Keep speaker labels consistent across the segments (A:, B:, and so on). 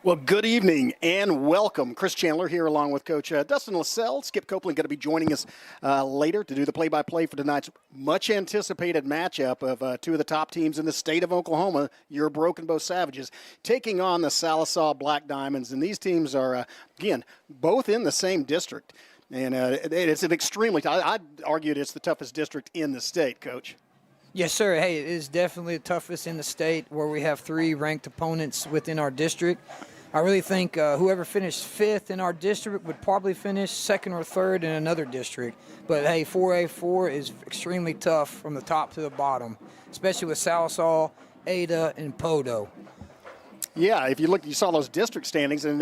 A: Well, good evening and welcome. Chris Chandler here along with Coach Dustin Lascelles. Skip Copeland going to be joining us later to do the play-by-play for tonight's much-anticipated matchup of two of the top teams in the state of Oklahoma, your Broken Bow Savages, taking on the Sallisaw Black Diamonds. And these teams are, again, both in the same district. And it's an extremely – I'd argue it's the toughest district in the state, Coach.
B: Yes, sir. Hey, it is definitely the toughest in the state where we have three ranked opponents within our district. I really think whoever finished fifth in our district would probably finish second or third in another district. But, hey, 4A4 is extremely tough from the top to the bottom, especially with Sallisaw, Ada, and Podo.
A: Yeah, if you look, you saw those district standings, and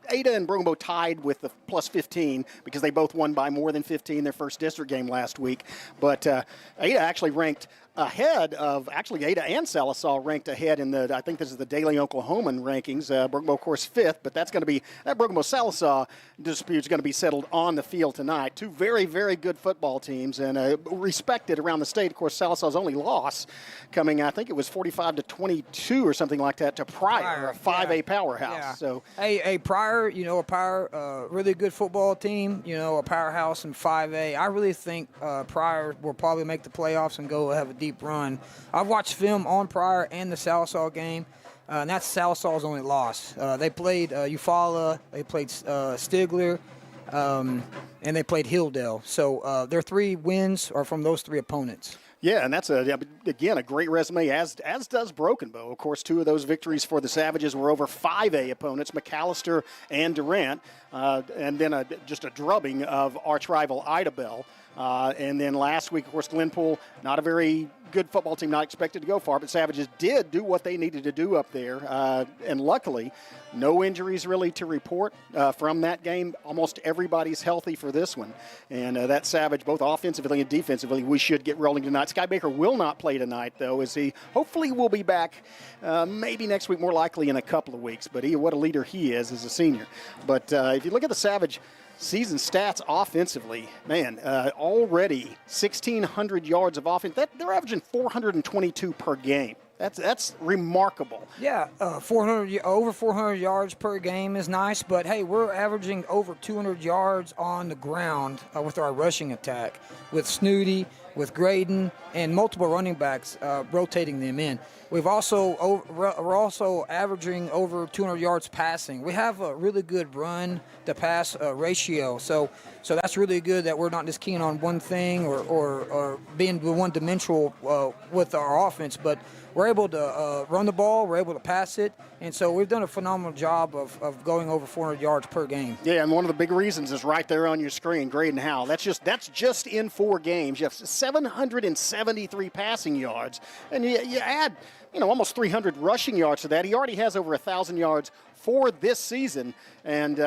A: Ada and Broken Bow tied with the plus 15 because they both won by more than 15 their first district game last week. But Ada actually ranked ahead of, actually Ada and Sallisaw ranked ahead in the, I think this is the Daily Oklahoman rankings. Broken Bow, of course, fifth, but that's going to be, that Broken Bow Sallisaw dispute is going to be settled on the field tonight. Two very, very good football teams and respected around the state. Of course, Sallisaw's only loss coming, I think it was 45-22 or something like that to Pryor, a 5A powerhouse.
B: Yeah.
A: So,
B: hey, Pryor, really good football team, a powerhouse in 5A. I really think Pryor will probably make the playoffs and go have a deep run. I've watched film on Pryor and the Sallisaw game, and that's Sallisaw's only loss. They played Eufaula, they played Stigler, and they played Hilldale. So their three wins are from those three opponents.
A: Yeah, and that's, again, a great resume, as does Broken Bow. Of course, two of those victories for the Savages were over 5A opponents, McAllister and Durant, and then just a drubbing of arch rival Idabel. And then last week, of course, Glenpool, not a very good football team, not expected to go far, but Savages did do what they needed to do up there. And luckily, no injuries really to report from that game. Almost everybody's healthy for this one. And that Savage, both offensively and defensively, we should get rolling tonight. Sky Baker will not play tonight, though, as he hopefully will be back maybe next week, more likely in a couple of weeks. But what a leader he is as a senior. But if you look at the Savage season stats offensively, man, already 1,600 yards of offense. They're averaging 422 per game. That's remarkable.
B: Yeah, over 400 yards per game is nice, but hey, we're averaging over 200 yards on the ground with our rushing attack, with Snooty, with Graydon, and multiple running backs rotating them in. We're also averaging over 200 yards passing. We have a really good run to pass ratio, so that's really good that we're not just keying on one thing or being one-dimensional with our offense, but we're able to run the ball, we're able to pass it, and so we've done a phenomenal job of going over 400 yards per game.
A: Yeah, and one of the big reasons is right there on your screen, Graydon Howell. That's just in 4 games. You have 773 passing yards, and you add almost 300 rushing yards to that. He already has over 1,000 yards for this season, and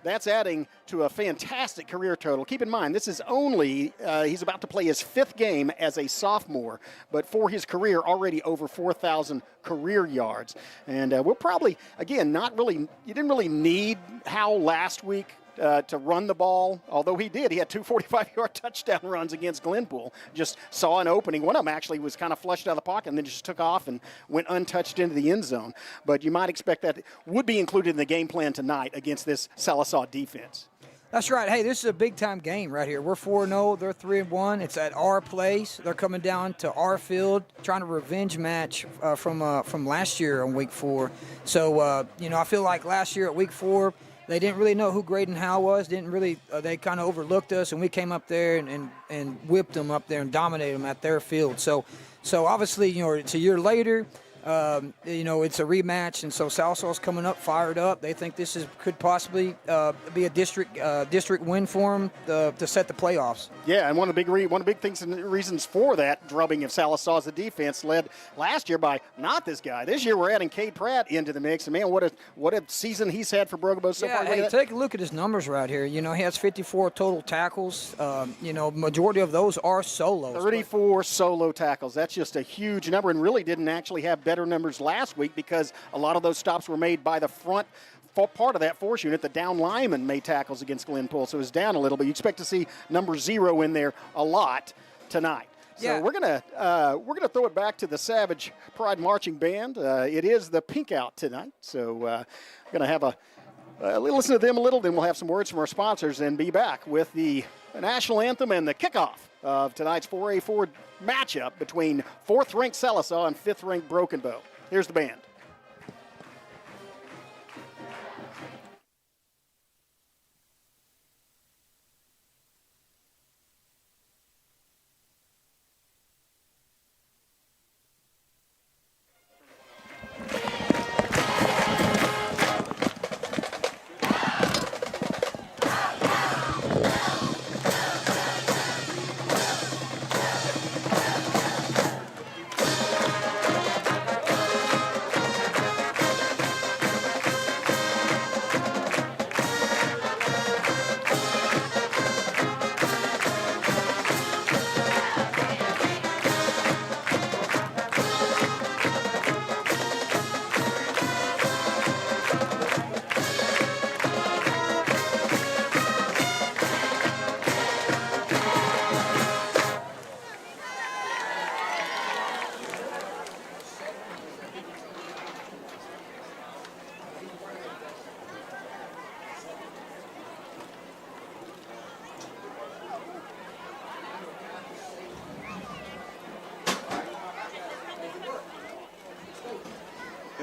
A: that's adding to a fantastic career total. Keep in mind, this is only, he's about to play his 5th game as a sophomore, but for his career, already over 4,000 career yards. And we'll probably, again, you didn't really need Howell last week to run the ball, although he did. He had 2 45-yard touchdown runs against Glenpool. Just saw an opening. One of them actually was kind of flushed out of the pocket and then just took off and went untouched into the end zone. But you might expect that would be included in the game plan tonight against this Sallisaw defense.
B: That's right. Hey, this is a big-time game right here. We're 4-0. They're 3-1. It's at our place. They're coming down to our field, trying to revenge match from last year on Week 4. So, I feel like last year at Week 4, they didn't really know who Graydon Howell was. They kind of overlooked us, and we came up there and whipped them up there and dominated them at their field. So obviously, it's a year later. It's a rematch, and so Sallissaw's coming up, fired up. They think this could possibly be a district win for them to set the playoffs. Yeah, and one of the big things and reasons for that drubbing of Sallisaw is the defense led last year by not this guy. This year we're adding Cade Pratt into the mix, and man, what a season he's had for Broken Bow so far. Hey, take a look at his numbers right here. He has 54 total tackles. Majority of those are solos.
A: 34 solo tackles. That's just a huge number, and really didn't actually have better numbers last week because a lot of those stops were made by the front part of that force unit. The down lineman made tackles against Glenpool, so it was down a little bit. You expect to see number 0 in there a lot tonight. So
B: Yeah.
A: we're gonna throw it back to the Savage Pride Marching Band. It is the Pink Out tonight, so we're gonna have listen to them a little. Then we'll have some words from our sponsors and be back with the national anthem and the kickoff of tonight's 4A4 matchup between 4th-ranked Sallisaw and 5th-ranked Broken Bow. Here's the band.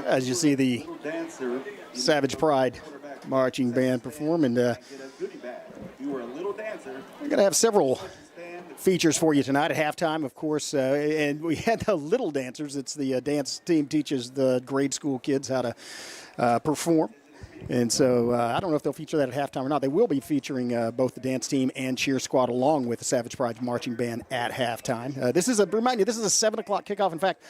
A: As you see the Savage Pride Marching Band perform, and we're going to have several features for you tonight at halftime, of course, and we had the little dancers. It's the dance team teaches the grade school kids how to perform. And so I don't know if they'll feature that at halftime or not. They will be featuring both the dance team and cheer squad along with the Savage Pride Marching Band at halftime. Remind you, this is a 7 o'clock kickoff. In fact,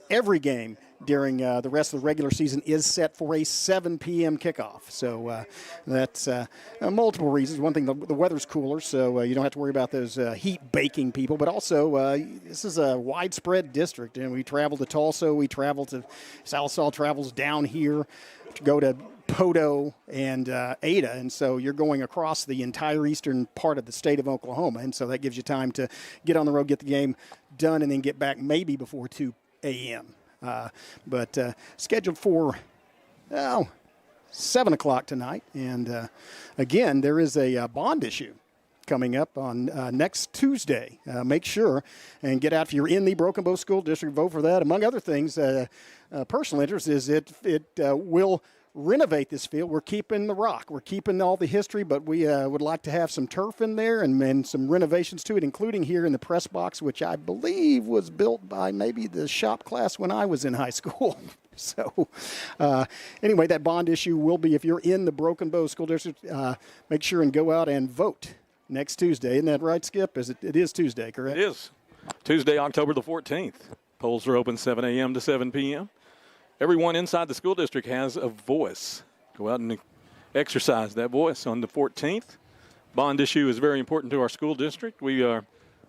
A: every game during the rest of the regular season is set for a 7 p.m. kickoff. So that's multiple reasons. One thing, the weather's cooler, so you don't have to worry about those heat baking people. But also, this is a widespread district, and we travel to Tulsa. We travel to Sallisaw, travels down here to go to Podo and Ada, and so you're going across the entire eastern part of the state of Oklahoma, and so that gives you time to get on the road, get the game done, and then get back maybe before 2 a.m. But scheduled for 7 o'clock tonight. And again, there is a bond issue coming up on next Tuesday. Make sure and get out if you're in the Broken Bow School District. Vote for that. Among other things, personal interest is it will renovate this field. We're keeping the rock. We're keeping all the history, but we would like to have some turf in there and some renovations to it, including here in the press box, which I believe was built by maybe the shop class when I was in high school. So anyway, that bond issue will be, if you're in the Broken Bow School District, make sure and go out and vote next Tuesday. Isn't that right, Skip? It is Tuesday, correct?
C: It is. Tuesday, October the 14th. Polls are open 7 a.m. to 7 p.m. Everyone inside the school district has a voice. Go out and exercise that voice on the 14th. Bond issue is very important to our school district. We are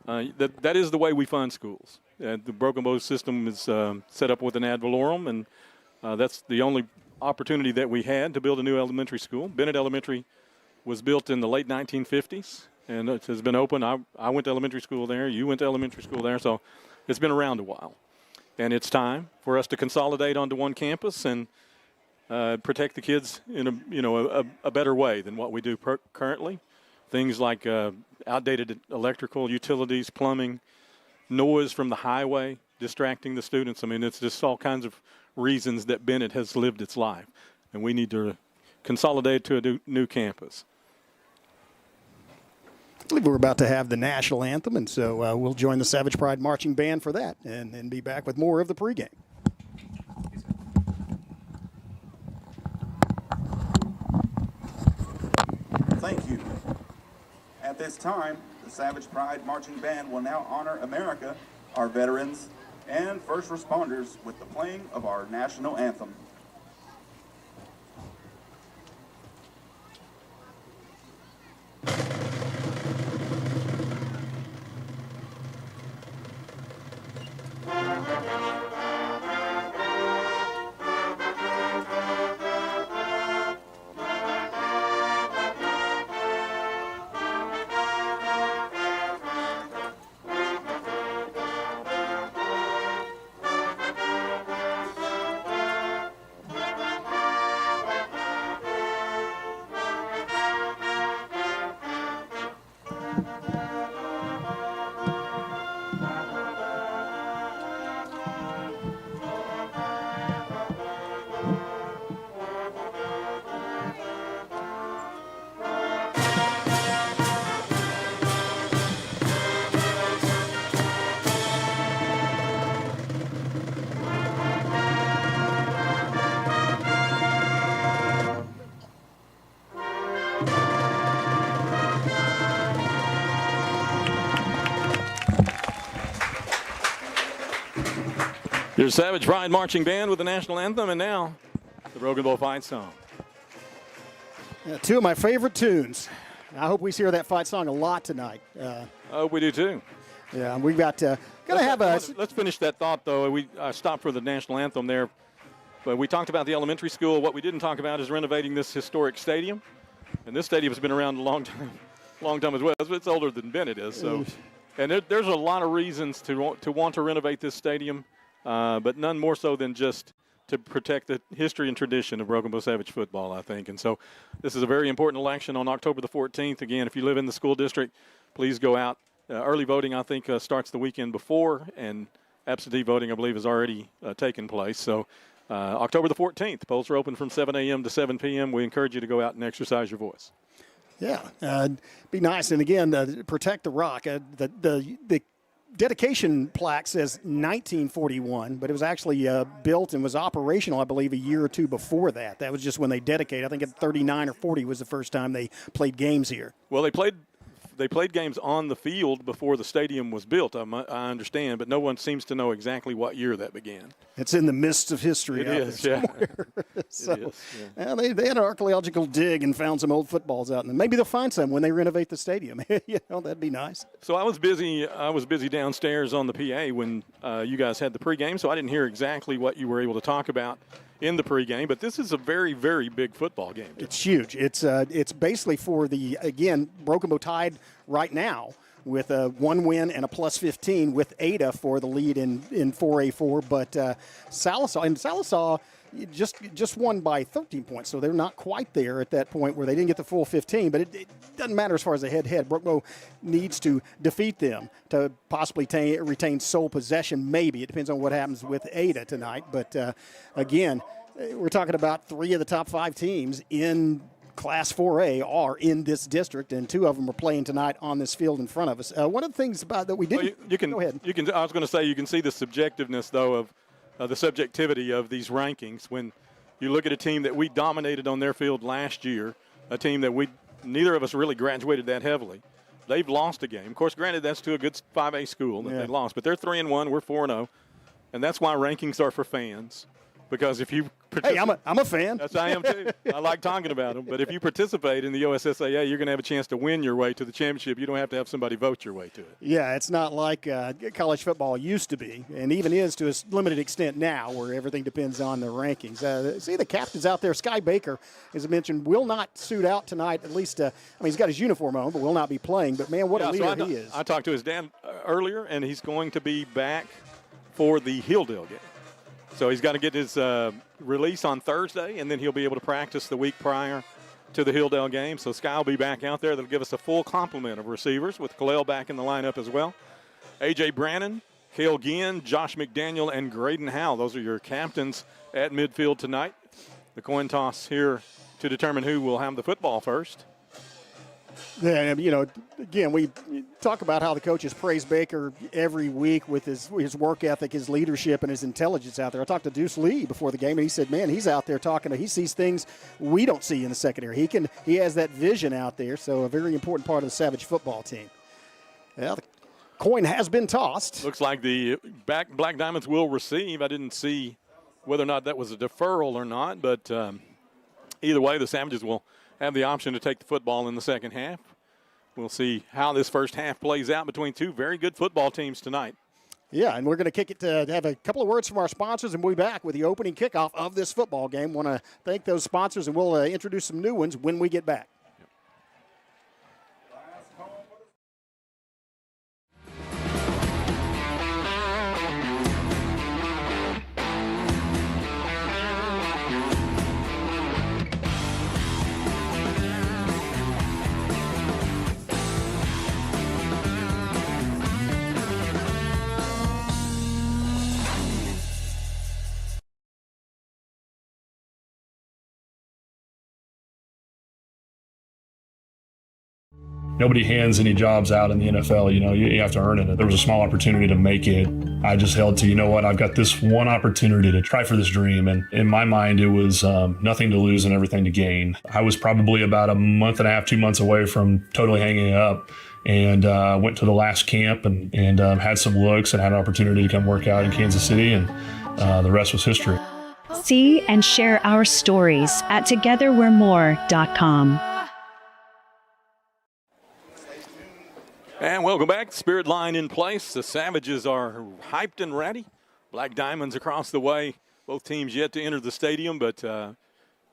C: that is the way we fund schools. The Broken Bow system is set up with an ad valorem, and that's the only opportunity that we had to build a new elementary school. Bennett Elementary was built in the late 1950s, and it has been open. I went to elementary school there. You went to elementary school there, so it's been around a while. And it's time for us to consolidate onto one campus and protect the kids in a better way than what we do currently. Things like outdated electrical, utilities, plumbing, noise from the highway distracting the students. I mean, it's just all kinds of reasons that Bennett has lived its life. And we need to consolidate to a new campus.
A: I believe we're about to have the national anthem, and so we'll join the Savage Pride Marching Band for that and then be back with more of the pregame.
D: Thank you. At this time, the Savage Pride Marching Band will now honor America, our veterans, and first responders with the playing of our national anthem.
C: There's Savage Pride Marching Band with the national anthem, and now the Broken Bow fight song.
A: Yeah, two of my favorite tunes. I hope we hear that fight song a lot tonight.
C: We do too.
A: Yeah, we've got gonna have a.
C: Let's finish that thought though. We stopped for the national anthem there, but we talked about the elementary school. What we didn't talk about is renovating this historic stadium, and this stadium has been around a long time as well. It's older than Bennett is. So, and there's a lot of reasons to want to renovate this stadium, but none more so than just to protect the history and tradition of Broken Bow Savage football, I think. And so this is a very important election on October the 14th. Again, if you live in the school district, please go out. Early voting, I think, starts the weekend before, and absentee voting, I believe, has already taken place. So October the 14th, polls are open from 7 a.m. to 7 p.m. We encourage you to go out and exercise your voice.
A: Yeah, be nice. And again, protect the rock. The dedication plaque says 1941, but it was actually built and was operational, I believe, a year or two before that. That was just when they dedicated. I think at 39 or 40 was the first time they played games here.
C: Well, they played games on the field before the stadium was built, I understand, but no one seems to know exactly what year that began.
A: It's in the midst of history.
C: It is, yeah.
A: So,
C: it is, yeah.
A: They had an archaeological dig and found some old footballs out, and maybe they'll find some when they renovate the stadium. That'd be nice.
C: So I was busy downstairs on the PA when you guys had the pregame, so I didn't hear exactly what you were able to talk about in the pregame, but this is a very, very big football game.
A: It's huge. It's basically for Broken Bow tied right now with a 1 win and a plus 15 with Ada for the lead in 4A4, but Sallisaw just won by 13 points, so they're not quite there at that point where they didn't get the full 15, but it doesn't matter as far as the head-to-head. Broken Bow needs to defeat them to possibly retain sole possession, maybe. It depends on what happens with Ada tonight, but again, we're talking about 3 of the top 5 teams in Class 4A are in this district, and 2 of them are playing tonight on this field in front of us. One of the things about that we did. Go ahead.
C: I was going to say you can see the subjectiveness, though, of the subjectivity of these rankings when you look at a team that we dominated on their field last year, a team that neither of us really graduated that heavily. They've lost a game. Of course, granted, that's to a good 5A school that they lost, but they're 3-1, we're 4-0, and that's why rankings are for fans. Because if you
A: Hey, I'm a fan.
C: Yes, I am too. I like talking about them. But if you participate in the OSSAA, you're going to have a chance to win your way to the championship. You don't have to have somebody vote your way to it.
A: Yeah, it's not like college football used to be, and even is to a limited extent now, where everything depends on the rankings. See the captains out there. Sky Baker, as I mentioned, will not suit out tonight. At least, he's got his uniform on, but will not be playing. But man, what a leader he is.
C: I talked to his dad earlier, and he's going to be back for the Hilldale game. So he's got to get his release on Thursday, and then he'll be able to practice the week prior to the Hilldale game. So Sky will be back out there. That'll give us a full complement of receivers with Kalel back in the lineup as well. A.J. Brannon, Cale Ginn, Josh McDaniel, and Graydon Howell. Those are your captains at midfield tonight. The coin toss here to determine who will have the football first.
A: Yeah, again, we talk about how the coaches praise Baker every week with his work ethic, his leadership, and his intelligence out there. I talked to Deuce Lee before the game, and he said, man, he's out there he sees things we don't see in the secondary. He has that vision out there, so a very important part of the Savage football team. Well, the coin has been tossed.
C: Looks like the Black Diamonds will receive. I didn't see whether or not that was a deferral or not, but either way, the Savages will have the option to take the football in the second half. We'll see how this first half plays out between 2 very good football teams tonight.
A: Yeah, and we're going to kick it to have a couple of words from our sponsors, and we'll be back with the opening kickoff of this football game. Want to thank those sponsors, and we'll introduce some new ones when we get back.
E: Nobody hands any jobs out in the NFL. You have to earn it. There was a small opportunity to make it. I just held to, I've got this one opportunity to try for this dream. And in my mind, it was nothing to lose and everything to gain. I was probably about a month and a half, 2 months away from totally hanging it up, and went to the last camp and had some looks and had an opportunity to come work out in Kansas City. And The rest was history.
F: See and share our stories at togetherwe'remore.com.
C: And welcome back. Spirit line in place. The Savages are hyped and ready. Black Diamonds across the way. Both teams yet to enter the stadium, but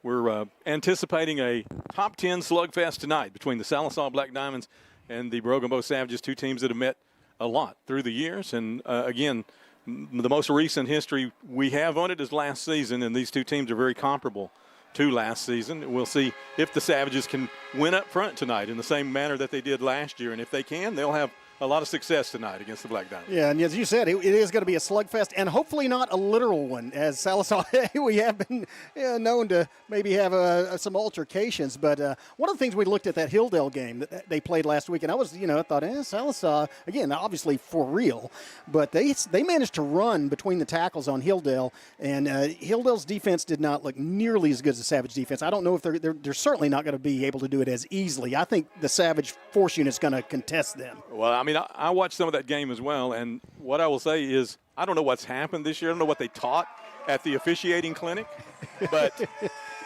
C: we're anticipating a top 10 slugfest tonight between the Sallisaw Black Diamonds and the Pregame Savages, two teams that have met a lot through the years. And again, the most recent history we have on it is last season, and these two teams are very comparable to last season. We'll see if the Savages can win up front tonight in the same manner that they did last year. And if they can, they'll have a lot of success tonight against the Black Diamonds.
A: Yeah, and as you said, it is going to be a slugfest, and hopefully not a literal one. As Sallisaw, we have been known to maybe have some altercations. But one of the things we looked at that Hilldale game that they played last week, and I was, I thought, Sallisaw, again, obviously for real, but they managed to run between the tackles on Hilldale, and Hilldale's defense did not look nearly as good as the Savage defense. I don't know if they're certainly not going to be able to do it as easily. I think the Savage force unit's going to contest them.
C: Well, I mean, I watched some of that game as well, and what I will say is I don't know what's happened this year. I don't know what they taught at the officiating clinic, but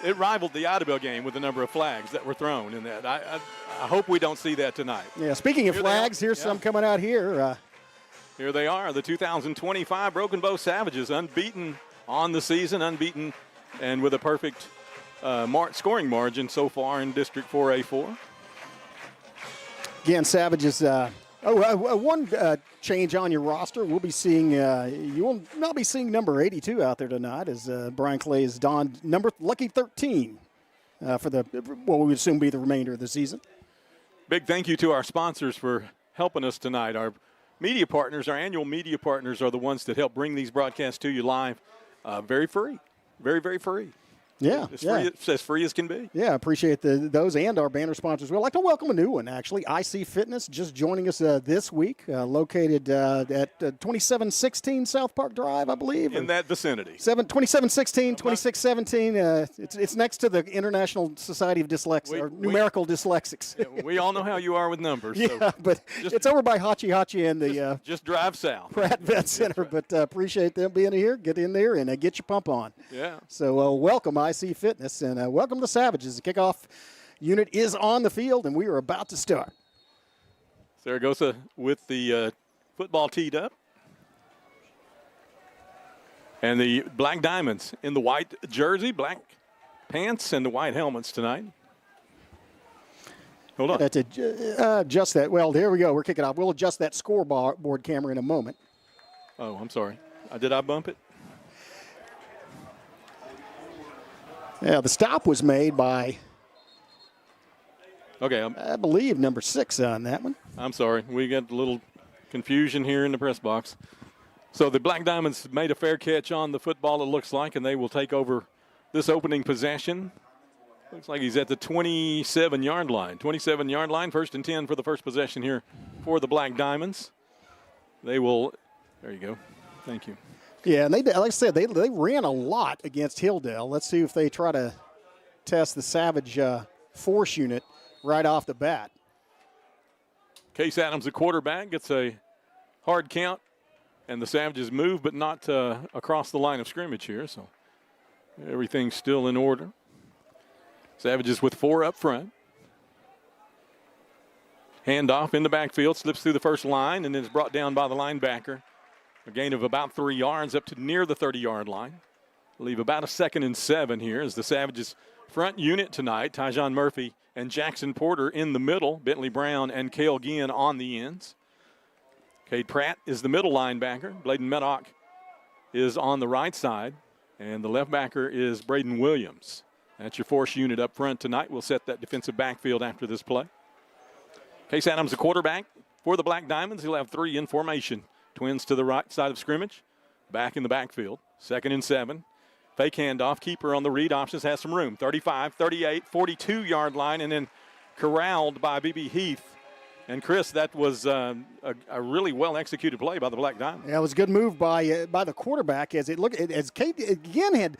C: it rivaled the Idabel game with the number of flags that were thrown in that. I hope we don't see that tonight.
A: Yeah, speaking of flags, here's some coming out here.
C: Here they are, the 2025 Broken Bow Savages, unbeaten on the season, unbeaten and with a perfect scoring margin so far in District 4A4.
A: Again, Savages, one change on your roster. We'll be seeing, you will not be seeing number 82 out there tonight as Brian Clay is donned lucky 13 for what we would assume be the remainder of the season.
C: Big thank you to our sponsors for helping us tonight. Our media partners, our annual media partners, are the ones that help bring these broadcasts to you live. Very free, very, very free.
A: Yeah,
C: It's as free as can be.
A: Yeah, appreciate those and our banner sponsors. We'd like to welcome a new one, actually. IC Fitness, just joining us this week, located at 2716 South Park Drive, I believe.
C: In that vicinity.
A: 2716, 2617. It's next to the International Society of Dyslexics, or Numerical Dyslexics.
C: Yeah, we all know how you are with numbers.
A: Yeah, so but it's over by Hachi Hachi and the
C: just drive south.
A: Pratt Vet Center. But appreciate them being here. Get in there and get your pump on.
C: Yeah.
A: So welcome, IC Fitness, and welcome to Savages. The kickoff unit is on the field, and we are about to start.
C: Zaragoza with the football teed up. And the Black Diamonds in the white jersey, black pants, and the white helmets tonight. Hold on.
A: Adjust that. Well, there we go. We're kicking off. We'll adjust that scoreboard camera in a moment.
C: Oh, I'm sorry. Did I bump it?
A: Yeah, the stop was made by, I believe, number 6 on that one.
C: I'm sorry. We got a little confusion here in the press box. So the Black Diamonds made a fair catch on the football, it looks like, and they will take over this opening possession. Looks like he's at the 27-yard line. 27-yard line, 1st and 10 for the first possession here for the Black Diamonds. They will, there you go. Thank you.
A: Yeah, and like I said, they ran a lot against Hilldale. Let's see if they try to test the Savage force unit right off the bat.
C: Case Adams, the quarterback, gets a hard count, and the Savages move, but not across the line of scrimmage here, so everything's still in order. Savages with 4 up front. Handoff in the backfield, slips through the first line, and then is brought down by the linebacker. A gain of about 3 yards up to near the 30-yard line. Leave about a 2nd and 7 here as the Savages front unit tonight. Tyjon Murphy and Jackson Porter in the middle. Bentley Brown and Cale Ginn on the ends. Cade Pratt is the middle linebacker. Bladen Meddock is on the right side. And the left backer is Braden Williams. That's your force unit up front tonight. We'll set that defensive backfield after this play. Case Adams, the quarterback for the Black Diamonds. He'll have 3 in formation. Twins to the right side of scrimmage. Back in the backfield. 2nd and 7. Fake handoff. Keeper on the read options has some room. 35, 38, 42-yard line, and then corralled by B.B. Heath And Chris, that was a really well executed play by the Black Diamond.
A: Yeah, it was a good move by the quarterback as Killian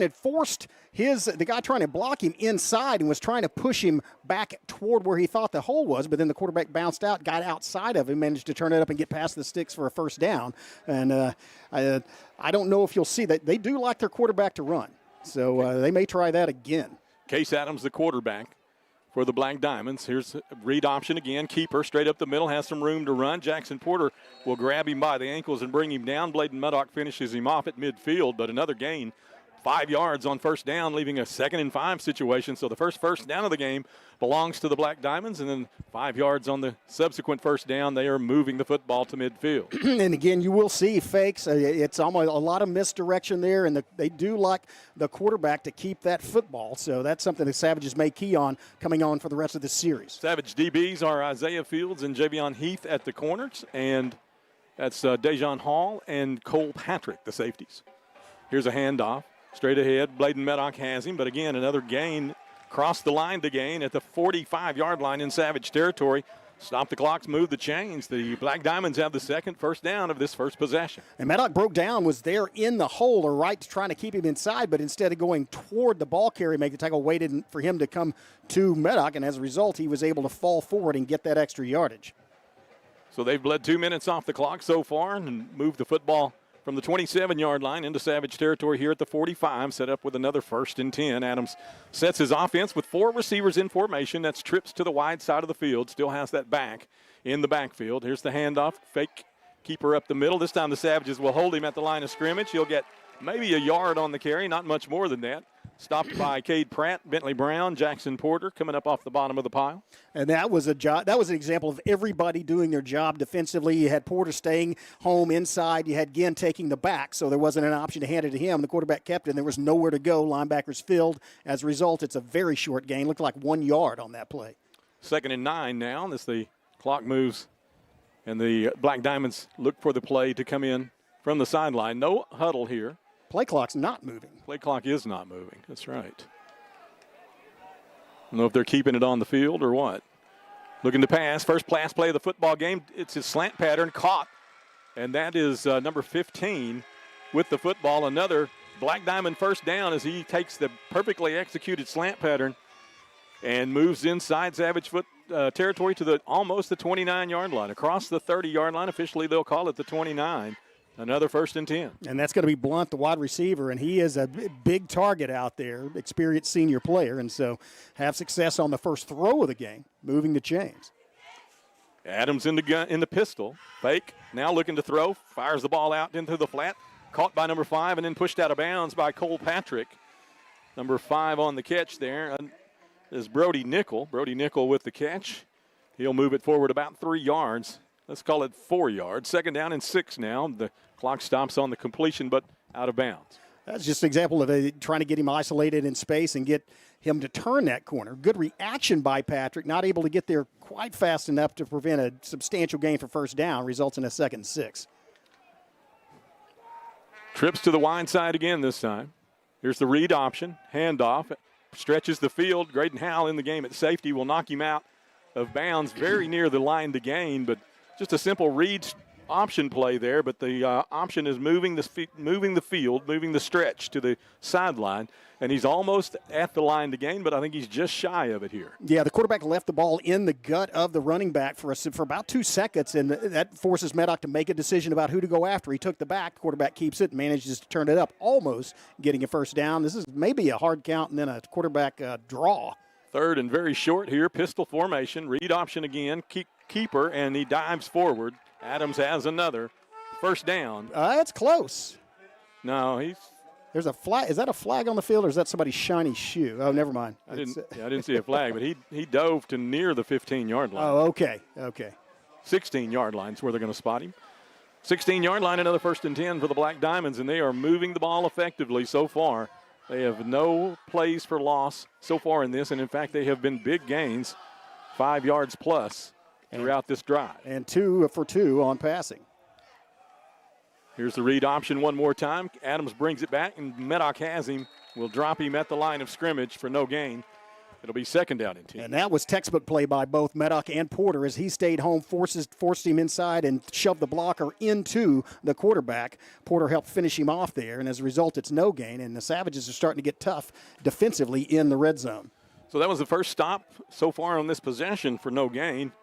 A: had forced the guy trying to block him inside and was trying to push him back toward where he thought the hole was, but then the quarterback bounced out, got outside of him, managed to turn it up and get past the sticks for a first down. And I don't know if you'll see that. They do like their quarterback to run, so they may try that again.
C: Case Adams, the quarterback for the Black Diamonds. Here's a read option again. Keeper straight up the middle, has some room to run. Jackson Porter will grab him by the ankles and bring him down. Bladen Muddock finishes him off at midfield, but another gain, 5 yards on first down, leaving a 2nd and 5 situation. So the first down of the game belongs to the Black Diamonds, and then 5 yards on the subsequent first down. They are moving the football to midfield.
A: And again, you will see fakes. It's almost a lot of misdirection there, and they do like the quarterback to keep that football. So that's something the Savages may key on coming on for the rest of the series.
C: Savage DBs are Isaiah Fields and Javion Heath at the corners, and that's Dejon Hall and Cole Patrick, the safeties. Here's a handoff. Straight ahead, Bladen Meddock has him, but again, another gain. Crossed the line to gain at the 45-yard line in Savage territory. Stop the clocks, move the chains. The Black Diamonds have the second first down of this first possession.
A: And Meddock broke down, was there in the hole or right trying to keep him inside, but instead of going toward the ball carrier, make the tackle, waited for him to come to Meddock, and as a result, he was able to fall forward and get that extra yardage.
C: So they've bled 2 minutes off the clock so far and moved the football from the 27-yard line into Savage territory here at the 45, set up with another 1st and 10. Adams sets his offense with 4 receivers in formation. That's trips to the wide side of the field. Still has that back in the backfield. Here's the handoff. Fake keeper up the middle. This time the Savages will hold him at the line of scrimmage. He'll get maybe a yard on the carry, not much more than that. Stopped by Cade Pratt, Bentley Brown, Jackson Porter coming up off the bottom of the pile.
A: And that was an example of everybody doing their job defensively. You had Porter staying home inside. You had Ginn taking the back, so there wasn't an option to hand it to him. The quarterback kept it, and there was nowhere to go. Linebackers filled. As a result, it's a very short gain. Looked like 1 yard on that play.
C: 2nd and 9 now as the clock moves, and the Black Diamonds look for the play to come in from the sideline. No huddle here.
A: Play clock's not moving.
C: Play clock is not moving. That's right. I don't know if they're keeping it on the field or what. Looking to pass. First pass play of the football game. It's his slant pattern caught. And that is number 15 with the football. Another Black Diamond first down as he takes the perfectly executed slant pattern and moves inside Savage territory to almost the 29-yard line. Across the 30-yard line. Officially, they'll call it the 29. Another 1st and 10.
A: And that's going to be Blunt, the wide receiver, and he is a big target out there, experienced senior player, and so have success on the first throw of the game, moving the chains.
C: Adams in the pistol. Fake, now looking to throw, fires the ball out into the flat, caught by number 5 and then pushed out of bounds by Cole Patrick. Number 5 on the catch there is Brody Nickel. Brody Nickel with the catch. He'll move it forward about 3 yards. Let's call it 4 yards. 2nd down and 6 now. The clock stops on the completion, but out of bounds.
A: That's just an example of trying to get him isolated in space and get him to turn that corner. Good reaction by Patrick, not able to get there quite fast enough to prevent a substantial gain for first down, results in a 2nd and 6.
C: Trips to the wide side again this time. Here's the read option, handoff, stretches the field. Graydon Howell in the game at safety will knock him out of bounds very near the line to gain, but just a simple read option play there, but the option is moving the field, moving the stretch to the sideline, and he's almost at the line to gain, but I think he's just shy of it here.
A: Yeah, the quarterback left the ball in the gut of the running back for about 2 seconds, and that forces Meddock to make a decision about who to go after. He took the back, the quarterback keeps it, and manages to turn it up, almost getting a first down. This is maybe a hard count and then a quarterback draw.
C: 3rd and very short here, pistol formation, read option again, keeper, and he dives forward. Adams has another first down.
A: It's close.
C: No,
A: there's a flag. Is that a flag on the field, or is that somebody's shiny shoe? Oh, never mind.
C: I didn't see a flag, but he dove to near the 15-yard line.
A: Oh, okay.
C: 16-yard line is where they're going to spot him. 16-yard line, another 1st and 10 for the Black Diamonds, and they are moving the ball effectively so far. They have no plays for loss so far in this, and in fact, they have been big gains, 5 yards plus throughout this drive.
A: And 2 for 2 on passing.
C: Here's the read option one more time. Adams brings it back, and Meddock has him. Will drop him at the line of scrimmage for no gain. It'll be second down and 10.
A: And that was textbook play by both Meddock and Porter as he stayed home, forced him inside and shoved the blocker into the quarterback. Porter helped finish him off there, and as a result, it's no gain, and the Savages are starting to get tough defensively in the red zone.
C: So that was the first stop so far on this possession for no gain.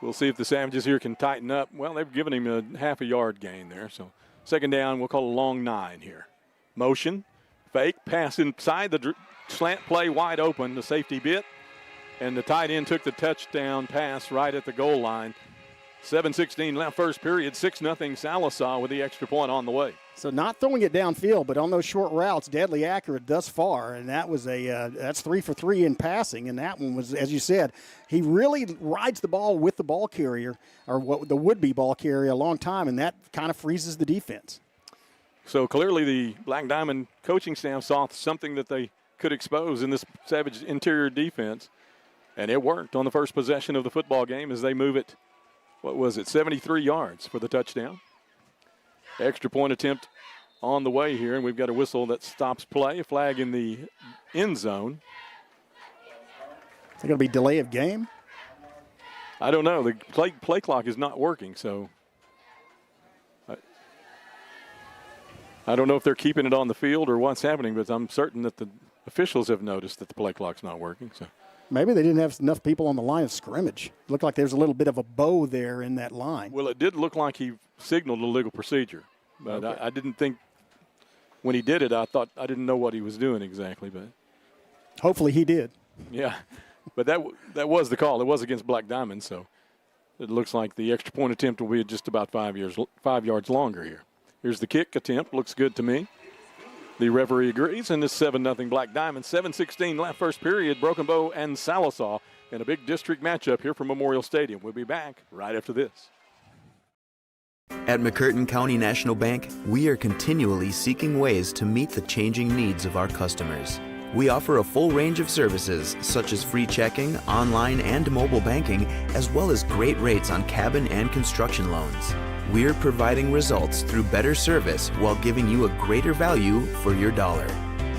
C: We'll see if the Savages here can tighten up. Well, they've given him a half a yard gain there. So second down, we'll call a long 9 here. Motion, fake, pass inside the slant play wide open, the safety bit, and the tight end took the touchdown pass right at the goal line. 7:16 left first period, 6-0 Sallisaw with the extra point on the way.
A: So not throwing it downfield, but on those short routes, deadly accurate thus far, and that was that's 3 for 3 in passing, and that one was, as you said, he really rides the ball with the ball carrier, or what the would-be ball carrier, a long time, and that kind of freezes the defense.
C: So clearly the Black Diamond coaching staff saw something that they could expose in this Savage interior defense, and it worked on the first possession of the football game as they move it, 73 yards for the touchdown. Extra point attempt on the way here, and we've got a whistle that stops play, a flag in the end zone.
A: Is it going to be delay of game?
C: I don't know. The play clock is not working, so I don't know if they're keeping it on the field or what's happening, but I'm certain that the officials have noticed that the play clock's not working. So
A: maybe they didn't have enough people on the line of scrimmage. It looked like there was a little bit of a bow there in that line.
C: Well, it did look like he signaled a legal procedure, but okay. I didn't think when he did it, I didn't know what he was doing exactly, but
A: hopefully he did.
C: Yeah, but that was the call. It was against Black Diamond, so it looks like the extra point attempt will be just about 5 yards longer here. Here's the kick attempt. Looks good to me. The referee agrees, and it's 7-0 Black Diamond. 7:16 left first period. Broken Bow and Sallisaw in a big district matchup here from Memorial Stadium. We'll be back right after this.
G: At McCurtain County National Bank, we are continually seeking ways to meet the changing needs of our customers. We offer a full range of services such as free checking, online and mobile banking, as well as great rates on cabin and construction loans. We're providing results through better service while giving you a greater value for your dollar.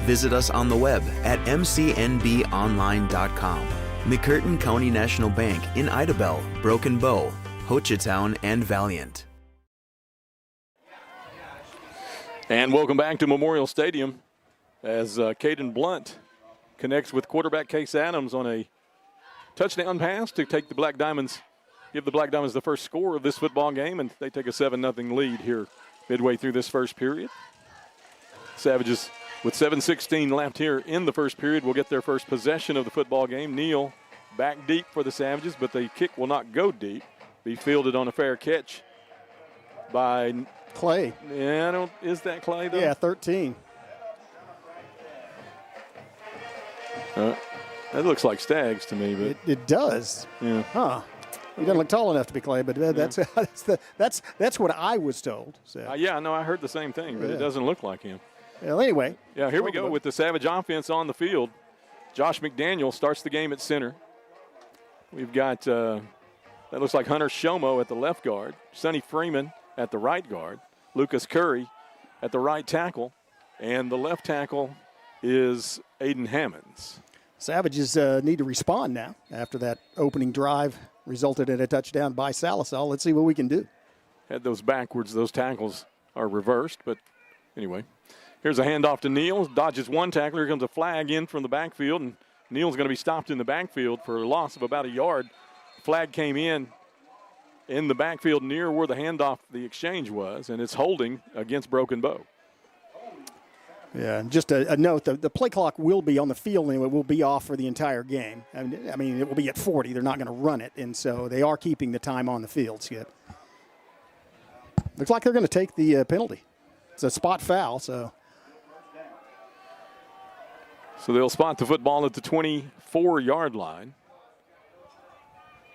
G: Visit us on the web at mcnbonline.com. McCurtain County National Bank in Idabel, Broken Bow, Hochatown, and Valiant.
C: And welcome back to Memorial Stadium as Caden Blunt connects with quarterback Case Adams on a touchdown pass to take the Black Diamonds, give the Black Diamonds the first score of this football game, and they take a 7-0 lead here midway through this first period. Savages with 7:16 left here in the first period will get their first possession of the football game. Neal back deep for the Savages, but the kick will not go deep. Be fielded on a fair catch by
A: Clay.
C: Yeah, is that Clay though?
A: Yeah, 13.
C: That looks like Staggs to me, but
A: it does.
C: Yeah.
A: Huh. He doesn't look tall enough to be Clay, but that's what I was told. So.
C: Yeah, no, I heard the same thing, but it doesn't look like him.
A: Well, anyway.
C: Yeah, here we go with the Savage offense on the field. Josh McDaniel starts the game at center. We've got, that looks like Hunter Shomo at the left guard, Sonny Freeman at the right guard, Lucas Curry at the right tackle, and the left tackle is Aiden Hammonds.
A: Savages need to respond now after that opening drive resulted in a touchdown by Sallisaw. Let's see what we can do.
C: Had those backwards, those tackles are reversed, but anyway. Here's a handoff to Neal, dodges one tackler. Here comes a flag in from the backfield, and Neal's going to be stopped in the backfield for a loss of about a yard. Flag came in the backfield near where the handoff, the exchange was, and it's holding against Broken Bow.
A: Yeah, and just a note, the play clock will be on the field and it will be off for the entire game. I mean, it will be at 40. They're not going to run it, and so they are keeping the time on the field, Skip. Looks like they're going to take the penalty. It's a spot foul, so.
C: So they'll spot the football at the 24-yard line,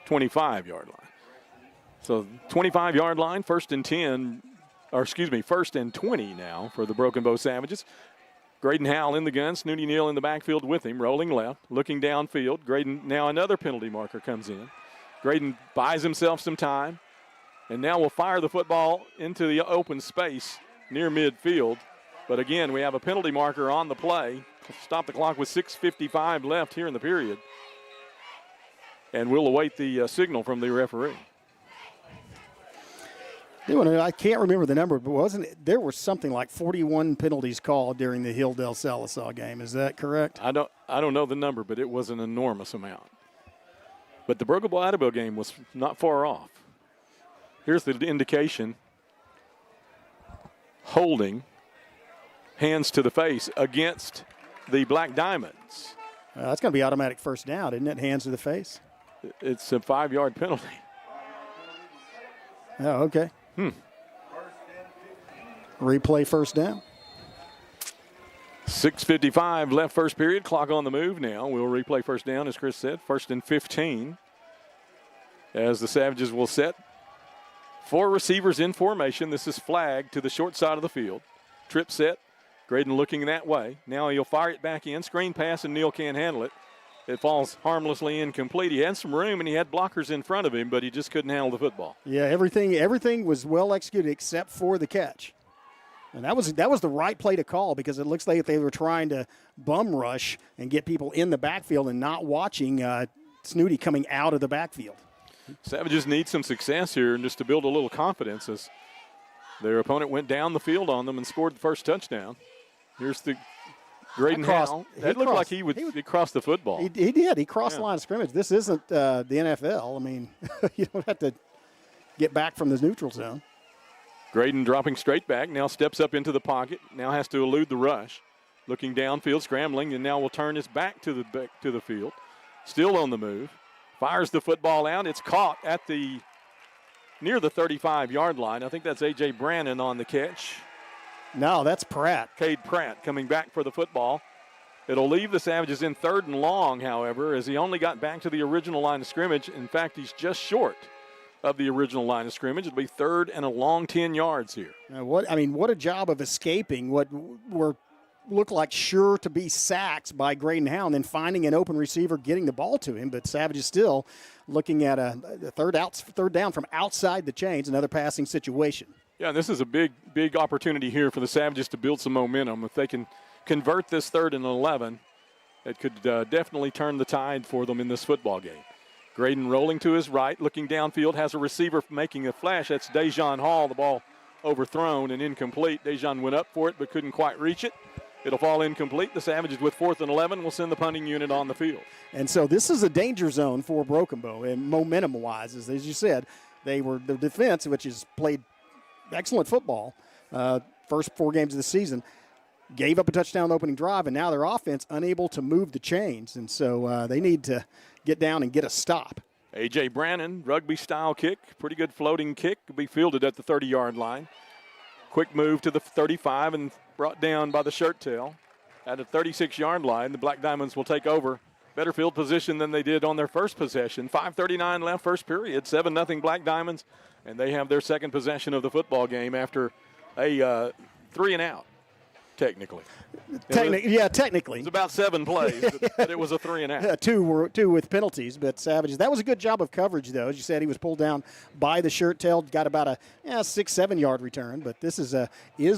C: 25-yard line. So 25-yard line, first and 20 now for the Broken Bow Savages. Graydon Howell in the gun, Snooty Neal in the backfield with him, rolling left, looking downfield. Graydon, now another penalty marker comes in. Graydon buys himself some time, and now will fire the football into the open space near midfield. But again, we have a penalty marker on the play. stop the clock with 6:55 left here in the period. And we'll await the signal from the referee.
A: I can't remember the number, but there were something like 41 penalties called during the Hilldale Sallisaw game. Is that correct?
C: I don't know the number, but it was an enormous amount. But the Broken-Bow-Attleboro game was not far off. Here's the indication. Holding, hands to the face against the Black Diamonds.
A: That's going to be automatic first down, isn't it? Hands to the face.
C: It's a 5-yard penalty.
A: Oh, okay. Replay first down.
C: 6:55 left first period. Clock on the move now. We'll replay first down, as Chris said. 1st and 15. As the Savages will set 4 receivers in formation. This is flag to the short side of the field. Trip set. Graydon looking that way. Now he'll fire it back in. Screen pass, and Neal can't handle it. It falls harmlessly incomplete. He had some room, and he had blockers in front of him, but he just couldn't handle the football.
A: Yeah, everything was well executed except for the catch. And that was the right play to call, because it looks like they were trying to bum rush and get people in the backfield and not watching Snooty coming out of the backfield.
C: Savages need some success here, and just to build a little confidence, as their opponent went down the field on them and scored the first touchdown. Here's the Graydon Howell. That looked like he crossed the football.
A: He did. He crossed the line of scrimmage. This isn't the NFL. I mean, you don't have to get back from the neutral zone.
C: Graydon dropping straight back, now steps up into the pocket, now has to elude the rush. Looking downfield, scrambling, and now will turn his back to the field. Still on the move. Fires the football out. It's caught at near the 35-yard line. I think that's A.J. Brannon on the catch.
A: No, that's Pratt.
C: Cade Pratt coming back for the football. It'll leave the Savages in 3rd and long, however, as he only got back to the original line of scrimmage. In fact, he's just short of the original line of scrimmage. It'll be 3rd and a long 10 yards here.
A: What a job of escaping what look like sure to be sacks by Graydon Howell, and then finding an open receiver, getting the ball to him. But Savages still looking at a third down from outside the chains, another passing situation.
C: Yeah, this is a big opportunity here for the Savages to build some momentum. If they can convert this 3rd and 11, it could definitely turn the tide for them in this football game. Graydon rolling to his right, looking downfield, has a receiver making a flash. That's Dejon Hall. The ball overthrown and incomplete. Dejon went up for it but couldn't quite reach it. It'll fall incomplete. The Savages with 4th and 11 will send the punting unit on the field. And
A: so this is a danger zone for Broken Bow, and momentum-wise, as you said, the defense, which has played excellent football, first 4 games of the season, gave up a touchdown opening drive, and now their offense unable to move the chains. And so they need to get down and get a stop.
C: A.J. Brannon, rugby-style kick, pretty good floating kick, will be fielded at the 30-yard line. Quick move to the 35 and brought down by the shirt tail. At the 36-yard line, the Black Diamonds will take over. Better field position than they did on their first possession. 5:39 left first period, 7-0 Black Diamonds, and they have their second possession of the football game after a 3-and-out. Technically.
A: Technically.
C: It's about 7 plays, but it was a 3-and-out.
A: Two with penalties, but Savages. That was a good job of coverage, though. As you said, he was pulled down by the shirt tail, got about a 6-7 yard return, but this is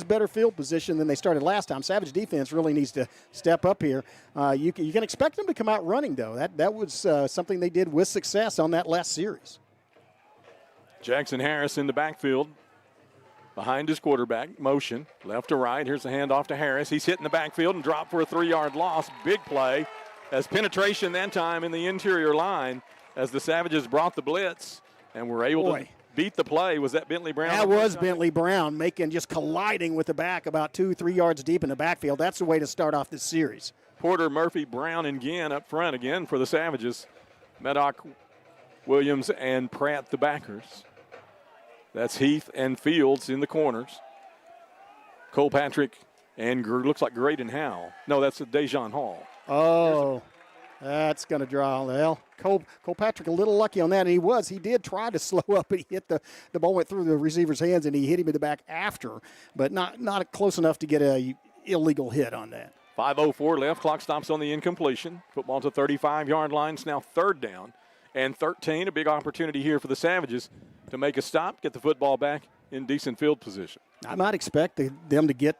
A: better field position than they started last time. Savage defense really needs to step up here. You can expect them to come out running, though. That was something they did with success on that last series.
C: Jackson Harris in the backfield. Behind his quarterback, motion, left to right. Here's a handoff to Harris. He's hitting the backfield and dropped for a 3-yard loss. Big play as penetration that time in the interior line as the Savages brought the blitz and were able to beat the play. Was that Bentley Brown?
A: That was Bentley Brown colliding with the back about 2-3 yards deep in the backfield. That's the way to start off this series.
C: Porter, Murphy, Brown, and Ginn up front again for the Savages. Meddock, Williams, and Pratt the backers. That's Heath and Fields in the corners. Colpatrick and looks like Graydon Howell. No, that's Dejon Hall.
A: Oh, that's going to draw. Well, Colpatrick a little lucky on that, and he did try to slow up, but he hit the ball went through the receiver's hands, and he hit him in the back after, but not close enough to get a illegal hit on that.
C: 5:04 left. Clock stops on the incompletion. Football to 35-yard line. It's now 3rd down and 13. A big opportunity here for the Savages to make a stop, get the football back in decent field position.
A: I might expect them to get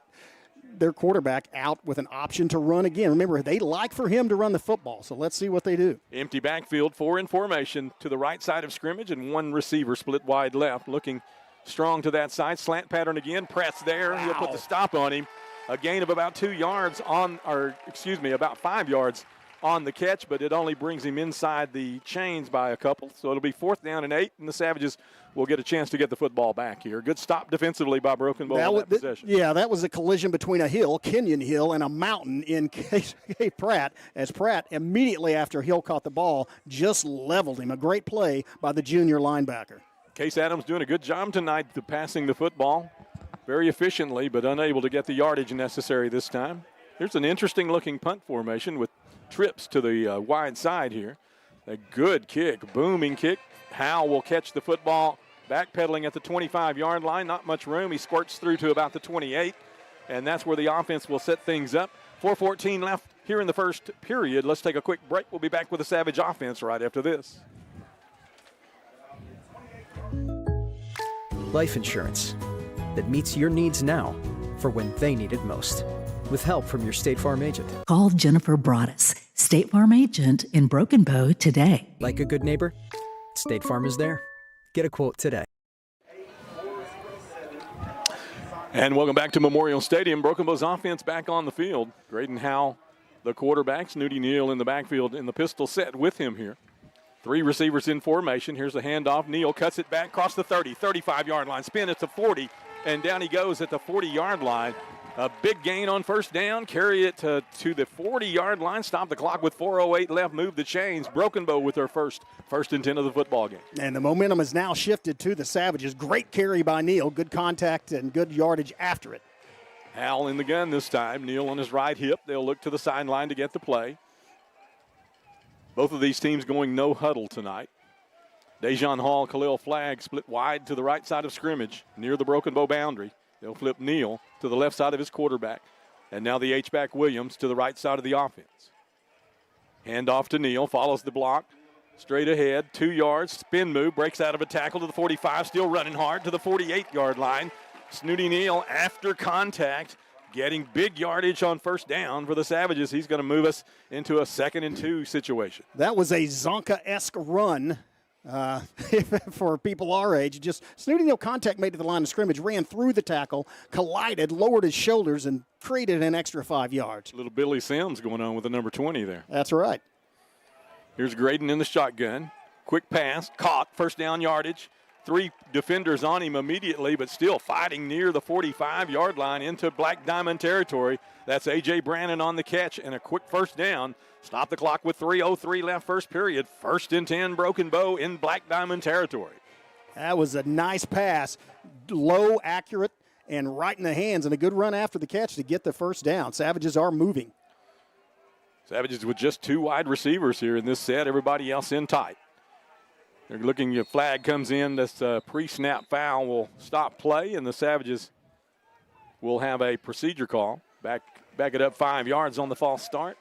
A: their quarterback out with an option to run again. Remember, they like for him to run the football, so let's see what they do.
C: Empty backfield, 4 in formation to the right side of scrimmage, and 1 receiver split wide left, looking strong to that side. Slant pattern again, press there. Wow. He'll put the stop on him. A gain of about 2 yards about 5 yards on the catch, but it only brings him inside the chains by a couple. So it'll be 4th down and 8, and the Savages will get a chance to get the football back here. Good stop defensively by Broken Bow in that possession.
A: Yeah, that was a collision between a hill, Kenyon Hill, and a mountain in K. Pratt, as Pratt, immediately after Hill caught the ball, just leveled him. A great play by the junior linebacker.
C: Case Adams doing a good job tonight to passing the football very efficiently, but unable to get the yardage necessary this time. Here's an interesting-looking punt formation with trips to the wide side here. A good kick, booming kick. Howell will catch the football, backpedaling at the 25-yard line. Not much room. He squirts through to about the 28, and that's where the offense will set things up. 4:14 left here in the first period. Let's take a quick break. We'll be back with the Savage offense right after this.
H: Life insurance that meets your needs now for when they need it most. With help from your State Farm agent.
I: Call Jennifer Broaddus, State Farm agent in Broken Bow today.
H: Like a good neighbor, State Farm is there. Get a quote today.
C: And welcome back to Memorial Stadium. Broken Bow's offense back on the field. Graydon Howell, the quarterback. Snooty Neal in the backfield in the pistol set with him here. 3 receivers in formation. Here's the handoff. Neal cuts it back, across the 30, 35-yard line. Spin at the 40, and down he goes at the 40-yard line. A big gain on first down. Carry it to the 40-yard line. Stop the clock with 4:08 left. Move the chains. Broken Bow with their first and 10 of the football game.
A: And the momentum is now shifted to the Savages. Great carry by Neal. Good contact and good yardage after it.
C: Howell in the gun this time. Neal on his right hip. They'll look to the sideline to get the play. Both of these teams going no huddle tonight. Dejon Hall, Khalil Flagg split wide to the right side of scrimmage near the Broken Bow boundary. They'll flip Neal to the left side of his quarterback. And now the H-back Williams to the right side of the offense. Hand off to Neal, follows the block. Straight ahead, 2 yards, spin move, breaks out of a tackle to the 45, still running hard to the 48-yard line. Snooty Neal after contact, getting big yardage on first down for the Savages. He's going to move us into a 2nd and 2 situation.
A: That was a Zonka-esque run. For people our age, just Snooty Neal contact made to the line of scrimmage, ran through the tackle, collided, lowered his shoulders, and created an extra 5 yards.
C: Little Billy Sims going on with the number 20 there.
A: That's right.
C: Here's Graydon in the shotgun. Quick pass, caught, first down yardage. 3 defenders on him immediately, but still fighting near the 45-yard line into Black Diamond territory. That's A.J. Brannon on the catch and a quick first down. Stop the clock with 3:03 left first period. 1st and 10, Broken Bow in Black Diamond territory.
A: That was a nice pass, low, accurate, and right in the hands, and a good run after the catch to get the first down. Savages are moving.
C: Savages with just 2 wide receivers here in this set. Everybody else in tight. They're looking, your flag comes in. This pre-snap foul will stop play, and the Savages will have a procedure call. Back it up 5 yards on the false start,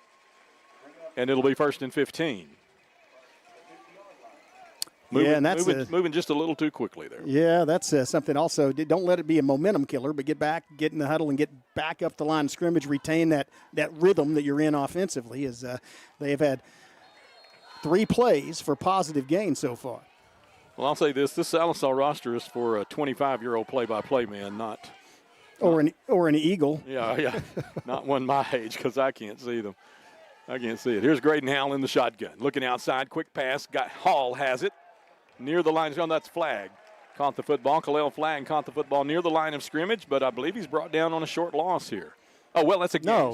C: and it'll be 1st and 15. Moving just a little too quickly there.
A: Yeah, that's something also. Don't let it be a momentum killer, but get in the huddle and get back up the line of scrimmage, retain that rhythm that you're in offensively, as they have had 3 plays for positive gain so far.
C: Well, I'll say this Sallisaw roster is for a 25-year-old play-by-play man, not
A: or an Eagle.
C: Yeah, not one my age, because I can't see them. I can't see it. Here's Graydon Howell in the shotgun. Looking outside, quick pass. Hall has it. Near the line. That's Flagg. Caught the football. Khalil Flagg caught the football near the line of scrimmage, but I believe he's brought down on a short loss here. Oh, well, that's a game. No,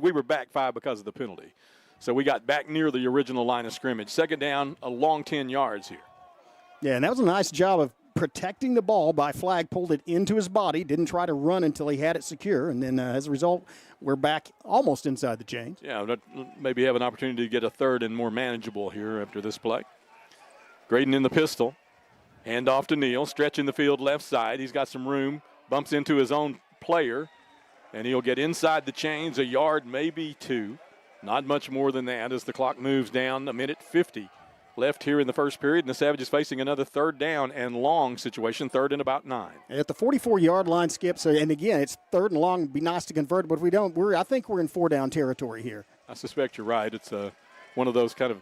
C: we were back 5 because of the penalty. So we got back near the original line of scrimmage. 2nd down, a long 10 yards here.
A: Yeah, and that was a nice job of protecting the ball by Flagg. Pulled it into his body, didn't try to run until he had it secure, and then as a result, we're back almost inside the chains.
C: Yeah, maybe have an opportunity to get a 3rd and more manageable here after this play. Graydon in the pistol. Hand off to Neal, stretching the field left side. He's got some room, bumps into his own player, and he'll get inside the chains, a yard, maybe 2. Not much more than that as the clock moves down, 1:50 left here in the first period, and the Savages facing another third down and long situation, third and about 9.
A: At the 44-yard line, Skip. So, and again, it's third and long. It'd be nice to convert, but if we don't, I think we're in 4-down territory here.
C: I suspect you're right. It's one of those kind of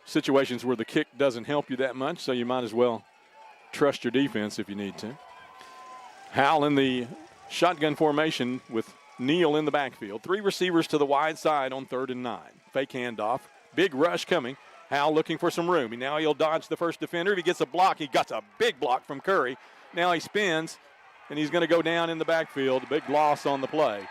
C: situations where the kick doesn't help you that much, so you might as well trust your defense if you need to. Howell in the shotgun formation with Neal in the backfield. 3 receivers to the wide side on 3rd and 9. Fake handoff. Big rush coming. Howell looking for some room. Now he'll dodge the first defender. If he gets a block, he got a big block from Curry. Now he spins, and he's going to go down in the backfield. A big loss on the play.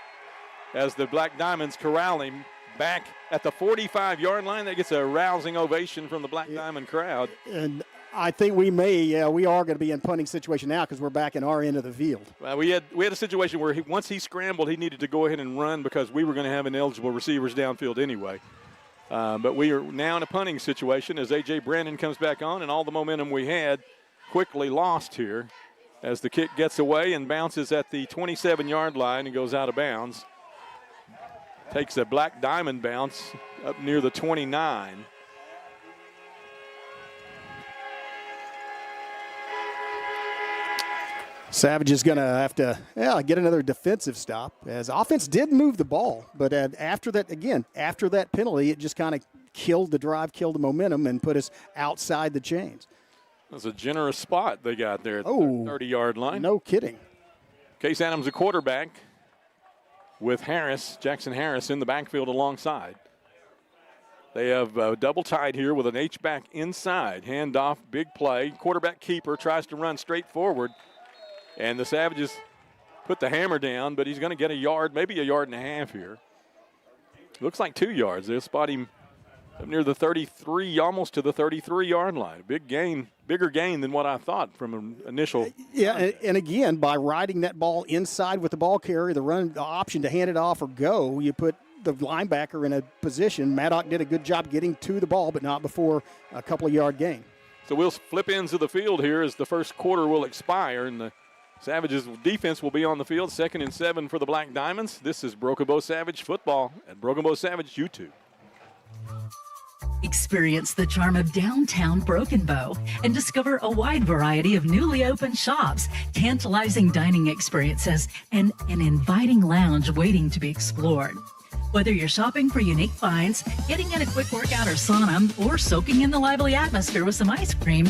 C: As the Black Diamonds corral him back at the 45-yard line, that gets a rousing ovation from the Black Diamond crowd.
A: And I think we are going to be in punting situation now because we're back in our end of the field.
C: Well, we had a situation where once he scrambled, he needed to go ahead and run because we were going to have ineligible receivers downfield anyway. But we are now in a punting situation as A.J. Brandon comes back on, and all the momentum we had quickly lost here as the kick gets away and bounces at the 27-yard line and goes out of bounds. Takes a Black Diamond bounce up near the 29.
A: Savage is going to have to get another defensive stop, as offense did move the ball. But after that penalty, it just kind of killed the drive, killed the momentum, and put us outside the chains.
C: That's a generous spot they got there at the 30-yard line.
A: No kidding.
C: Case Adams, a quarterback, with Jackson Harris in the backfield alongside. They have double tied here with an H-back inside. Handoff, big play. Quarterback keeper tries to run straight forward. And the Savages put the hammer down, but he's going to get a yard, maybe a yard and a half here. Looks like 2 yards. They'll spot him up near the 33, almost to the 33-yard line. Big gain, bigger gain than what I thought from an initial.
A: Yeah, and again, by riding that ball inside with the ball carrier, the option to hand it off or go, you put the linebacker in a position. Maddock did a good job getting to the ball, but not before a couple of yard gain.
C: So we'll flip ends of the field here as the first quarter will expire, and the Savages defense will be on the field. 2nd and 7 for the Black Diamonds. This is Broken Bow Savage football at Broken Bow Savage YouTube.
I: Experience the charm of downtown Broken Bow and discover a wide variety of newly opened shops, tantalizing dining experiences, and an inviting lounge waiting to be explored. Whether you're shopping for unique finds, getting in a quick workout or sauna, or soaking in the lively atmosphere with some ice cream,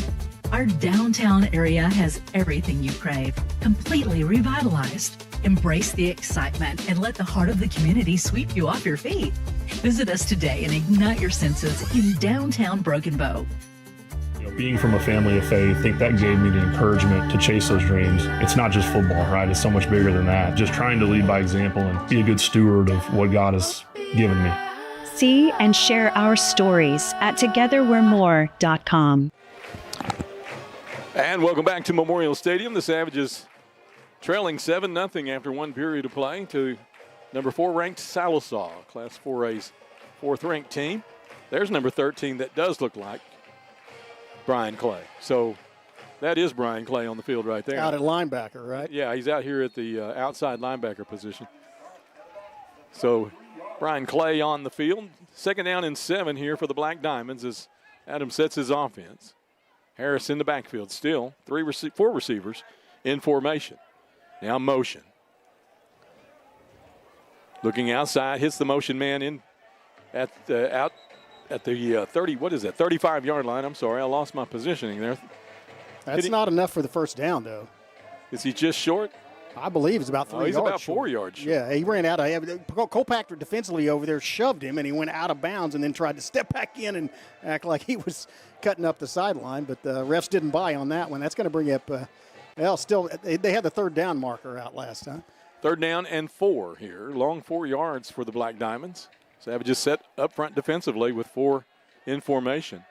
I: our downtown area has everything you crave, completely revitalized. Embrace the excitement and let the heart of the community sweep you off your feet. Visit us today and ignite your senses in downtown Broken Bow.
E: Being from a family of faith, I think that gave me the encouragement to chase those dreams. It's not just football, right? It's so much bigger than that. Just trying to lead by example and be a good steward of what God has given me.
F: See and share our stories at togetherwe'remore.com.
C: And welcome back to Memorial Stadium. The Savages trailing 7-0 after one period of play to number 4 ranked Sallisaw, Class 4A's 4th ranked team. There's number 13 that does look like Brian Clay. So that is Brian Clay on the field right there.
A: Out at linebacker, right?
C: Yeah, he's out here at the outside linebacker position. So Brian Clay on the field. 2nd down and 7 here for the Black Diamonds as Adam sets his offense. Harris in the backfield still. 4 receivers in formation. Now motion. Looking outside, hits the motion man in at the 35-yard line. I'm sorry, I lost my positioning there.
A: That's not enough for the first down, though.
C: Is he just short?
A: I believe it's about 3 yards.
C: He's about 4
A: short.
C: yards short.
A: Yeah, he ran out of Colpacker defensively over there, shoved him, and he went out of bounds and then tried to step back in and act like he was cutting up the sideline. But the refs didn't buy on that one. That's going to bring up, still, they had the 3rd down marker out last time.
C: 3rd down and 4 here. Long 4 yards for the Black Diamonds. Savages set up front defensively with 4 in formation.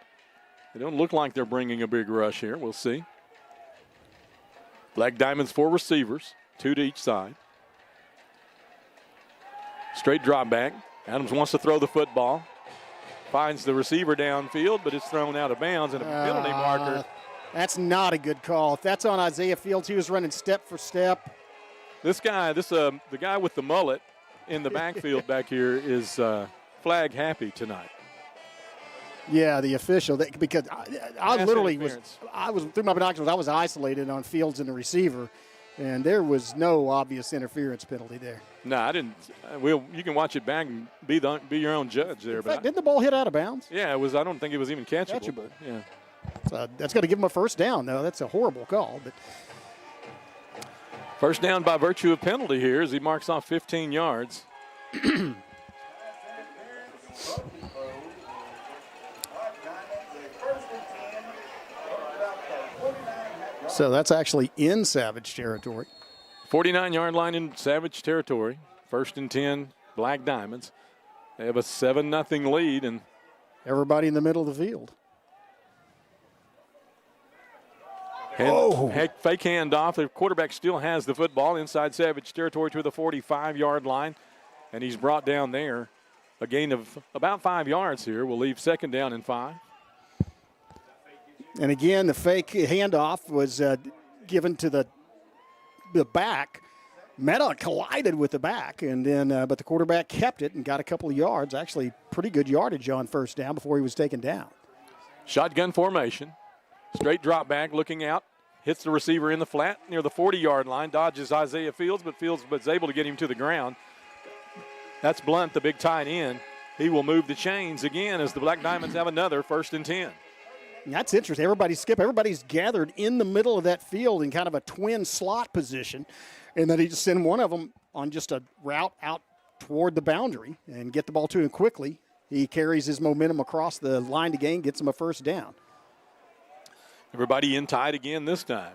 C: They don't look like they're bringing a big rush here. We'll see. Black Diamonds, 4 receivers, 2 to each side. Straight drop back. Adams wants to throw the football. Finds the receiver downfield, but it's thrown out of bounds and a penalty marker.
A: That's not a good call. If that's on Isaiah Fields, he was running step for step.
C: The guy with the mullet in the backfield back here is flag happy tonight.
A: Yeah, the official. Because I
C: Pass
A: literally
C: interference.
A: I was through my binoculars. I was isolated on Fields and the receiver, and there was no obvious interference penalty there.
C: No, I didn't. You can watch it back and be your own judge there.
A: In fact, didn't the ball hit out of bounds?
C: Yeah, it was. I don't think it was even catchable. But yeah.
A: So that's going to give him a first down, though. That's a horrible call. But
C: First down by virtue of penalty here as he marks off 15 yards.
A: So that's actually in Savage territory.
C: 49-yard line in Savage territory. First and 10, Black Diamonds. They have a 7-0 lead, and
A: everybody in the middle of the field.
C: Fake handoff. The quarterback still has the football inside Savage territory to the 45-yard line, and he's brought down there. A gain of about 5 yards here will leave second down and 5.
A: And again, the fake handoff was given to the back. Meta collided with the back, and then but the quarterback kept it and got a couple of yards. Actually, pretty good yardage on first down before he was taken down.
C: Shotgun formation. Straight drop back, looking out. Hits the receiver in the flat near the 40-yard line. Dodges Isaiah Fields, but Fields was able to get him to the ground. That's Blunt, the big tight end. He will move the chains again as the Black Diamonds have another first and 10.
A: That's interesting. Everybody's gathered in the middle of that field in kind of a twin slot position, and then he just send one of them on just a route out toward the boundary and get the ball to him quickly. He carries his momentum across the line to gain, gets him a first down.
C: Everybody in tight again this time.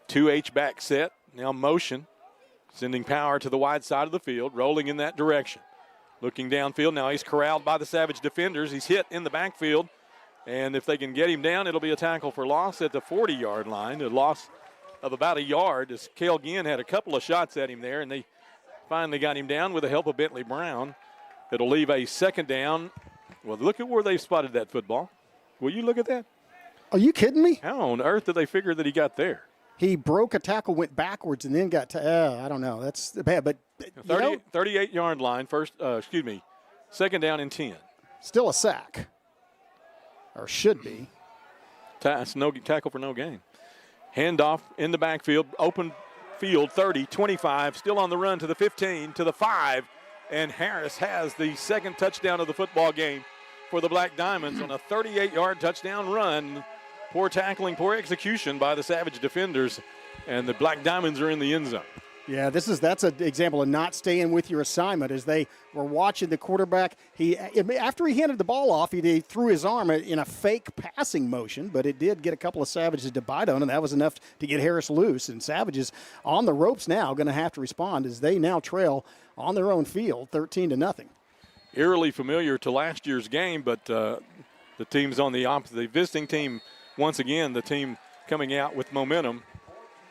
C: 2H back set, now motion, sending power to the wide side of the field, rolling in that direction. Looking downfield, now he's corralled by the Savage defenders. He's hit in the backfield. And if they can get him down, it'll be a tackle for loss at the 40-yard line. A loss of about a yard as Cale Ginn had a couple of shots at him there, and they finally got him down with the help of Bentley Brown. It'll leave a second down. Well, look at where they've spotted that football. Will you look at that?
A: Are you kidding me?
C: How on earth did they figure that he got there?
A: He broke a tackle, went backwards, and then got I don't know. That's bad. But
C: 38-yard line, second down and 10.
A: Still a sack. Or should be.
C: No tackle for no gain. Handoff in the backfield, open field, 30, 25, still on the run to the 15, to the 5, and Harris has the second touchdown of the football game for the Black Diamonds on a 38-yard touchdown run. Poor tackling, poor execution by the Savage defenders, and the Black Diamonds are in the end zone.
A: Yeah, that's an example of not staying with your assignment. As they were watching the quarterback, after he handed the ball off, he threw his arm in a fake passing motion, but it did get a couple of Savages to bite on, and that was enough to get Harris loose. And Savages on the ropes now, going to have to respond as they now trail on their own field, 13-0.
C: Eerily familiar to last year's game, but the team's on the opposite. The visiting team, once again, the team coming out with momentum.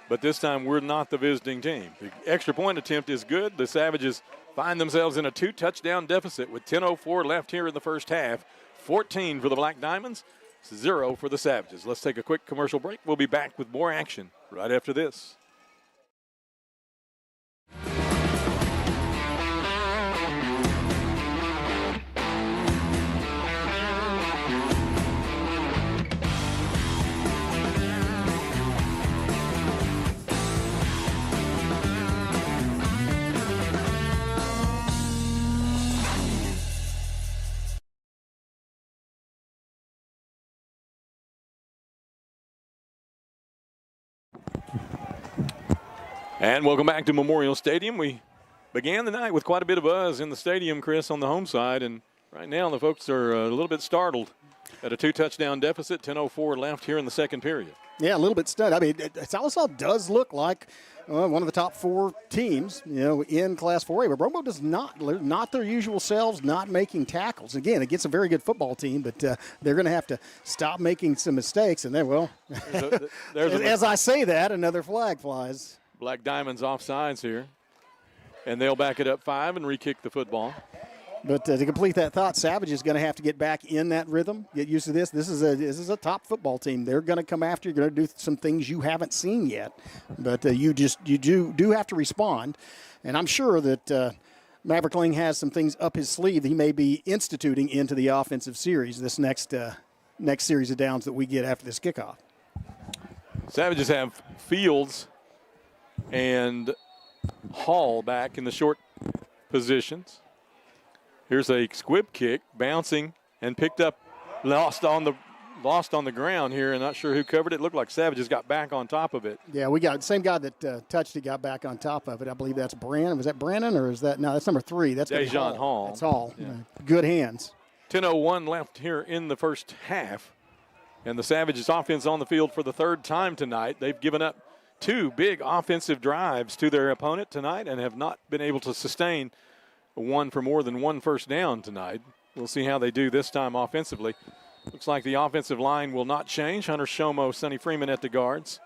C: But this time we're not the visiting team. The extra point attempt is good. The Savages find themselves in a 2-touchdown deficit with 10:04 left here in the first half. 14 for the Black Diamonds, 0 for the Savages. Let's take a quick commercial break. We'll be back with more action right after this. And welcome back to Memorial Stadium. We began the night with quite a bit of buzz in the stadium, Chris, on the home side. And right now the folks are a little bit startled at a 2-touchdown deficit, 10:04 left here in the second period.
A: Yeah, a little bit stunned. I mean, Sallisaw does look like one of the top 4 teams, in Class 4A. But Bromo does not their usual selves, not making tackles. Again, against a very good football team, but they're going to have to stop making some mistakes. And then, as I say that, another flag flies.
C: Black Diamonds offsides here. And they'll back it up 5 and re-kick the football.
A: But to complete that thought, Savage is going to have to get back in that rhythm, get used to this. This is a top football team. They're going to come after you. You're going to do some things you haven't seen yet. But you do have to respond. And I'm sure that Maverick Ling has some things up his sleeve he may be instituting into the offensive series this next series of downs that we get after this kickoff.
C: Savages have Fields and Hall back in the short positions. Here's a squib kick, bouncing and picked up, lost on the ground here, and not sure who covered it. Looked like Savages got back on top of it.
A: Yeah, we got the same guy that touched it, got back on top of it. I believe that's Brandon. Was that Brandon, or is that, no, that's number 3. That's
C: Dejan Hall.
A: That's Hall.
C: Yeah.
A: Good hands.
C: 10:01 left here in the first half. And the Savages offense on the field for the third time tonight. They've given up 2 big offensive drives to their opponent tonight and have not been able to sustain one for more than 1 first down tonight. We'll see how they do this time offensively. Looks like the offensive line will not change. Hunter Shomo, Sonny Freeman at the guards.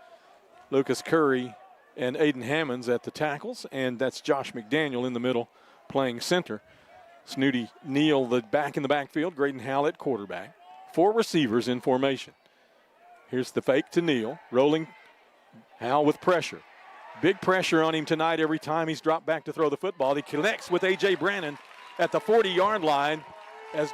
C: Lucas Curry and Aiden Hammonds at the tackles. And that's Josh McDaniel in the middle playing center. Snooty Neal back in the backfield. Graydon Howell at quarterback. 4 receivers in formation. Here's the fake to Neal. Rolling Howell with pressure. Big pressure on him tonight every time he's dropped back to throw the football. He connects with A.J. Brannon at the 40-yard line as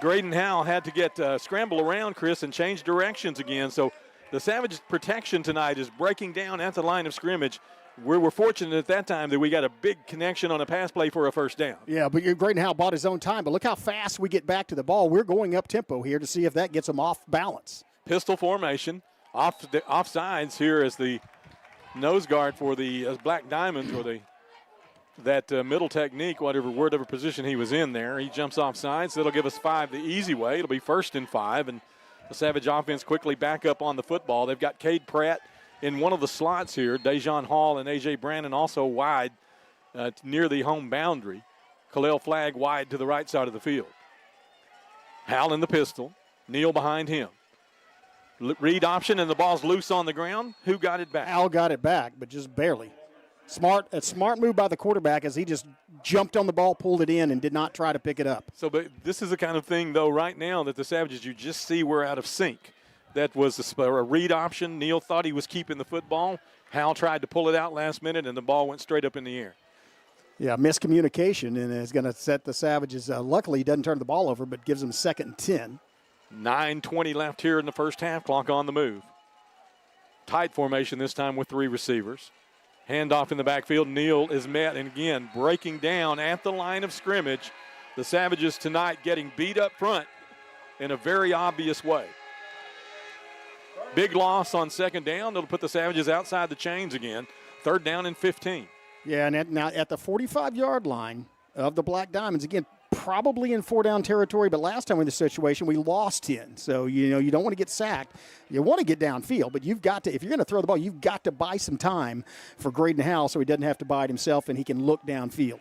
C: Graydon Howell had to get scramble around, Chris, and change directions again. So the Savages' protection tonight is breaking down at the line of scrimmage. We were fortunate at that time that we got a big connection on a pass play for a first down.
A: Yeah, but Graydon Howell bought his own time. But look how fast we get back to the ball. We're going up tempo here to see if that gets them off balance.
C: Pistol formation, offsides here as the nose guard for the Black Diamonds, or that middle technique, whatever position he was in there. He jumps offsides. So it'll give us 5 the easy way. It'll be 1st and 5, and the Savage offense quickly back up on the football. They've got Cade Pratt in one of the slots here. Dejan Hall and A.J. Brannon also wide near the home boundary. Khalil Flagg wide to the right side of the field. Howell in the pistol. Neal behind him. Read option, and the ball's loose on the ground. Who got it back?
A: Al got it back, but just barely. A smart move by the quarterback as he just jumped on the ball, pulled it in, and did not try to pick it up.
C: So, but this is the kind of thing, though, right now that the Savages, you just see we're out of sync. That was a read option. Neal thought he was keeping the football. Hal tried to pull it out last minute, and the ball went straight up in the air.
A: Yeah, miscommunication, and is going to set the Savages. Luckily, he doesn't turn the ball over, but gives them 2nd and 10.
C: 9:20 left here in the first half. Clock on the move. Tight formation this time with 3 receivers. Handoff in the backfield. Neal is met, and again, breaking down at the line of scrimmage. The Savages tonight getting beat up front in a very obvious way. Big loss on 2nd down. It'll put the Savages outside the chains again. 3rd down and 15.
A: Yeah, and now at the 45-yard line of the Black Diamonds, again, probably in 4-down territory, but last time in this situation, we lost 10. So, you don't want to get sacked. You want to get downfield, but you've got to, if you're going to throw the ball, you've got to buy some time for Graydon Howell so he doesn't have to buy it himself and he can look downfield.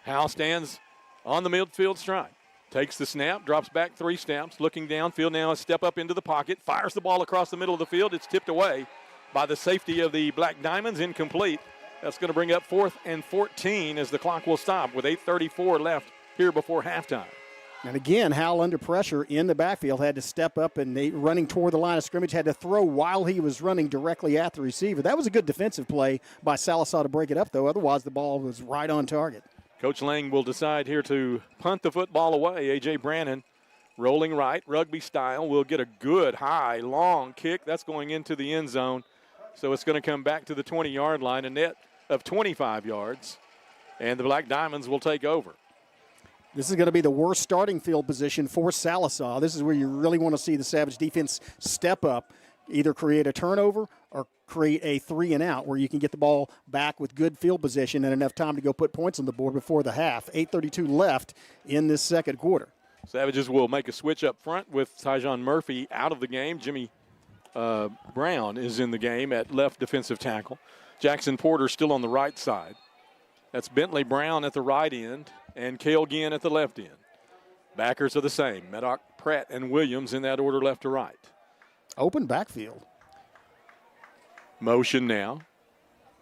C: Howell stands on the midfield stride. Takes the snap, drops back 3 steps, looking downfield now, a step up into the pocket, fires the ball across the middle of the field. It's tipped away by the safety of the Black Diamonds, incomplete. That's going to bring up 4th and 14 as the clock will stop with 8:34 left here before halftime.
A: And again, Howell under pressure in the backfield had to step up and running toward the line of scrimmage, had to throw while he was running directly at the receiver. That was a good defensive play by Sallisaw to break it up, though. Otherwise, the ball was right on target.
C: Coach Lang will decide here to punt the football away. A.J. Brannon rolling right, rugby style, will get a good, high, long kick. That's going into the end zone. So it's going to come back to the 20-yard line, a net of 25 yards. And the Black Diamonds will take over.
A: This is going to be the worst starting field position for Sallisaw. This is where you really want to see the Savage defense step up, either create a turnover or create a 3-and-out where you can get the ball back with good field position and enough time to go put points on the board before the half. 8:32 left in this second quarter.
C: Savages will make a switch up front with Tyjon Murphy out of the game. Jimmy Brown is in the game at left defensive tackle. Jackson Porter still on the right side. That's Bentley Brown at the right end and Cale Ginn at the left end. Backers are the same. Maddock, Pratt, and Williams in that order left to right.
A: Open backfield.
C: Motion now.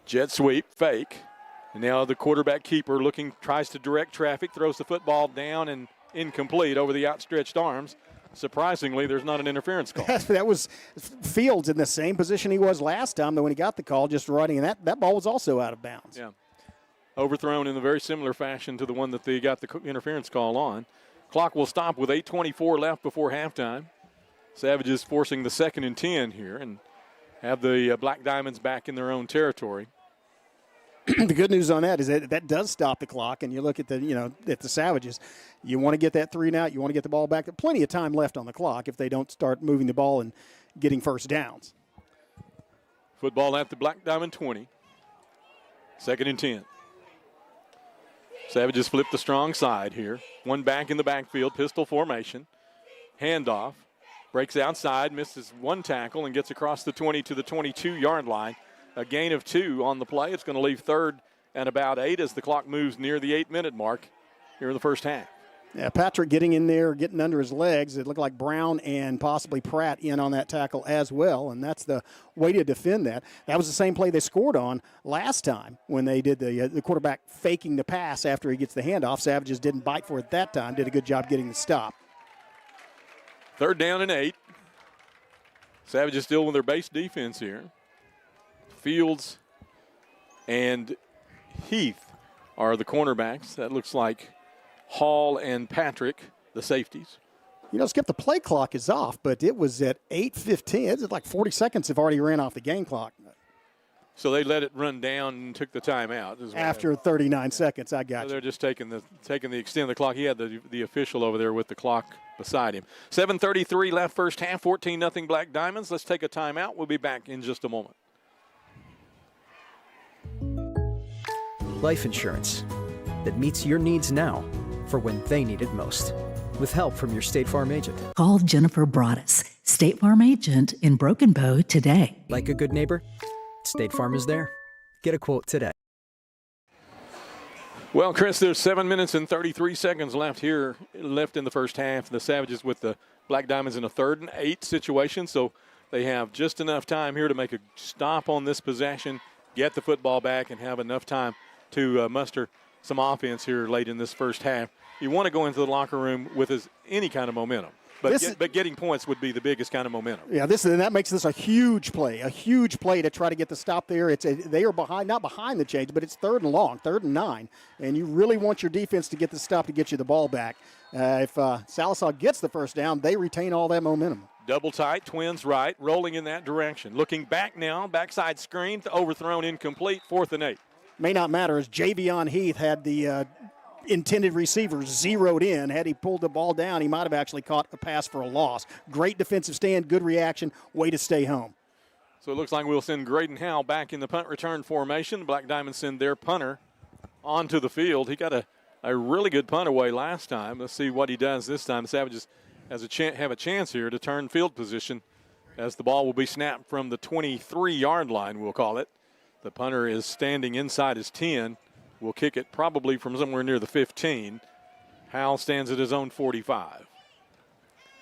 C: Jet sweep, fake. And now the quarterback keeper tries to direct traffic, throws the football down and incomplete over the outstretched arms. Surprisingly, there's not an interference call.
A: That was Fields in the same position he was last time, though when he got the call, just running, and that ball was also out of bounds.
C: Yeah. overthrown in a very similar fashion to the one that they got the interference call on. Clock will stop with 8:24 left before halftime. Savages forcing the 2nd and 10 here and have the Black Diamonds back in their own territory.
A: The good news on that is that does stop the clock, and you look at the Savages. You want to get that 3 and out. You want to get the ball back. There's plenty of time left on the clock if they don't start moving the ball and getting first downs.
C: Football at the Black Diamond 20. 2nd and 10. Savages flip the strong side here. One back in the backfield, pistol formation. Handoff. Breaks outside, misses one tackle, and gets across the 20 to the 22-yard line. A gain of 2 on the play. It's going to leave 3rd and about 8 as the clock moves near the 8-minute mark here in the first half.
A: Yeah, Patrick getting in there, getting under his legs. It looked like Brown and possibly Pratt in on that tackle as well, and that's the way to defend that. That was the same play they scored on last time when they did the quarterback faking the pass after he gets the handoff. Savages didn't bite for it that time, did a good job getting the stop.
C: 3rd down and 8. Savages still with their base defense here. Fields and Heath are the cornerbacks. That looks like Hall and Patrick, the safeties.
A: Skip, the play clock is off, but it was at 8:15. It's like 40 seconds have already ran off the game clock.
C: So they let it run down and took the timeout.
A: After 39 seconds, I got you.
C: They're just taking the extent of the clock. He had the official over there with the clock beside him. 7:33 left first half, 14-0 Black Diamonds. Let's take a timeout. We'll be back in just a moment.
H: Life insurance that meets your needs now for when they need it most. With help from your State Farm agent.
I: Call Jennifer Broaddus, State Farm agent in Broken Bow today.
H: Like a good neighbor, State Farm is there. Get a quote today.
C: Well, Chris, there's 7 minutes and 33 seconds left in the first half. The Savages with the Black Diamonds in a 3rd and 8 situation, so they have just enough time here to make a stop on this possession, get the football back, and have enough time to muster some offense here late in this first half. You want to go into the locker room with any kind of momentum. But getting points would be the biggest kind of momentum.
A: Yeah, that makes this a huge play to try to get the stop there. They are behind, not behind the change, but it's 3rd and long, 3rd and 9, and you really want your defense to get the stop to get you the ball back. If Sallisaw gets the first down, they retain all that momentum.
C: Double tight, Twins right, rolling in that direction. Looking back now, backside screen, overthrown, incomplete, 4th and 8.
A: May not matter as Javion Heath had the intended receiver zeroed in. Had he pulled the ball down, he might have actually caught a pass for a loss. Great defensive stand, good reaction, way to stay home.
C: So it looks like we'll send Graydon Howell back in the punt return formation. Black Diamonds send their punter onto the field. He got a really good punt away last time. Let's see what he does this time. The Savages have a chance here to turn field position as the ball will be snapped from the 23-yard line, we'll call it. The punter is standing inside his 10. We'll kick it probably from somewhere near the 15. Howell stands at his own 45.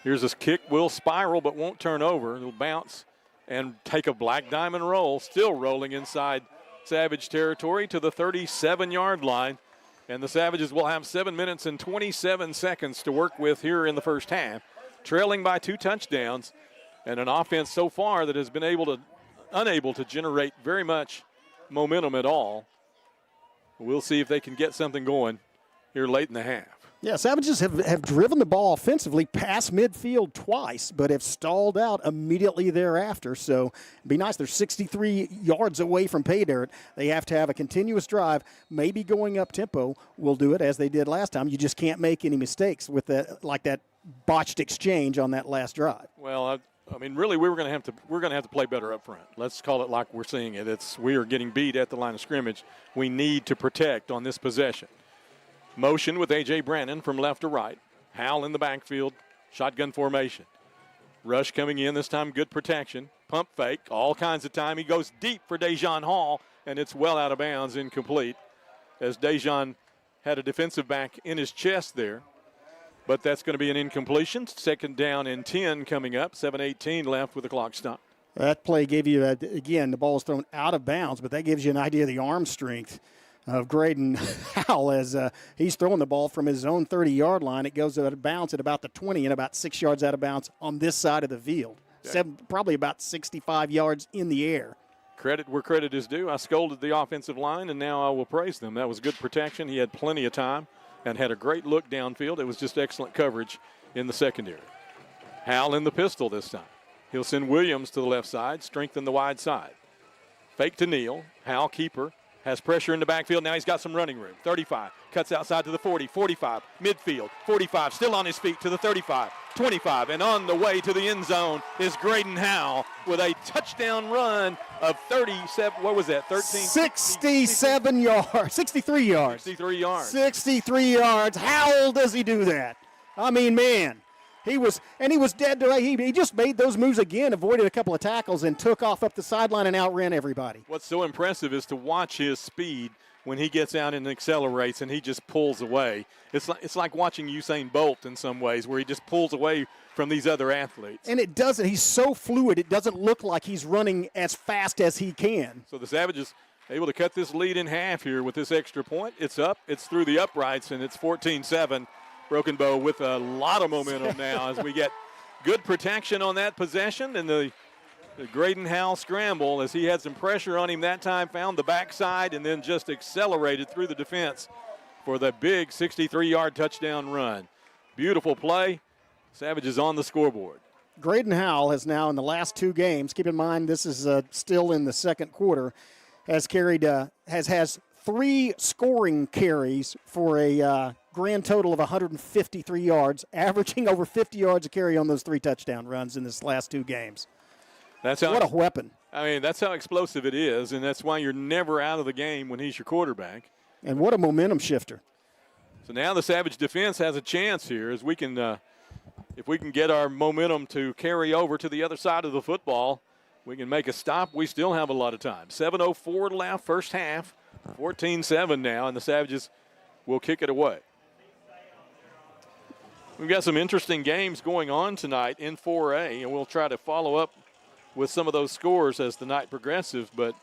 C: Here's this kick. Will spiral but won't turn over. It'll bounce and take a Black Diamond roll. Still rolling inside Savage territory to the 37-yard line. And the Savages will have 7 minutes and 27 seconds to work with here in the first half. Trailing by 2 touchdowns and an offense so far that has been unable to generate very much momentum at all. We'll see if they can get something going here late in the half.
A: Yeah, Savages have driven the ball offensively past midfield twice, but have stalled out immediately thereafter. So it'd be nice. They're 63 yards away from pay dirt. They have to have a continuous drive, maybe going up tempo. Will do it as they did last time. You just can't make any mistakes with that botched exchange on that last drive.
C: Well, I mean, really, we're going to have to play better up front. Let's call it like we're seeing it. We are getting beat at the line of scrimmage. We need to protect on this possession. Motion with A.J. Brannon from left to right. Howell in the backfield. Shotgun formation. Rush coming in, this time good protection. Pump fake, all kinds of time. He goes deep for Dejon Hall, and it's well out of bounds, incomplete, as Dejon had a defensive back in his chest there. But that's going to be an incompletion. 2nd down and 10 coming up. 7:18 left with the clock stopped.
A: That play gave you, again, the ball is thrown out of bounds, but that gives you an idea of the arm strength of Graydon Howell as he's throwing the ball from his own 30-yard line. It goes out of bounds at about the 20 and about 6 yards out of bounds on this side of the field.
C: Okay.
A: Probably about 65 yards in the air.
C: credit where credit is due. I scolded the offensive line, and now I will praise them. That was good protection. He had plenty of time and had a great look downfield. It was just excellent coverage in the secondary. Howell in the pistol this time. He'll send Williams to the left side, strengthen the wide side. Fake to Neal. Howell, keeper, has pressure in the backfield. Now he's got some running room. 35, cuts outside to the 40, 45, midfield, 45, still on his feet to the 35, 25, and on the way to the end zone is Graydon Howell with a touchdown run of 37, what was that, 13?
A: 67 yards, 63 yards.
C: 63 yards.
A: 63 yards. How does he do that? I mean, man. He was dead to he just made those moves again, avoided a couple of tackles, and took off up the sideline and outran everybody.
C: What's so impressive is to watch his speed when he gets out and accelerates and he just pulls away. It's like watching Usain Bolt in some ways, where he just pulls away from these other athletes.
A: And it doesn't. He's so fluid, it doesn't look like he's running as fast as he can.
C: So the Savages able to cut this lead in half here with this extra point. It's up. It's through the uprights, and it's 14-7. Broken Bow with a lot of momentum now as we get good protection on that possession, and the Graydon Howell scramble as he had some pressure on him that time, found the backside, and then just accelerated through the defense for the big 63-yard touchdown run. Beautiful play. Savages on the scoreboard.
A: Graydon Howell has now in the last two games, keep in mind this is still in the second quarter, has has 3 scoring carries for a grand total of 153 yards, averaging over 50 yards a carry on those 3 touchdown runs in this last 2 games.
C: What a
A: weapon.
C: I mean, that's how explosive it is, and that's why you're never out of the game when he's your quarterback.
A: And what a momentum shifter.
C: So now the Savage defense has a chance here as we can, if we can get our momentum to carry over to the other side of the football, we can make a stop. We still have a lot of time. 7:04 left, first half, 14-7 now, and the Savages will kick it away. We've got some interesting games going on tonight in 4A, and we'll try to follow up with some of those scores as the night progresses, but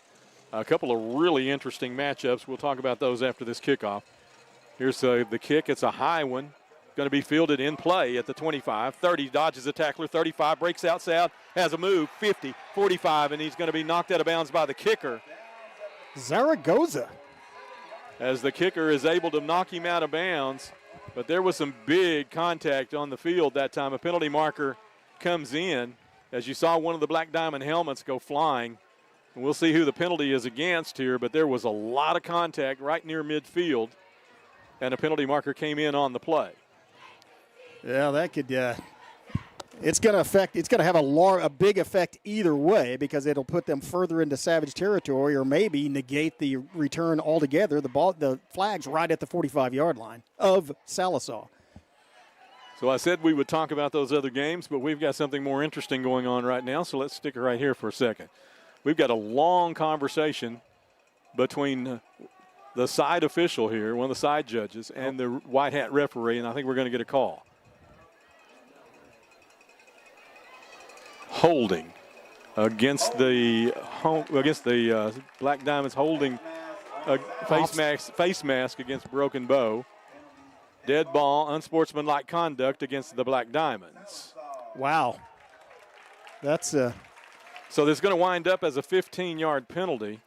C: a couple of really interesting matchups. We'll talk about those after this kickoff. Here's the kick. It's a high one. Going to be fielded in play at the 25. 30, dodges a tackler. 35, breaks outside, has a move. 50, 45, and he's going to be knocked out of bounds by the kicker.
A: Zaragoza.
C: As the kicker is able to knock him out of bounds. But there was some big contact on the field that time. A penalty marker comes in as you saw one of the Black Diamond helmets go flying. And we'll see who the penalty is against here, but there was a lot of contact right near midfield, and a penalty marker came in on the play.
A: Yeah, that could it's going to have a big effect either way, because it'll put them further into Savage territory or maybe negate the return altogether. The flag's right at the 45-yard line of Sallisaw.
C: So I said we would talk about those other games, but we've got something more interesting going on right now, so let's stick it right here for a second. We've got a long conversation between the side official here, one of the side judges, and the white hat referee, and I think we're going to get a call. Holding against the Black Diamonds, holding a face mask against Broken Bow. Dead ball, unsportsmanlike conduct against the Black Diamonds.
A: Wow. That's
C: So there's going to wind up as a 15-yard penalty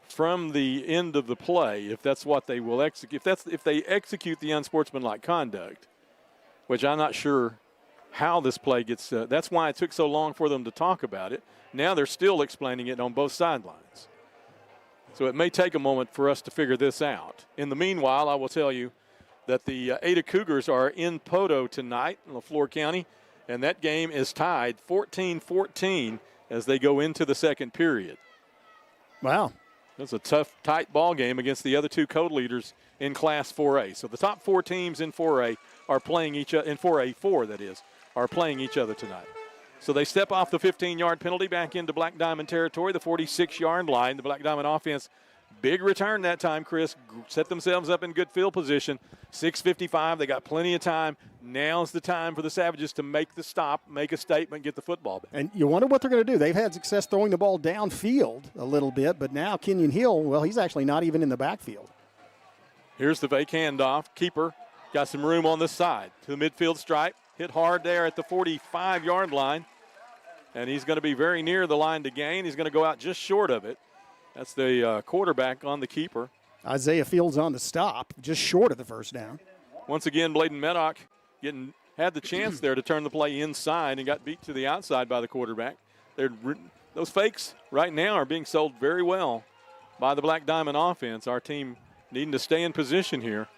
C: from the end of the play if that's what they will execute. If they execute the unsportsmanlike conduct, which I'm not sure how this play gets. That's why it took so long for them to talk about it. Now they're still explaining it on both sidelines. So it may take a moment for us to figure this out. In the meanwhile, I will tell you that the Ada Cougars are in Poto tonight in LaFleur County, and that game is tied 14-14 as they go into the second period.
A: Wow.
C: That's a tough, tight ball game against the other 2 co-leaders in Class 4A. So the top 4 teams in 4A are playing each other, in 4A4 that is, are playing each other tonight. So they step off the 15-yard penalty back into Black Diamond territory, the 46-yard line. The Black Diamond offense, big return that time, Chris. Set themselves up in good field position. 6:55, they got plenty of time. Now's the time for the Savages to make the stop, make a statement, get the football back.
A: And you wonder what they're going to do. They've had success throwing the ball downfield a little bit, but now Kenyon Hill, well, he's actually not even in the backfield.
C: Here's the fake handoff. Keeper got some room on this side to the midfield stripe. Hit hard there at the 45-yard line. and he's going to be very near the line to gain. He's going to go out just short of it. That's the quarterback on the keeper.
A: Isaiah Fields on the stop, just short of the first down.
C: Once again, Bladen Meddock had the chance there to turn the play inside and got beat to the outside by the quarterback. Those fakes right now are being sold very well by the Black Diamond offense. Our team needing to stay in position here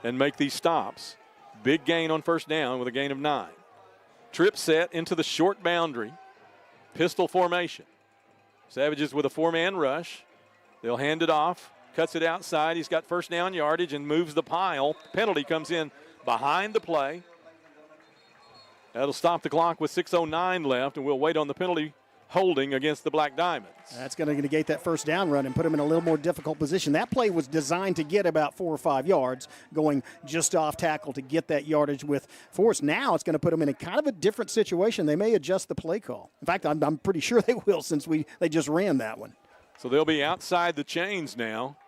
C: and make these stops. Big gain on first down with a gain of 9. Trip set into the short boundary. Pistol formation. Savages with a 4-man rush. They'll hand it off. Cuts it outside. He's got first down yardage and moves the pile. Penalty comes in behind the play. That'll stop the clock with 6:09 left, and we'll wait on the penalty holding against the Black Diamonds.
A: That's going to negate that first down run and put them in a little more difficult position. That play was designed to get about 4 or 5 yards, going just off tackle to get that yardage with force. Now it's going to put them in a kind of a different situation. They may adjust the play call. In fact, I'm pretty sure they will, since they just ran that one.
C: So they'll be outside the chains now,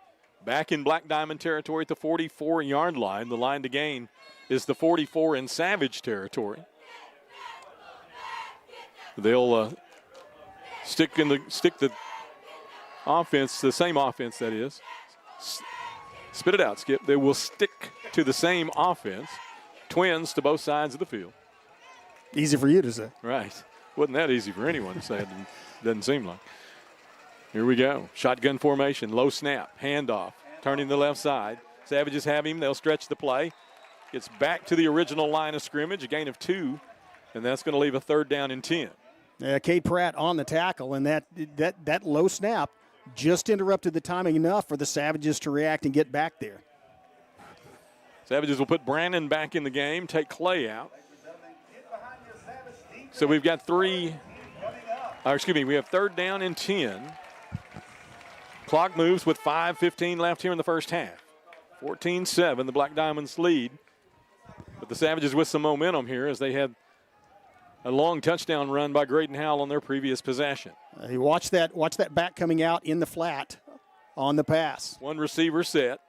C: back in Black Diamond territory at the 44-yard line. The line to gain is the 44 in Savage territory. They'll stick the offense, the same offense that is. Spit it out, Skip. They will stick to the same offense. Twins to both sides of the field.
A: Easy for you to say.
C: Right. Wasn't that easy for anyone to say. It doesn't seem like. Here we go. Shotgun formation, low snap, handoff, turning the left side. Savages have him. They'll stretch the play. Gets back to the original line of scrimmage, a gain of 2, and that's going to leave a 3rd down and 10.
A: Cade Pratt on the tackle, and that low snap just interrupted the timing enough for the Savages to react and get back there.
C: Savages will put Brandon back in the game, take Clay out. So we've got we have 3rd down and 10. Clock moves with 5:15 left here in the first half. 14-7, the Black Diamonds lead. But the Savages with some momentum here as they had a long touchdown run by Graydon Howell on their previous possession.
A: He watch that back coming out in the flat on the pass.
C: One receiver set,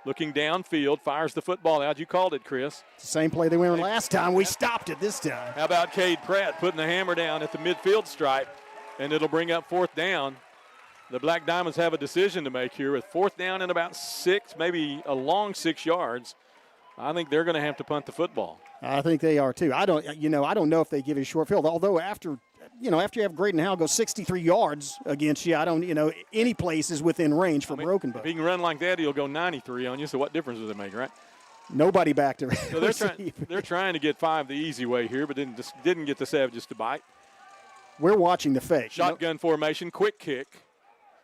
C: looking downfield, fires the football out. You called it, Chris.
A: It's the same play they went last time. We stopped it this time.
C: How about Cade Pratt putting the hammer down at the midfield stripe, and it'll bring up 4th down. The Black Diamonds have a decision to make here with 4th down and about 6, maybe a long 6 yards. I think they're going to have to punt the football.
A: I think they are too. I don't know if they give you a short field. Although after you have Graydon Howell go 63 yards against you, any place is within range for Broken Bow.
C: If he can run like that, he'll go 93 on you. So what difference does it make, right?
A: Nobody back to
C: so they're trying to get 5 the easy way here, but didn't get the Savages to bite.
A: We're watching the fake.
C: Shotgun formation, quick kick,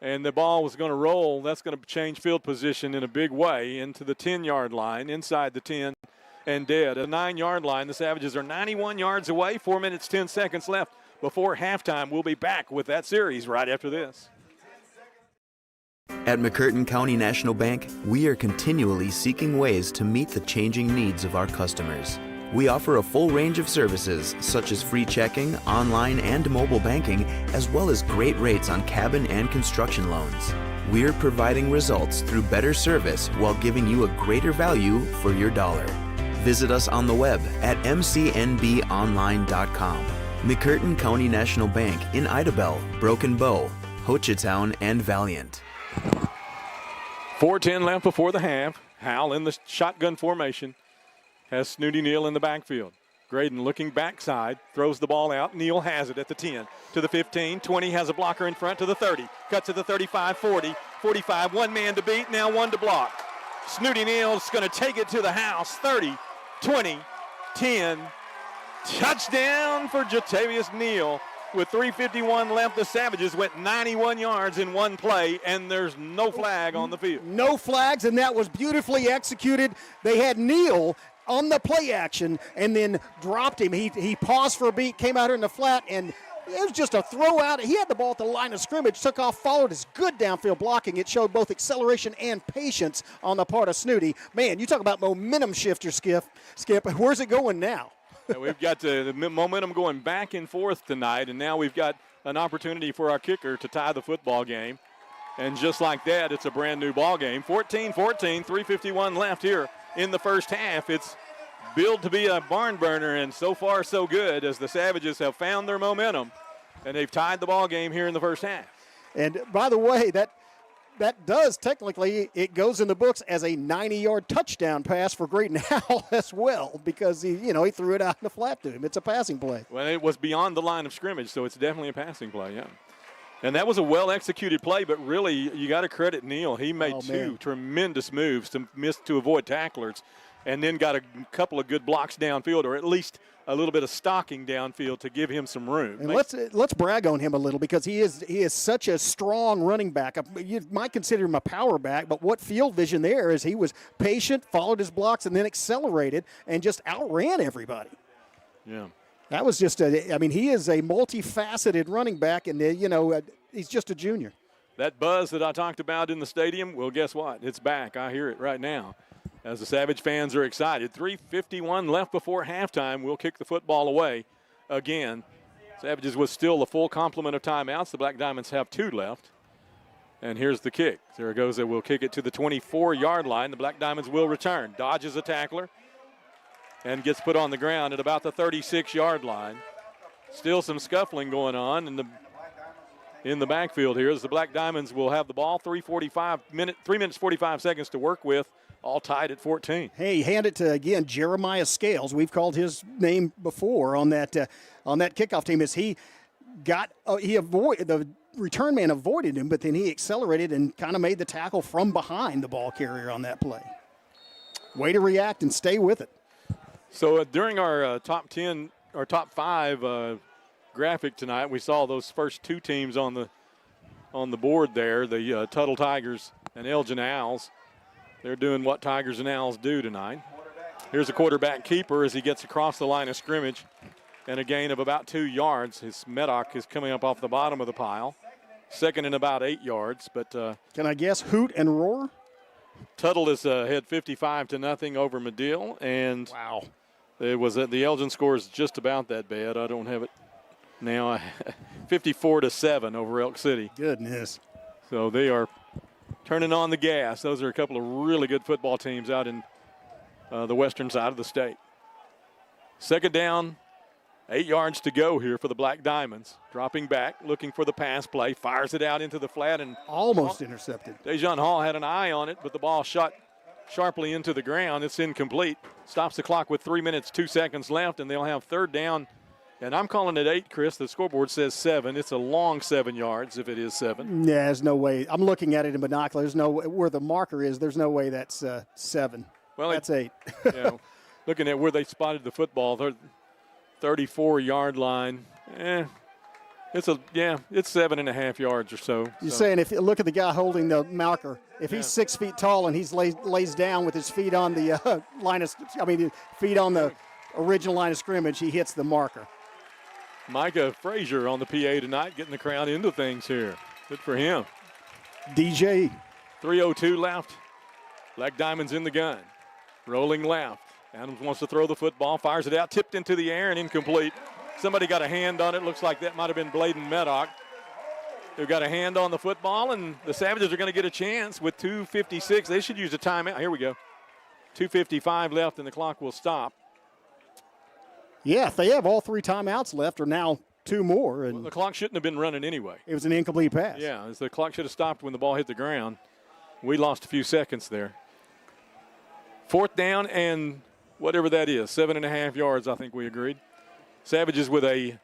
C: and the ball was going to roll. That's going to change field position in a big way into the 10-yard line, inside the 10. And dead. At the 9-yard line, the Savages are 91 yards away, 4 minutes, 10 seconds left before halftime. We'll be back with that series right after this.
G: At McCurtain County National Bank, we are continually seeking ways to meet the changing needs of our customers. We offer a full range of services, such as free checking, online and mobile banking, as well as great rates on cabin and construction loans. We're providing results through better service while giving you a greater value for your dollar. Visit us on the web at mcnbonline.com. McCurtain County National Bank in Idabel, Broken Bow, Hochatown, and Valiant.
C: 4:10 left before the half. Howell in the shotgun formation has Snooty Neal in the backfield. Graydon looking backside, throws the ball out. Neal has it at the 10, to the 15, 20, has a blocker in front to the 30. Cuts to the 35, 40, 45, 1 man to beat, now 1 to block. Snooty Neal's going to take it to the house, 30, 20, 10, touchdown for Jatavius Neal. With 3:51 left, the Savages went 91 yards in one play, and there's no flag on the field.
A: No flags, and that was beautifully executed. They had Neal on the play action and then dropped him. He paused for a beat, came out here in the flat, and it was just a throw out. He had the ball at the line of scrimmage, took off, followed his good downfield blocking. It showed both acceleration and patience on the part of Snooty. Man, you talk about momentum shifter, Skip. Where's it going now?
C: We've got the momentum going back and forth tonight, and now we've got an opportunity for our kicker to tie the football game. And just like that, it's a brand new ball game. 14-14, 3:51 left here in the first half. It's billed to be a barn burner, and so far so good as the Savages have found their momentum And they've tied the ball game here in the first half.
A: And by the way, that does technically, it goes in the books as a 90-yard touchdown pass for Great Howell as well, because he threw it out in the flat to him. It's a passing play.
C: Well, it was beyond the line of scrimmage, so it's definitely a passing play, yeah. And that was a well-executed play, but really you got to credit Neal. He made two tremendous moves to avoid tacklers, and then got a couple of good blocks downfield, or at least a little bit of stocking downfield to give him some room.
A: And let's brag on him a little, because he is such a strong running back. You might consider him a power back, but what field vision there is, he was patient, followed his blocks, and then accelerated and just outran everybody.
C: Yeah.
A: That was just he is a multifaceted running back, and he's just a junior.
C: That buzz that I talked about in the stadium, well, guess what? It's back. I hear it right now as the Savage fans are excited. 3:51 left before halftime. We'll kick the football away again. Savages with still the full complement of timeouts. The Black Diamonds have 2 left. And here's the kick. There it goes. We'll kick it to the 24-yard line. The Black Diamonds will return. Dodges a tackler and gets put on the ground at about the 36-yard line. Still some scuffling going on in the backfield here, as the Black Diamonds will have the ball. 3 minutes 45 seconds to work with, all tied at 14.
A: Hey, hand it to, again, Jeremiah Scales. We've called his name before on that kickoff team. As the return man avoided him, but then he accelerated and kind of made the tackle from behind the ball carrier on that play. Way to react and stay with it.
C: So during our top 10 or top 5 graphic tonight, we saw those first 2 teams on the board there, the Tuttle Tigers and Elgin Owls. They're doing what Tigers and Owls do tonight. Here's a quarterback keeper as he gets across the line of scrimmage, and a gain of about 2 yards. His Medoc is coming up off the bottom of the pile. Second and about 8 yards. But
A: can I guess hoot and roar?
C: Tuttle is ahead 55-0 over Medill, and
A: wow,
C: it was the Elgin score is just about that bad. I don't have it now. 54-7 over Elk City.
A: Goodness.
C: So they are turning on the gas. Those are a couple of really good football teams out in the western side of the state. Second down, 8 yards to go here for the Black Diamonds. Dropping back, looking for the pass play, fires it out into the flat, and
A: almost intercepted.
C: Dejon Hall had an eye on it, but the ball shot sharply into the ground. It's incomplete. Stops the clock with 3 minutes, 2 seconds left, and they'll have third down. And I'm calling it 8, Chris. The scoreboard says 7. It's a long 7 yards if it is 7.
A: Yeah, there's no way. I'm looking at it in binoculars. There's no where the marker is. There's no way that's 7.
C: Well,
A: that's 8.
C: Looking at where they spotted the football, the 34-yard line. It's 7.5 yards or so.
A: You're saying if you look at the guy holding the marker, if he's 6 feet tall and he's lays down with his feet on the feet on the original line of scrimmage, he hits the marker.
C: Micah Frazier on the PA tonight, getting the crowd into things here. Good for him.
A: DJ.
C: 3:02 left. Black Diamonds in the gun. Rolling left. Adams wants to throw the football, fires it out, tipped into the air and incomplete. Somebody got a hand on it. Looks like that might have been Bladen Medoc. They've got a hand on the football, and the Savages are going to get a chance with 2:56. They should use a timeout. Here we go. 2:55 left, and the clock will stop.
A: Yeah, if they have all 3 timeouts left, or now 2 more. And
C: the clock shouldn't have been running anyway.
A: It was an incomplete pass.
C: Yeah, as the clock should have stopped when the ball hit the ground. We lost a few seconds there. Fourth down and whatever that is, 7.5 yards, I think we agreed. Savages with the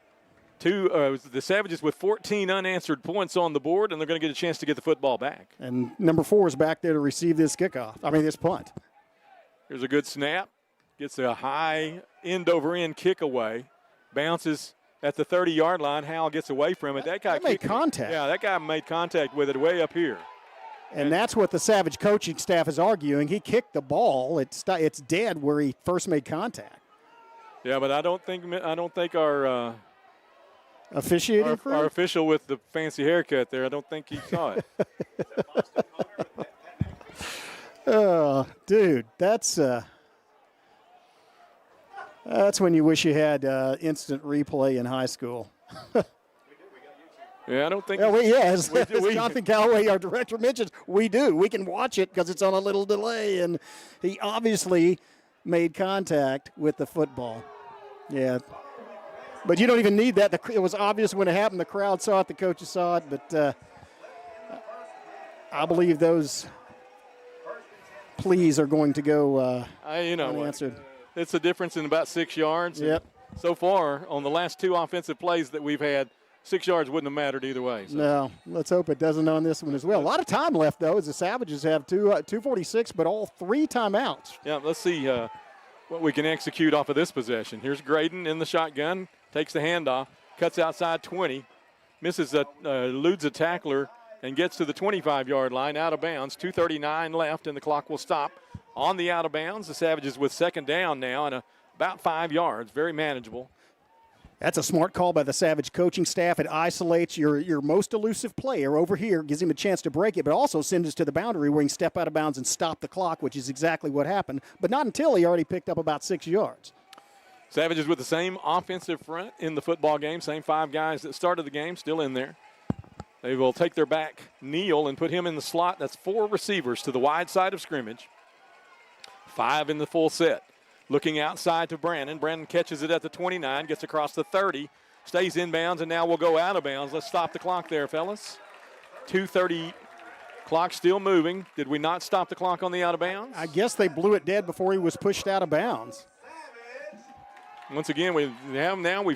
C: Savages with 14 unanswered points on the board, and they're going to get a chance to get the football back.
A: And number 4 is back there to receive this this punt.
C: Here's a good snap. Gets a high end-over-end kick away. Bounces at the 30-yard line. Howell gets away from it. That guy
A: made contact.
C: Yeah, that guy made contact with it way up here.
A: And that's what the Savage coaching staff is arguing. He kicked the ball. It's dead where he first made contact.
C: Yeah, but I don't think our
A: officiating crew?
C: Our official with the fancy haircut there, I don't think he saw it.
A: Oh, dude, that's when you wish you had instant replay in high school.
C: Yeah, I don't think.
A: As Jonathan Calloway, our director, mentions, we do. We can watch it because it's on a little delay, and he obviously made contact with the football. Yeah. But you don't even need that. It was obvious when it happened. The crowd saw it. The coaches saw it. But I believe those pleas are going to go unanswered.
C: It's a difference in about 6 yards.
A: Yep.
C: So far, on the last 2 offensive plays that we've had, 6 yards wouldn't have mattered either way. So.
A: No, let's hope it doesn't on this one as well. A lot of time left, though, as the Savages have 2:46, but all 3 timeouts.
C: Yeah, let's see what we can execute off of this possession. Here's Graydon in the shotgun, takes the handoff, cuts outside 20, eludes a tackler, and gets to the 25-yard line, out of bounds. 2:39 left, and the clock will stop on the out of bounds. The Savages with second down now and about 5 yards, very manageable.
A: That's a smart call by the Savage coaching staff. It isolates your most elusive player over here, gives him a chance to break it, but also sends us to the boundary where he can step out of bounds and stop the clock, which is exactly what happened, but not until he already picked up about 6 yards.
C: Savages with the same offensive front in the football game, same 5 guys that started the game, still in there. They will take their back, Neal, and put him in the slot. That's 4 receivers to the wide side of scrimmage. 5 in the full set. Looking outside to Brandon. Brandon catches it at the 29, gets across the 30, stays in bounds, and now we'll go out of bounds. Let's stop the clock there, fellas. 2:30, clock still moving. Did we not stop the clock on the out of bounds?
A: I guess they blew it dead before he was pushed out of bounds.
C: Once again, we've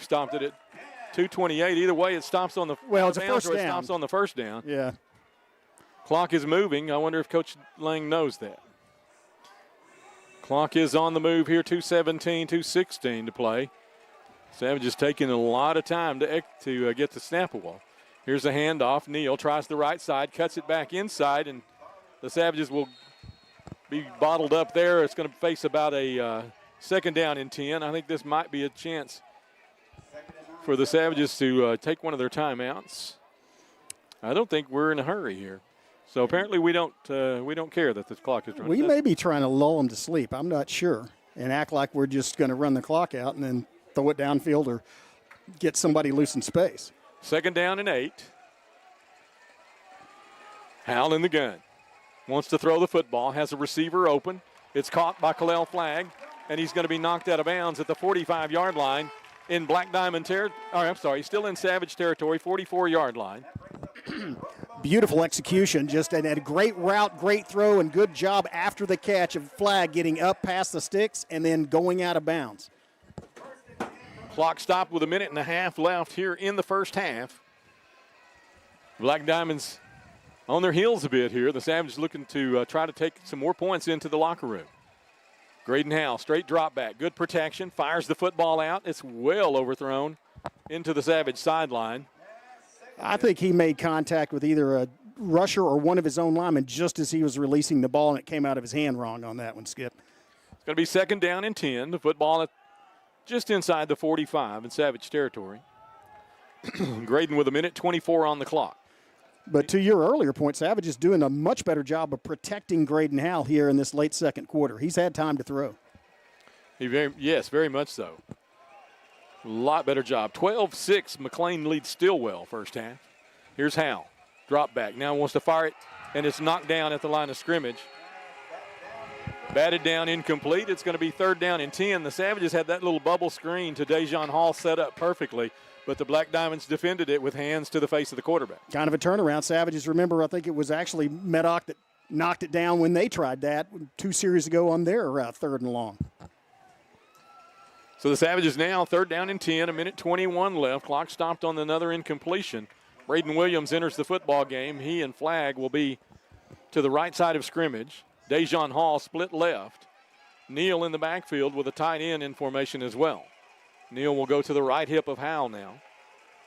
C: stopped it at 2:28. Either way, it stops on the
A: it's a first
C: or it
A: down.
C: stops on the first down.
A: Yeah.
C: Clock is moving. I wonder if Coach Lang knows that. Clock is on the move here, 2:17, 2:16 to play. Savages taking a lot of time to get the snap away. Here's a handoff. Neal tries the right side, cuts it back inside, and the Savages will be bottled up there. It's going to face about a second down and 10. I think this might be a chance for the Savages to take one of their timeouts. I don't think we're in a hurry here. So apparently we don't care that the clock is running.
A: We may be trying to lull them to sleep. I'm not sure, and act like we're just going to run the clock out and then throw it downfield or get somebody loose in space.
C: Second down and 8. Howell in the gun. Wants to throw the football. Has a receiver open. It's caught by Khalil Flagg, and he's going to be knocked out of bounds at the 45-yard line in Black Diamond territory. Still in Savage territory, 44-yard line.
A: Beautiful execution, just a great route, great throw, and good job after the catch of Flagg getting up past the sticks and then going out of bounds.
C: Clock stopped with 1.5 minutes left here in the first half. Black Diamonds on their heels a bit here. The Savages looking to try to take some more points into the locker room. Graydon Howell, straight drop back, good protection, fires the football out. It's well overthrown into the Savage sideline.
A: I think he made contact with either a rusher or one of his own linemen just as he was releasing the ball, and it came out of his hand wrong on that one, Skip.
C: It's going to be second down and 10. The football just inside the 45 in Savage territory. Graydon with 1:24 on the clock.
A: But to your earlier point, Savage is doing a much better job of protecting Graydon Howell here in this late second quarter. He's had time to throw.
C: Yes, very much so. A lot better job. 12-6, McLean leads Stillwell first half. Here's Howell. Drop back. Now wants to fire it, and it's knocked down at the line of scrimmage. Batted down, incomplete. It's going to be third down and 10. The Savages had that little bubble screen to Dejon Hall set up perfectly, but the Black Diamonds defended it with hands to the face of the quarterback.
A: Kind of a turnaround. Savages, remember, I think it was actually Medoc that knocked it down when they tried that 2 series ago on their third and long.
C: So the Savages now third down and 10, 1:21 left. Clock stopped on another incompletion. Braden Williams enters the football game. He and Flagg will be to the right side of scrimmage. Dejon Hall split left. Neal in the backfield with a tight end in formation as well. Neal will go to the right hip of Howell now.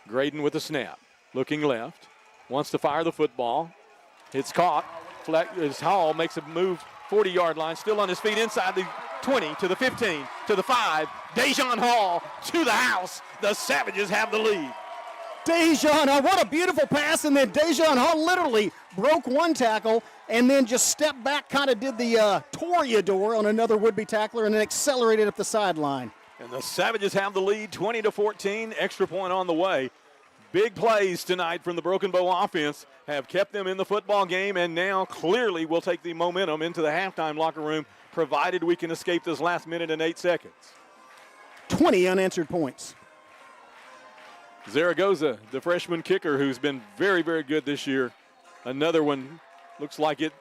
C: Graydon with the snap. Looking left. Wants to fire the football. It's caught. Hall makes a move, 40-yard line, still on his feet inside the 20 to the 15 to the 5. Dejon Hall to the house. The Savages have the lead.
A: Dejon Hall, what a beautiful pass, and then Dejon Hall literally broke one tackle and then just stepped back, kind of did the Toreador on another would-be tackler and then accelerated up the sideline.
C: And the Savages have the lead, 20-14, extra point on the way. Big plays tonight from the Broken Bow offense have kept them in the football game, and now clearly will take the momentum into the halftime locker room, provided we can escape this last minute and 8 seconds.
A: 20 unanswered points.
C: Zaragoza, the freshman kicker who's been very, very good this year. Another one looks like it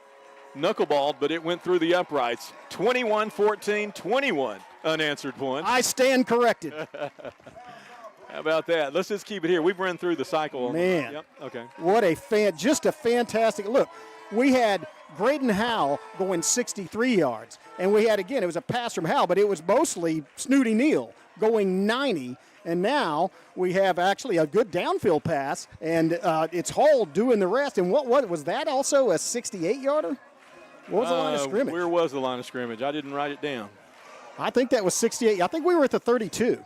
C: knuckleballed, but it went through the uprights. 21-14, 21 unanswered points.
A: I stand corrected.
C: How about that? Let's just keep it here. We've run through the cycle.
A: Man.
C: Yep. Okay.
A: What just a fantastic look. We had Graydon Howell going 63 yards. And we had, again, it was a pass from Howell, but it was mostly Snooty Neal going 90. And now we have actually a good downfield pass, and it's Hall doing the rest. And what was that also, a 68-yarder? What was the line of scrimmage?
C: Where was the line of scrimmage? I didn't write it down.
A: I think that was 68. I think we were at the 32.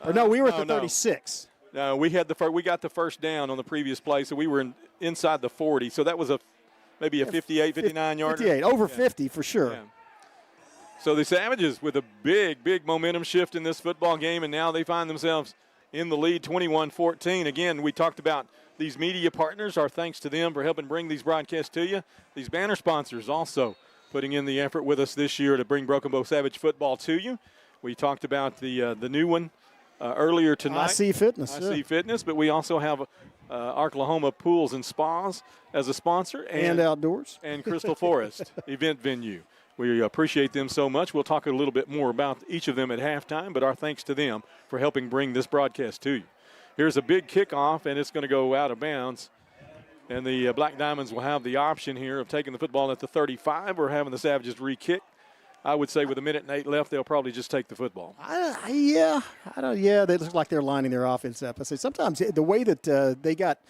A: Or no, we were at the 36.
C: No, we got the first down on the previous play, so we were inside the 40. So that was maybe a 58, 59-yarder.
A: 58, over 50 for sure.
C: Yeah. So the Savages with a big, big momentum shift in this football game, and now they find themselves in the lead 21-14. Again, we talked about these media partners. Our thanks to them for helping bring these broadcasts to you. These banner sponsors also putting in the effort with us this year to bring Broken Bow Savage football to you. We talked about the new one earlier tonight.
A: IC Fitness.
C: IC Fitness, but we also have Oklahoma Pools and Spas as a sponsor.
A: And Outdoors.
C: And Crystal Forest Event Venue. We appreciate them so much. We'll talk a little bit more about each of them at halftime, but our thanks to them for helping bring this broadcast to you. Here's a big kickoff, and it's going to go out of bounds. And the Black Diamonds will have the option here of taking the football at the 35 or having the Savages re-kick. I would say with 1:08 left, they'll probably just take the football.
A: They look like they're lining their offense up. I say sometimes the way that they got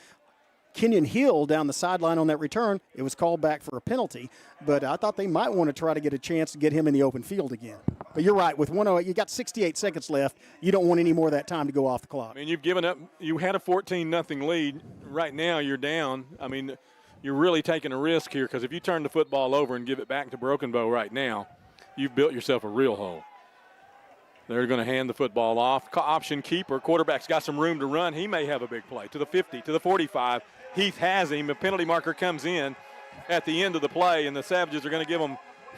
A: Kenyon Hill down the sideline on that return, it was called back for a penalty. But I thought they might want to try to get a chance to get him in the open field again. But you're right. With 1:08, you got 68 seconds left. You don't want any more of that time to go off the clock.
C: I mean, you've given up. You had a 14-0 lead. Right now, you're down. I mean, you're really taking a risk here because if you turn the football over and give it back to Broken Bow right now, you've built yourself a real hole. They're going to hand the football off. Option keeper. Quarterback's got some room to run. He may have a big play to the 50, to the 45. Heath has him. A penalty marker comes in at the end of the play, and the Savages are going to give him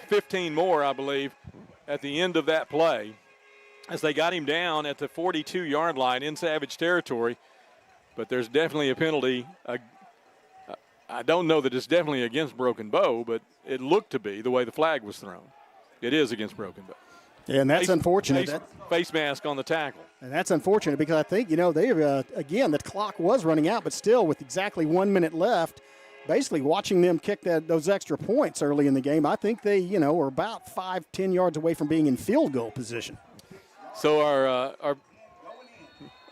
C: 15 more, I believe, at the end of that play as they got him down at the 42-yard line in Savage territory. But there's definitely a penalty. I don't know that it's definitely against Broken Bow, but it looked to be the way the flag was thrown. It is against Broken Bow.
A: Yeah, and that's unfortunate.
C: Face mask on the tackle.
A: And that's unfortunate because I think, they again, the clock was running out, but still with exactly 1 minute left, basically watching them kick those extra points early in the game, I think they, were about 5-10 yards away from being in field goal position.
C: So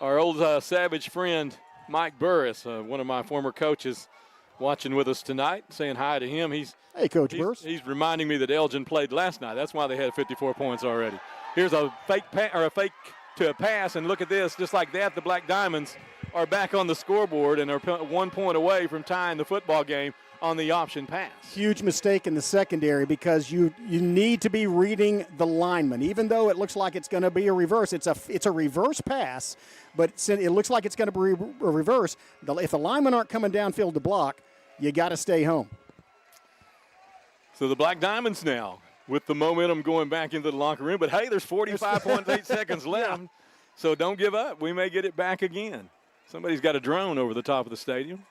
C: our old Savage friend, Mike Burris, one of my former coaches, watching with us tonight, saying hi to him.
A: Hey, Coach Burris.
C: He's reminding me that Elgin played last night. That's why they had 54 points already. Here's a fake to a pass, and look at this. Just like that, the Black Diamonds are back on the scoreboard and are 1 point away from tying the football game on the option pass.
A: Huge mistake in the secondary because you need to be reading the lineman. Even though it looks like it's going to be a reverse, it's a reverse pass, but it looks like it's going to be a reverse. If the linemen aren't coming downfield to block, you got to stay home.
C: So the Black Diamonds now with the momentum going back into the locker room. But, hey, there's 45.8 seconds left, so don't give up. We may get it back again. Somebody's got a drone over the top of the stadium.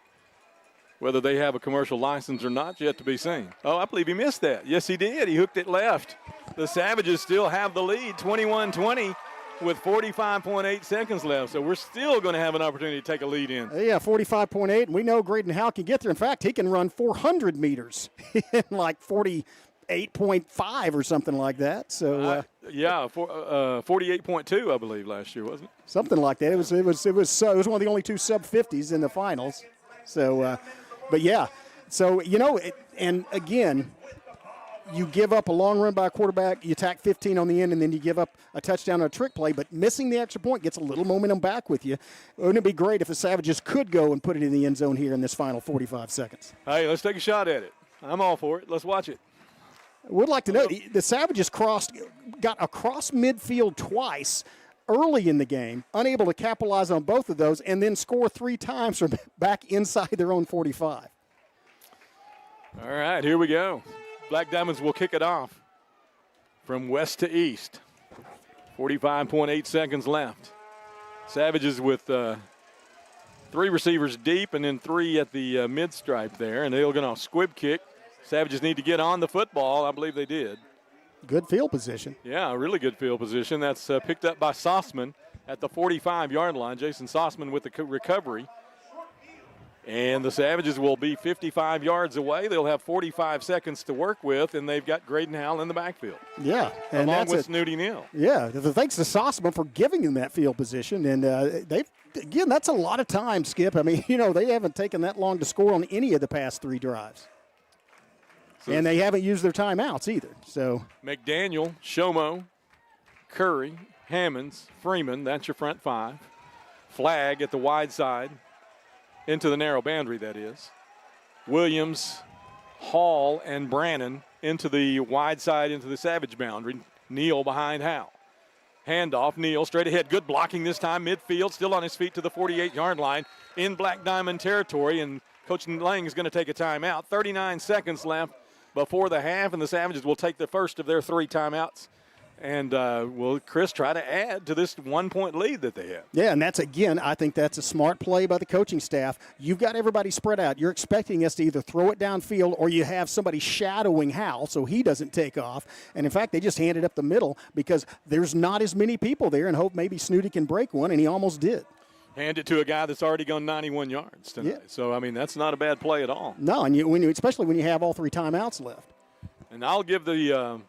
C: Whether they have a commercial license or not, yet to be seen. Oh, I believe he missed that. Yes, he did. He hooked it left. The Savages still have the lead, 21-20. With 45.8 seconds left. So we're still going to have an opportunity to take a lead in.
A: Yeah, 45.8. And we know Graydon Howell can get there. In fact, he can run 400 meters in like 48.5 or something like that. So
C: 48.2, I believe, last year, wasn't it?
A: Something like that. It was one of the only two sub-50s in the finals. So, but yeah. So, and again, you give up a long run by a quarterback, you tack 15 on the end, and then you give up a touchdown or a trick play. But missing the extra point gets a little momentum back with you. Wouldn't it be great if the Savages could go and put it in the end zone here in this final 45 seconds?
C: Hey, let's take a shot at it. I'm all for it. Let's watch it.
A: Would like to know, the Savages got across midfield twice early in the game, unable to capitalize on both of those, and then score 3 times from back inside their own 45.
C: All right, here we go. Black Diamonds will kick it off from west to east. 45.8 seconds left. Savages with 3 receivers deep and then 3 at the mid-stripe there, and they're going to squib kick. Savages need to get on the football. I believe they did.
A: Good field position.
C: Yeah, a really good field position. That's picked up by Sossman at the 45-yard line. Jason Sossman with the recovery. And the Savages will be 55 yards away. They'll have 45 seconds to work with, and they've got Graydon Howell in the backfield.
A: Yeah. And
C: along with Snooty Neal.
A: Yeah, thanks to Sossman for giving him that field position. And again, that's a lot of time, Skip. I mean, they haven't taken that long to score on any of the past 3 drives. And they haven't used their timeouts either. So
C: McDaniel, Shomo, Curry, Hammonds, Freeman, that's your front 5. Flag at the wide side, into the narrow boundary, that is. Williams, Hall, and Brannon into the wide side, into the Savage boundary. Neal behind Howell. Handoff, Neal straight ahead. Good blocking this time, midfield, still on his feet to the 48-yard line in Black Diamond territory. And Coach Lang is going to take a timeout. 39 seconds left before the half, and the Savages will take the first of their 3 timeouts. And will Chris try to add to this 1-point lead that they have?
A: Yeah, and I think that's a smart play by the coaching staff. You've got everybody spread out. You're expecting us to either throw it downfield or you have somebody shadowing Hal so he doesn't take off. And, in fact, they just hand it up the middle because there's not as many people there and hope maybe Snooty can break one, and he almost did.
C: Hand it to a guy that's already gone 91 yards tonight. Yeah. So, I mean, that's not a bad play at all.
A: No, and especially when you have all 3 timeouts left.
C: And I'll give the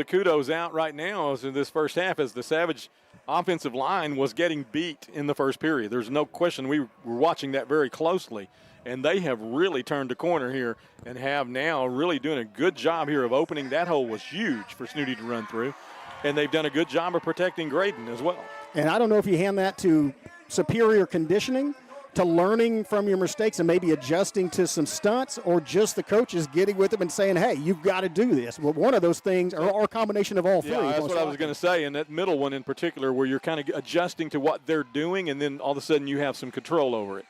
C: kudos out right now as in this first half as the Savage offensive line was getting beat in the first period. There's no question we were watching that very closely. And they have really turned a corner here and have now really doing a good job here of opening. That hole was huge for Snooty to run through. And they've done a good job of protecting Graydon as well.
A: And I don't know if you hand that to superior conditioning, to learning from your mistakes and maybe adjusting to some stunts, or just the coaches getting with them and saying, hey, you've got to do this. Well, one of those things, or a combination of all 3.
C: Yeah, that's what I was going to say. And that middle one in particular where you're kind of adjusting to what they're doing and then all of a sudden you have some control over it.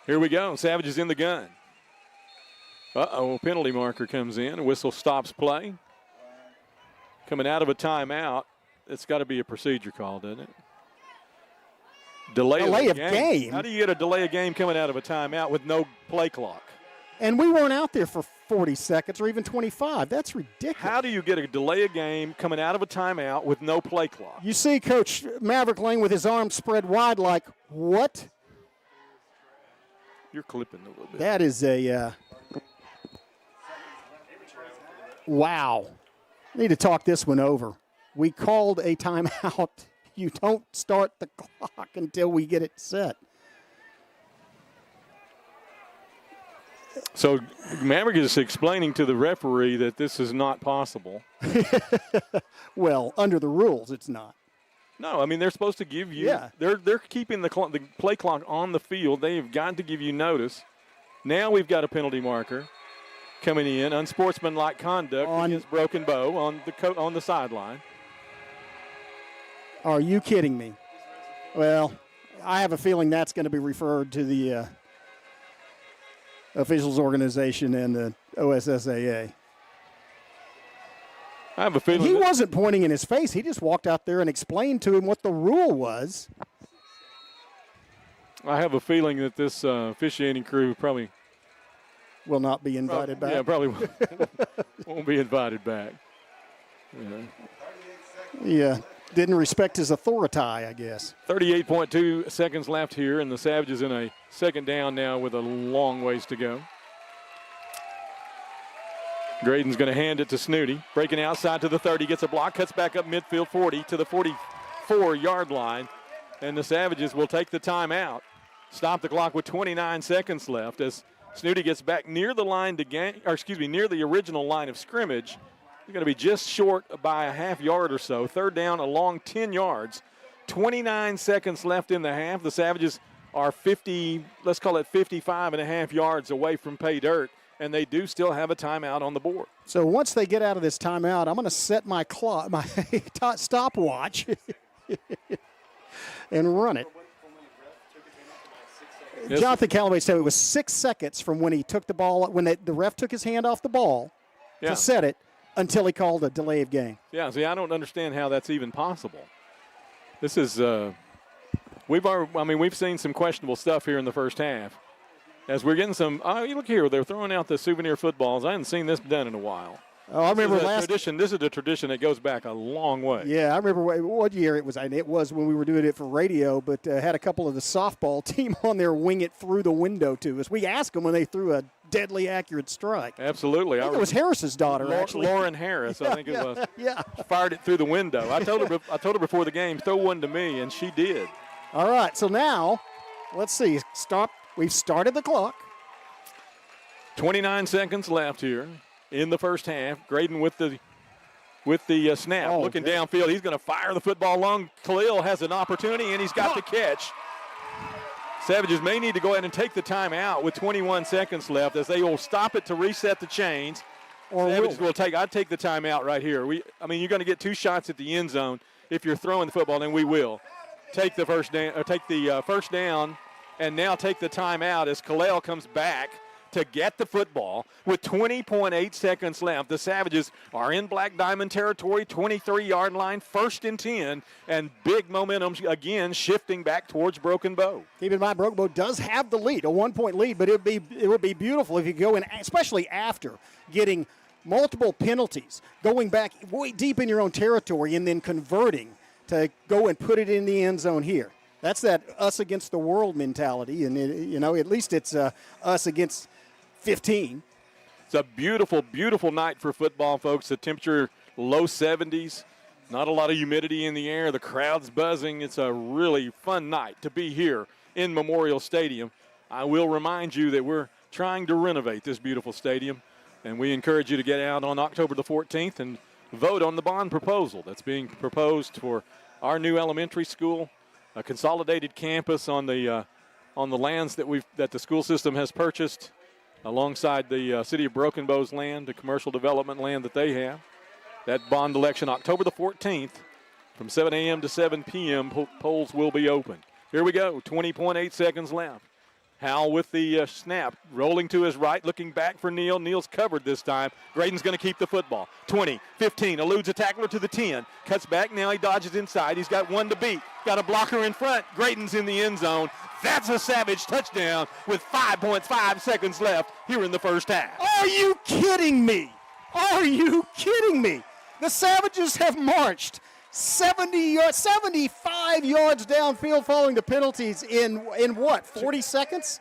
C: Here we go. Savages in the gun. Uh-oh, penalty marker comes in. Whistle stops play. Coming out of a timeout. It's got to be a procedure call, doesn't it? Delay of game. How do you get a delay of game coming out of a timeout with no play clock?
A: And we weren't out there for 40 seconds or even 25. That's ridiculous.
C: How do you get a delay of game coming out of a timeout with no play clock?
A: You see Coach Maverick Lang with his arms spread wide like, what?
C: You're clipping a little bit.
A: That is a wow. Need to talk this one over. We called a timeout. You don't start the clock until we get it set.
C: So Maverick is explaining to the referee that this is not possible.
A: Well, under the rules, it's not.
C: No, I mean, they're supposed to give you they're keeping the play clock on the field. They have got to give you notice. Now we've got a penalty marker coming in, unsportsmanlike conduct against Broken Bow on the sideline.
A: Are you kidding me? Well, I have a feeling that's going to be referred to the officials organization and the OSSAA.
C: I have a feeling
A: he wasn't pointing in his face. He just walked out there and explained to him what the rule was.
C: I have a feeling that this officiating crew probably
A: will not be invited back.
C: Yeah, probably won't be invited back.
A: Yeah. Didn't respect his authority, I guess.
C: 38.2 seconds left here, and the Savages in a second down now with a long ways to go. Graydon's going to hand it to Snooty. Breaking outside to the 30, gets a block, cuts back up midfield 40 to the 44-yard line. And the Savages will take the timeout. Stop the clock with 29 seconds left as Snooty gets back near the line near the original line of scrimmage. He's going to be just short by a half yard or so. Third down along 10 yards. 29 seconds left in the half. The Savages are 55 and a half yards away from pay dirt, and they do still have a timeout on the board.
A: So once they get out of this timeout, I'm going to set my clock, my stopwatch, and run it. Yes. Jonathan Callaway said it was 6 seconds from when he took the ball, when the ref took his hand off the ball to set it, until he called a delay of game.
C: Yeah, see, I don't understand how that's even possible. This is We've seen some questionable stuff here in the first half. As we're getting some, you look here, they're throwing out the souvenir footballs. I haven't seen this done in a while.
A: Oh, I remember
C: This is a tradition that goes back a long way.
A: Yeah, I remember what year it was. And it was when we were doing it for radio, but had a couple of the softball team on there wing it through the window to us. We asked them when they threw a deadly accurate strike.
C: Absolutely.
A: I think it was Harris's daughter, actually.
C: Lauren Harris, I think it was.
A: Yeah.
C: Fired it through the window. I told her before the game, throw one to me, and she did.
A: All right, so now, let's see. We've started the clock.
C: 29 seconds left here in the first half. Graydon with the snap, looking downfield. He's going to fire the football long. Khalil has an opportunity, and he's got the catch. Savages may need to go ahead and take the timeout with 21 seconds left, as they will stop it to reset the chains. I'd take the timeout right here. You're going to get 2 shots at the end zone if you're throwing the football, and we will take the first down, and now take the timeout as Khalil comes back to get the football with 20.8 seconds left. The Savages are in Black Diamond territory, 23-yard line, 1st and 10, and big momentum again shifting back towards Broken Bow.
A: Keep in mind, Broken Bow does have the lead, a 1-point lead, but it would be beautiful if you go in, especially after getting multiple penalties, going back way deep in your own territory and then converting to go and put it in the end zone here. That's that us against the world mentality, and at least it's us against 15.
C: It's a beautiful, beautiful night for football, folks. The temperature low 70s, not a lot of humidity in the air. The crowd's buzzing. It's a really fun night to be here in Memorial Stadium. I will remind you that we're trying to renovate this beautiful stadium, and we encourage you to get out on October the 14th and vote on the bond proposal that's being proposed for our new elementary school, a consolidated campus on the lands that the school system has purchased, alongside the city of Broken Bow's land, the commercial development land that they have. That bond election, October the 14th, from 7 a.m. to 7 p.m., polls will be open. Here we go, 20.8 seconds left. Howell with the snap, rolling to his right, looking back for Neal. Neal's covered this time. Graydon's going to keep the football. 20, 15, eludes a tackler to the 10. Cuts back, now he dodges inside. He's got one to beat. Got a blocker in front. Graydon's in the end zone. That's a Savage touchdown with 5.5 seconds left here in the first half.
A: Are you kidding me? Are you kidding me? The Savages have marched 75 yards downfield following the penalties in what, 40 seconds?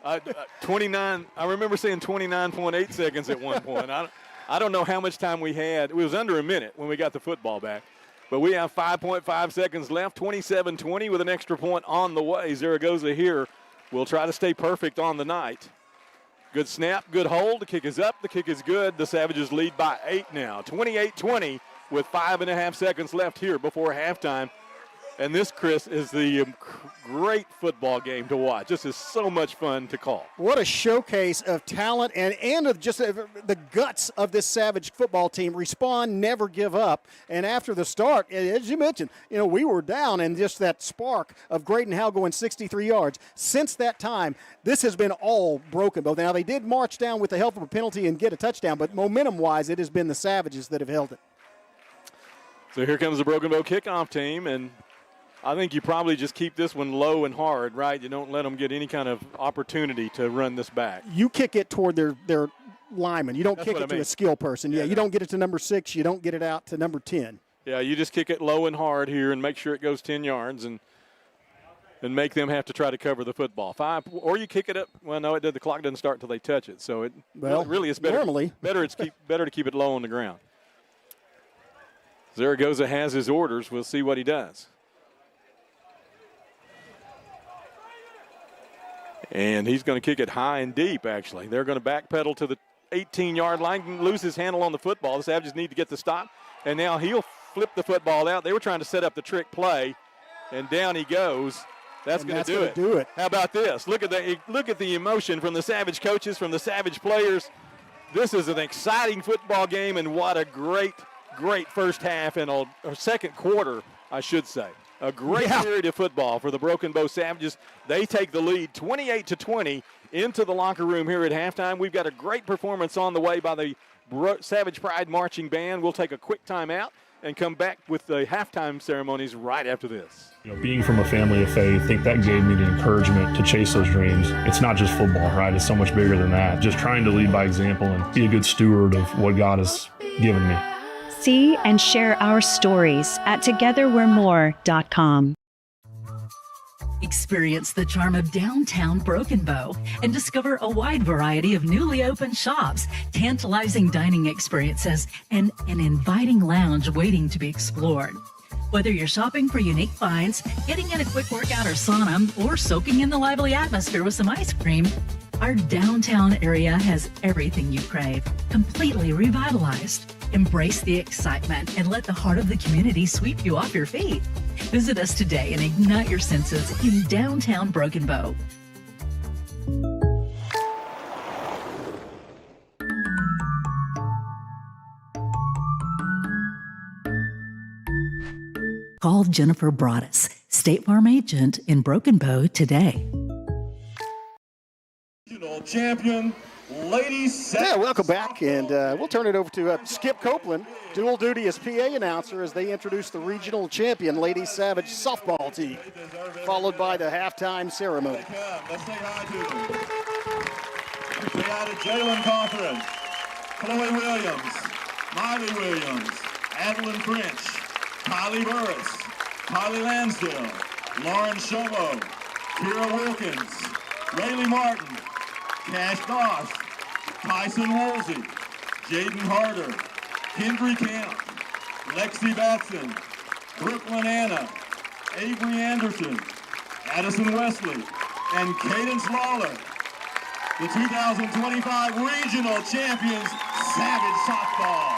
C: 29. I remember saying 29.8 seconds at one point. I don't know how much time we had. It was under a minute when we got the football back. But we have 5.5 seconds left, 27-20 with an extra point on the way. Zaragoza here will try to stay perfect on the night. Good snap, good hold. The kick is up, the kick is good. The Savages lead by 8 now, 28-20 with 5.5 seconds left here before halftime. And this, Chris, is the great football game to watch. This is so much fun to call.
A: What a showcase of talent and of just the guts of this Savage football team. Respond, never give up. And after the start, as you mentioned, we were down, and just that spark of Graydon Howell going 63 yards. Since that time, this has been all Broken Bow. Now, they did march down with the help of a penalty and get a touchdown, but momentum-wise, it has been the Savages that have held it.
C: So here comes the Broken Bow kickoff team, and I think you probably just keep this one low and hard, right? You don't let them get any kind of opportunity to run this back.
A: You kick it toward their lineman. You don't kick it to a skill person. Yeah, you don't get it to number 6. You don't get it out to number 10.
C: Yeah, you just kick it low and hard here and make sure it goes 10 yards and make them have to try to cover the football. 5, or you kick it up. Well, no, the clock doesn't start until they touch it. So it really is better.
A: Normally.
C: better to keep it low on the ground. Zaragoza has his orders. We'll see what he does. And he's going to kick it high and deep, actually. They're going to backpedal to the 18-yard line, lose his handle on the football. The Savages need to get the stop. And now he'll flip the football out. They were trying to set up the trick play, and down he goes. That's going to do it. How about this? Look at the emotion from the Savage coaches, from the Savage players. This is an exciting football game, and what a great first half or second quarter, I should say. A great period of football for the Broken Bow Savages. They take the lead 28-20 into the locker room here at halftime. We've got a great performance on the way by the Savage Pride Marching Band. We'll take a quick timeout. and come back with the halftime ceremonies right after this.
E: You know, being from a family of faith, I think that gave me the encouragement to chase those dreams. It's not just football, right? It's so much bigger than that. Just trying to lead by example and be a good steward of what God has given me.
F: See and share our stories at togetherwe'remore.com.
I: Experience the charm of downtown Broken Bow and discover a wide variety of newly opened shops, tantalizing dining experiences, and an inviting lounge waiting to be explored. Whether you're shopping for unique finds, getting in a quick workout or sauna, or soaking in the lively atmosphere with some ice cream, our downtown area has everything you crave, completely revitalized. Embrace the excitement and let the heart of the community sweep you off your feet. Visit us today and ignite your senses in downtown Broken Bow. Call Jennifer Broaddus, State Farm agent in Broken Bow today.
D: Regional champion, ladies.
A: Yeah, welcome back, and we'll turn it over to Skip Copeland, dual duty as PA announcer, as they introduce the regional champion Ladies Savage softball team, followed by the halftime ceremony.
D: Let's say hi to them. Say hi to Jalen Cawthorn, Chloe Williams, Miley Williams, Adeline French, Kylie Burris, Kylie Lansdale, Lauren Shomo, Kira Wilkins, Rayleigh Martin, Cash Doss, Tyson Woolsey, Jaden Harder, Kendry Camp, Lexi Batson, Brooklyn Anna, Avery Anderson, Addison Wesley, and Cadence Lawler, the 2025 Regional Champions, Savage Softball.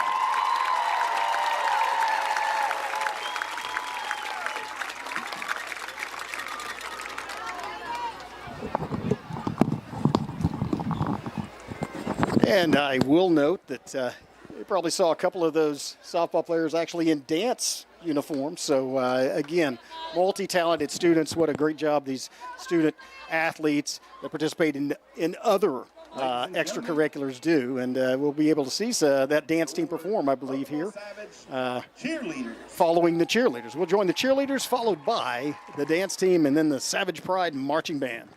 A: And I will note that you probably saw a couple of those softball players actually in dance uniforms. So, again, multi-talented students. What a great job these student athletes that participate in other extracurriculars do. And we'll be able to see that dance team perform, I believe, here. Following the cheerleaders. We'll join the cheerleaders, followed by the dance team, and then the Savage Pride marching band.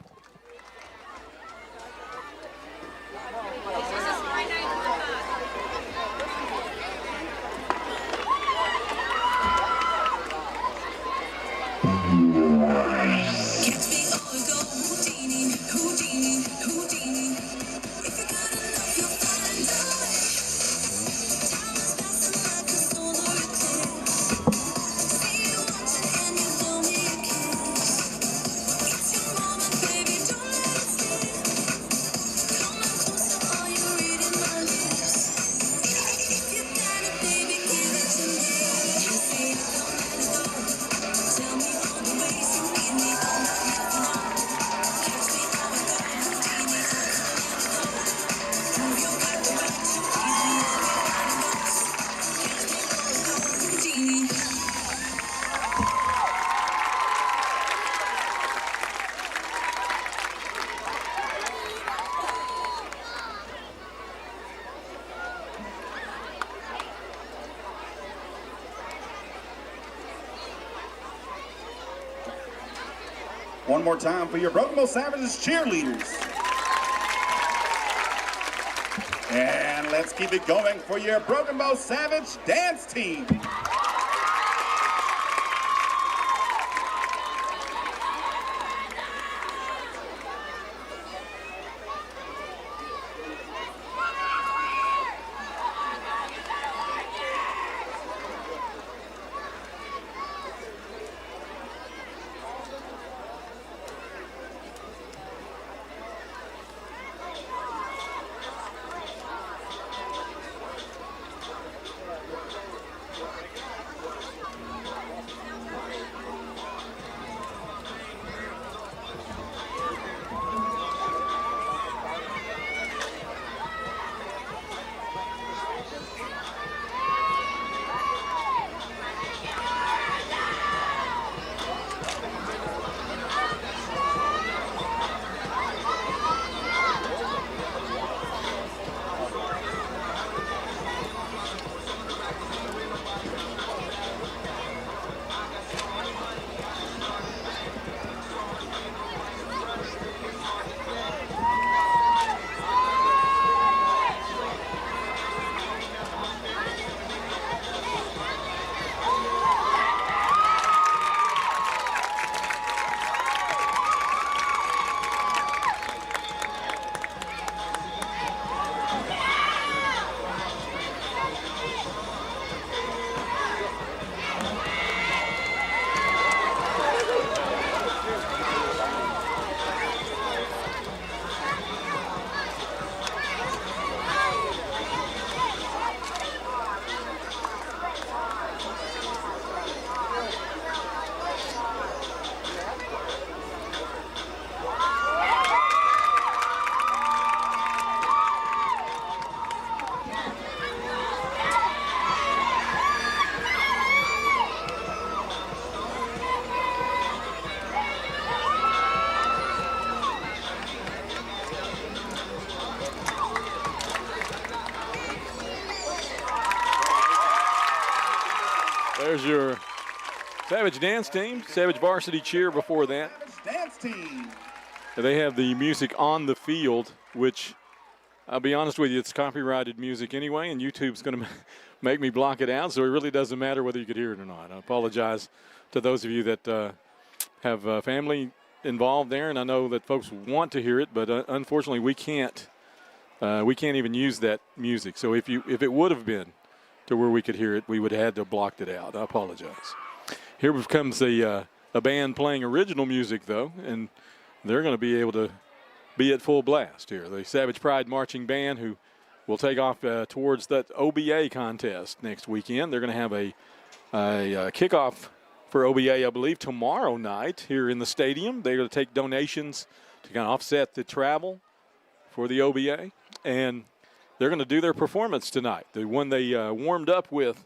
D: One more time for your Broken Bow Savages cheerleaders. And let's keep it going for your Broken Bow Savage dance team.
C: there's your Savage dance team, Savage varsity cheer before that.
D: Savage dance team.
C: They have the music on the field, which I'll be honest with you, it's copyrighted music anyway, and YouTube's going to make me block it out, so it really doesn't matter whether you could hear it or not. I apologize to those of you that have family involved there, and I know that folks want to hear it, but unfortunately we can't even use that music. So if it would have been to where we could hear it, we would have had to have blocked it out. I apologize. Here comes a band playing original music, though, and they're going to be able to be at full blast here. The Savage Pride Marching Band, who will take off towards that OBA contest next weekend. They're going to have a kickoff for OBA, I believe, tomorrow night here in the stadium. They're going to take donations to kind of offset the travel for the OBA, and they're going to do their performance tonight. The one they warmed up with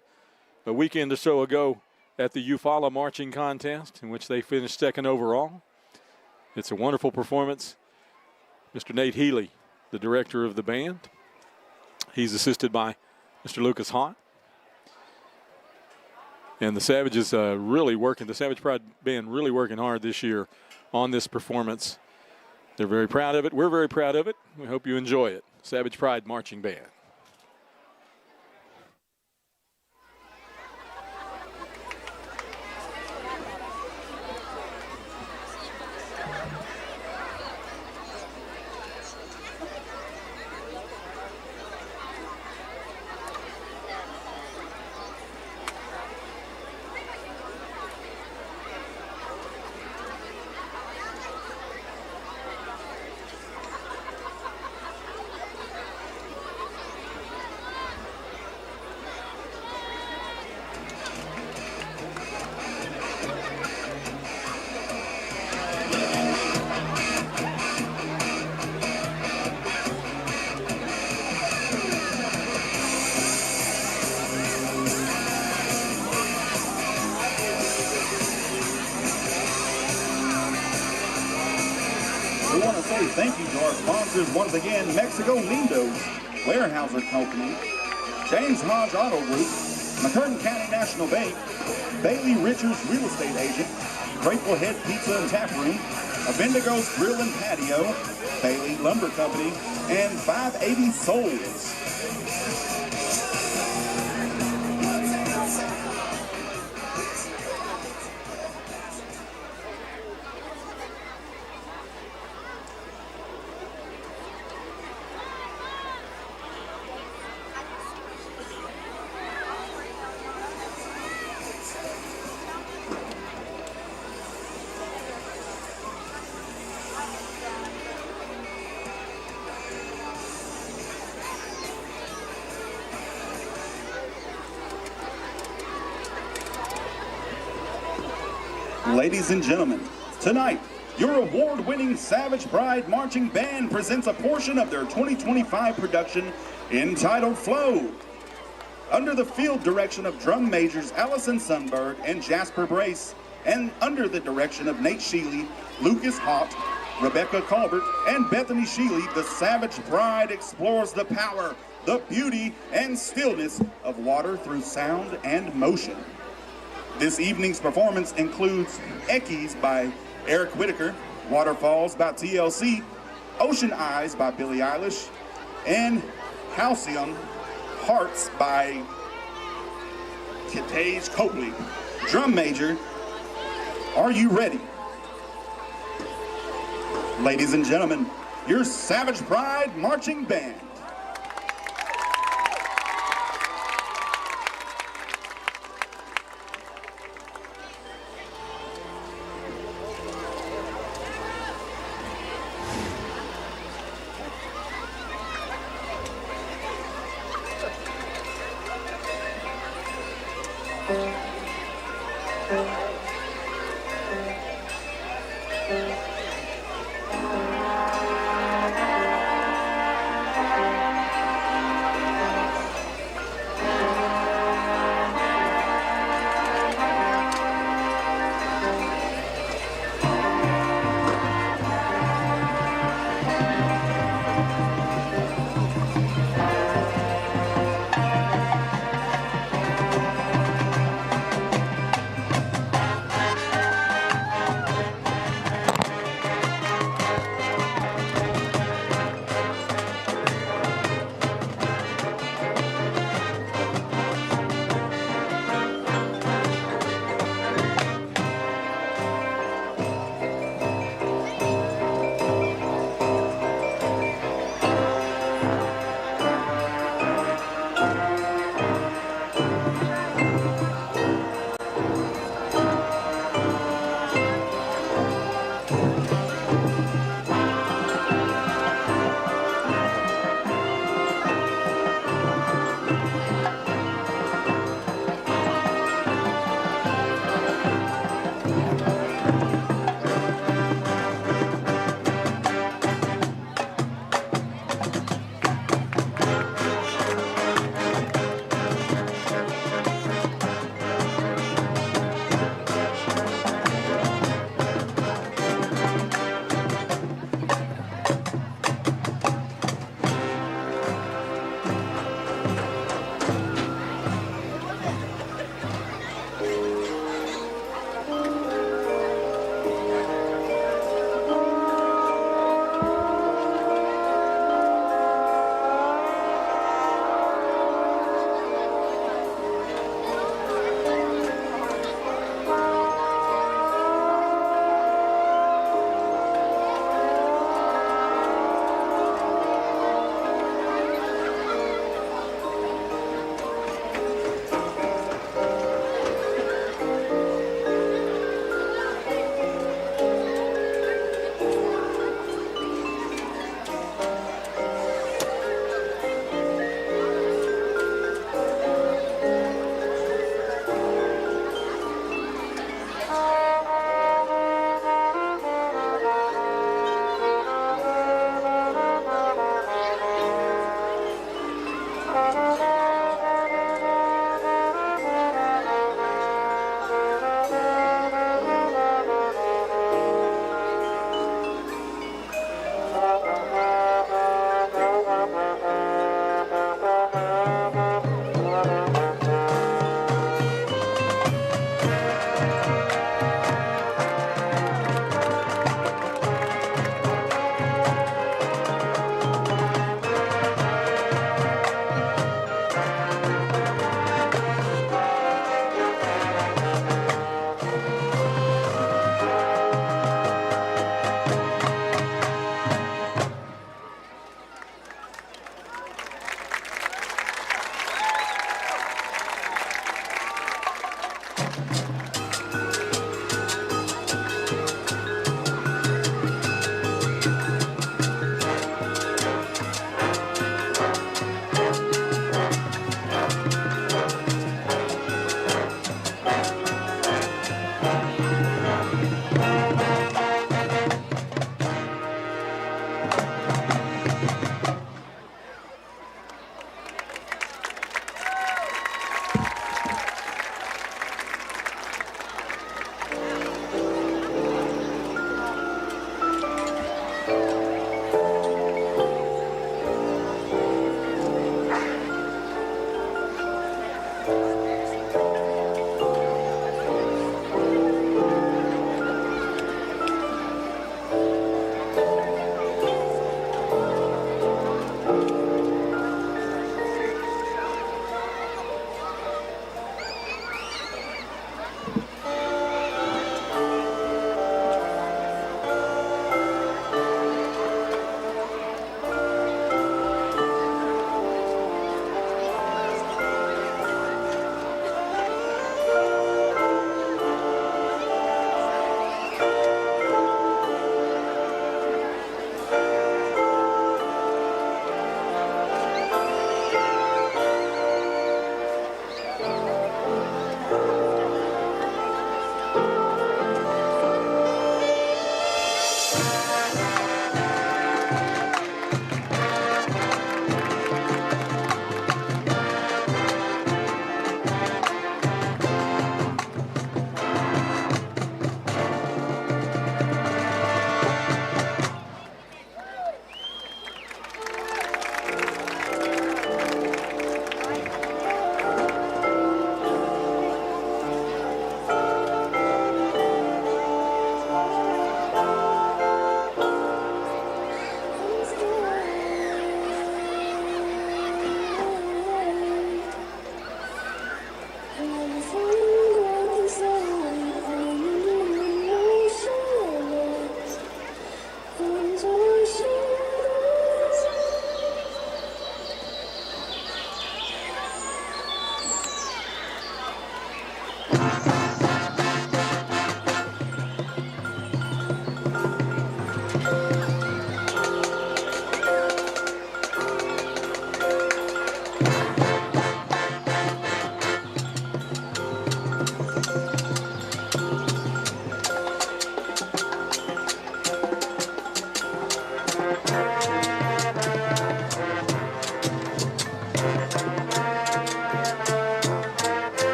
C: a weekend or so ago at the Eufaula Marching Contest, in which they finished second overall. It's a wonderful performance. Mr. Nate Healy, the director of the band. He's assisted by Mr. Lucas Hott. And the Savages really working, the Savage Pride Band really working hard this year on this performance. They're very proud of it. We're very proud of it. We hope you enjoy it. Savage Pride Marching Band.
D: Thank you to our sponsors once again, Mexico Lindos, Weyerhaeuser Company, James Hodge Auto Group, McCurtain County National Bank, Bailey Richards Real Estate Agent, Grateful Head Pizza and Tap Room, Abendigo's Grill and Patio, Bailey Lumber Company, and 580 Souls. Ladies and gentlemen, tonight, your award-winning Savage Pride Marching Band presents a portion of their 2025 production entitled Flow. Under the field direction of drum majors Allison Sundberg and Jasper Brace, and under the direction of Nate Sheely, Lucas Hott, Rebecca Colbert, and Bethany Sheely, the Savage Pride explores the power, the beauty, and stillness of water through sound and motion. This evening's performance includes Eckies by Eric Whitaker, Waterfalls by TLC, Ocean Eyes by Billie Eilish, and Halcyon Hearts by Skip Copeland. Drum major, are you ready? Ladies and gentlemen, your Savage Pride Marching Band.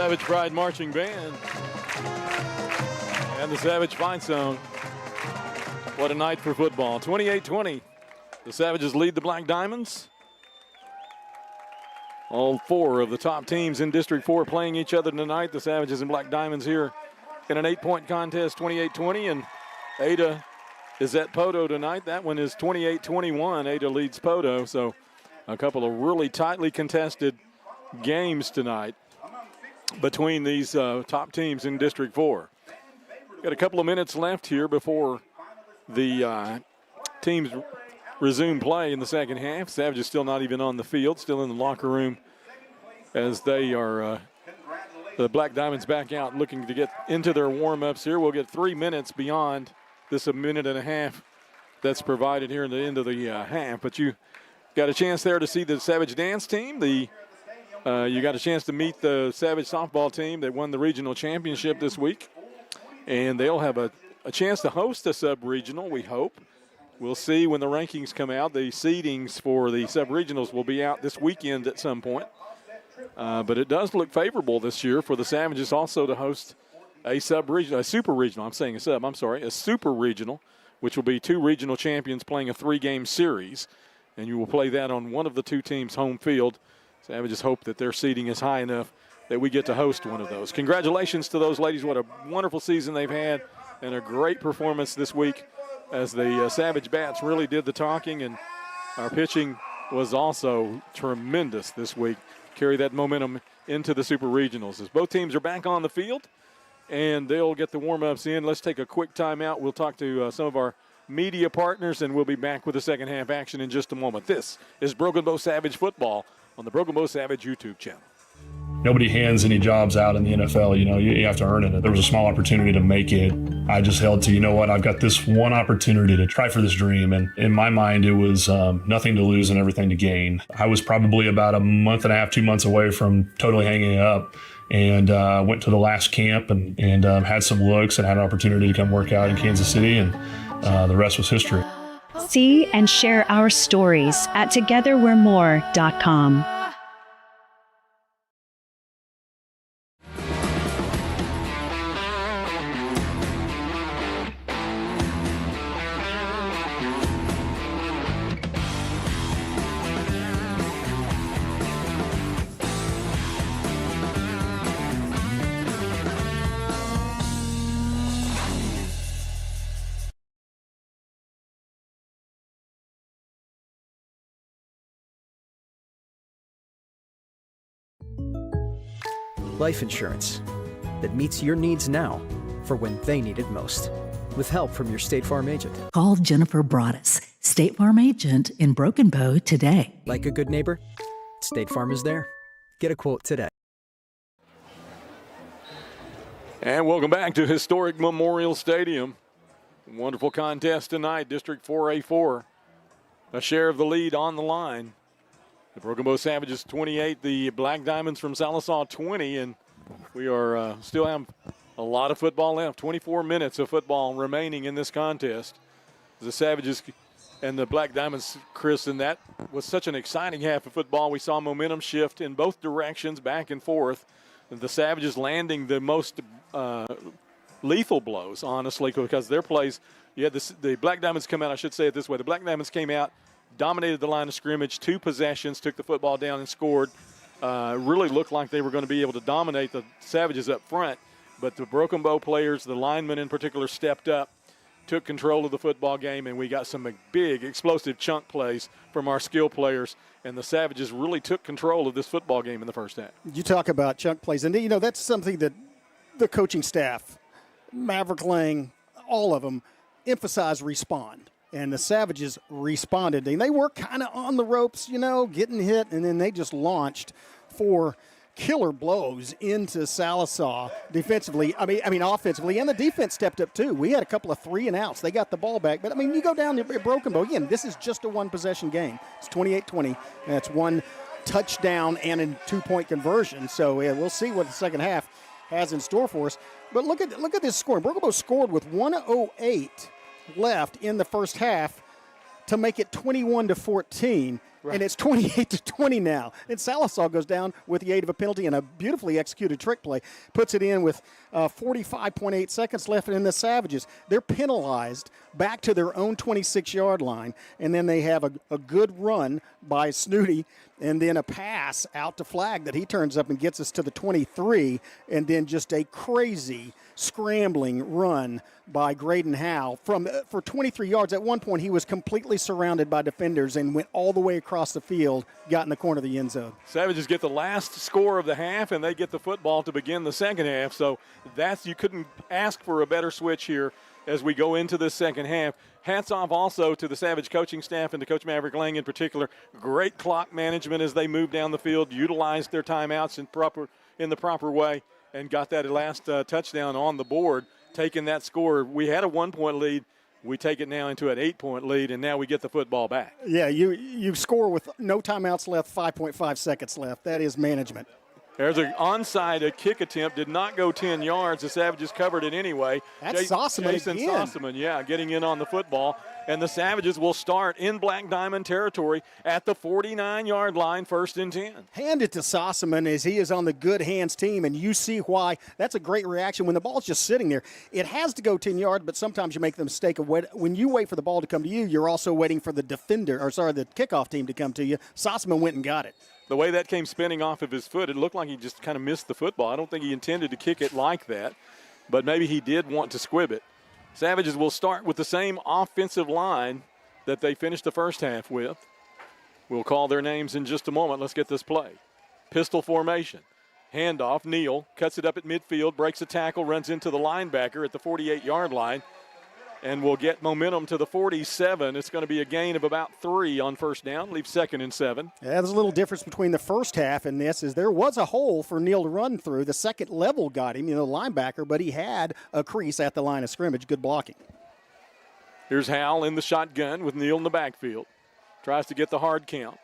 C: Savage Pride Marching Band and the Savage Fight Zone. What a night for football. 28-20. The Savages lead the Black Diamonds. All four of the top teams in District 4 playing each other tonight. The Savages and Black Diamonds here in an 8-point contest, 28-20. And Ada is at Podo tonight. That one is 28-21. Ada leads Podo. So a couple of really tightly contested games tonight between these top teams in District 4. Got a couple of minutes left here before the teams resume play in the second half. Savages still not even on the field, still in the locker room as they are the Black Diamonds back out looking to get into their warm-ups here. We'll get 3 minutes beyond this a minute and a half that's provided here in the end of the half. But you got a chance there to see the Savage dance team. You got a chance to meet the Savage softball team that won the regional championship this week. And they'll have a chance to host a sub-regional, we hope. We'll see when the rankings come out. The seedings for the sub-regionals will be out this weekend at some point. But it does look favorable this year for the Savages also to host a sub-regional, a super-regional. I'm saying a sub, I'm sorry, a super-regional, which will be 2 regional champions playing a 3-game series. And you will play that on one of the 2 teams' home field. Savages hope that their seeding is high enough that we get to host one of those. Congratulations to those ladies. What a wonderful season they've had and a great performance this week as the Savage Bats really did the talking, and our pitching was also tremendous this week. Carry that momentum into the Super Regionals as both teams are back on the field and they'll get the warm-ups in. Let's take a quick timeout. We'll talk to some of our media partners and we'll be back with the second half action in just a moment. This is Broken Bow Savage Football on the Broken Bow Savage YouTube channel.
E: Nobody hands any jobs out in the NFL. You have to earn it. There was a small opportunity to make it. I just held to, I've got this one opportunity to try for this dream. And in my mind, it was nothing to lose and everything to gain. I was probably about a month and a half, 2 months away from totally hanging it up. And went to the last camp and had some looks and had an opportunity to come work out in Kansas City. And the rest was history.
F: See and share our stories at togetherwe'remore.com.
H: Life insurance that meets your needs now for when they need it most. With help from your State Farm agent.
I: Call Jennifer Broaddus, State Farm agent in Broken Bow today.
H: Like a good neighbor, State Farm is there. Get a quote today.
C: And welcome back to historic Memorial Stadium. Wonderful contest tonight, District 4A4. A share of the lead on the line. The Broken Bow Savages 28, the Black Diamonds from Sallisaw 20, and we are still have a lot of football left. 24 minutes of football remaining in this contest. The Savages and the Black Diamonds, Chris, and that was such an exciting half of football. We saw momentum shift in both directions, back and forth. The Savages landing the most lethal blows, honestly, because their plays, you had the Black Diamonds come out, I should say it this way, the Black Diamonds came out, dominated the line of scrimmage, 2 possessions, took the football down and scored. Really looked like they were going to be able to dominate the Savages up front, but the Broken Bow players, the linemen in particular, stepped up, took control of the football game, and we got some big explosive chunk plays from our skill players, and the Savages really took control of this football game in the first half.
A: You talk about chunk plays, and that's something that the coaching staff, Maverick Lang, all of them, emphasize respond. And the Savages responded. And they were kind of on the ropes, getting hit, and then they just launched 4 killer blows into Sallisaw defensively. I mean offensively, and the defense stepped up too. We had a couple of 3 and outs. They got the ball back. But, you go down to Broken Bow. Again, this is just a one-possession game. It's 28-20, and it's 1 touchdown and a 2-point conversion. So we'll see what the second half has in store for us. But look at this score. Broken Bow scored with 1:08 left in the first half to make it 21-14. and it's 28-20 now. And Sallisaw goes down with the aid of a penalty and a beautifully executed trick play, puts it in with 45.8 seconds left. And the Savages, they're penalized back to their own 26-yard line, and then they have a good run by Snooty, and then a pass out to Flag that he turns up and gets us to the 23, and then just a crazy scrambling run by Graydon Howe for 23 yards. At one point, he was completely surrounded by defenders and went all the way across the field, got in the corner of the end zone.
C: Savages get the last score of the half, and they get the football to begin the second half. So you couldn't ask for a better switch here as we go into this second half. Hats off also to the Savage coaching staff and to Coach Maverick Lang in particular. Great clock management as they moved down the field, utilized their timeouts in the proper way, and got that last touchdown on the board, taking that score. We had a 1-point lead. We take it now into an 8-point lead, and now we get the football back.
A: Yeah, you score with no timeouts left, 5.5 seconds left. That is management.
C: There's an onside, a kick attempt, did not go 10 yards. The Savages covered it anyway.
A: That's Sossaman
C: Jason
A: again.
C: Sossaman, getting in on the football. And the Savages will start in Black Diamond territory at the 49-yard line, 1st and 10.
A: Hand it to Sossaman as he is on the good hands team, and you see why. That's a great reaction when the ball's just sitting there. It has to go 10 yards, but sometimes you make the mistake of when you wait for the ball to come to you, you're also waiting for the the kickoff team to come to you. Sossaman went and got it.
C: The way that came spinning off of his foot, it looked like he just kind of missed the football. I don't think he intended to kick it like that, but maybe he did want to squib it. Savages will start with the same offensive line that they finished the first half with. We'll call their names in just a moment. Let's get this play. Pistol formation. Handoff. Neal cuts it up at midfield, breaks a tackle, runs into the linebacker at the 48-yard line, and will get momentum to the 47. It's going to be a gain of about 3 on first down, leave 2nd and 7.
A: Yeah, there's a little difference between the first half and this is there was a hole for Neal to run through. The second level got him, the linebacker, but he had a crease at the line of scrimmage. Good blocking.
C: Here's Howell in the shotgun with Neal in the backfield. Tries to get the hard count.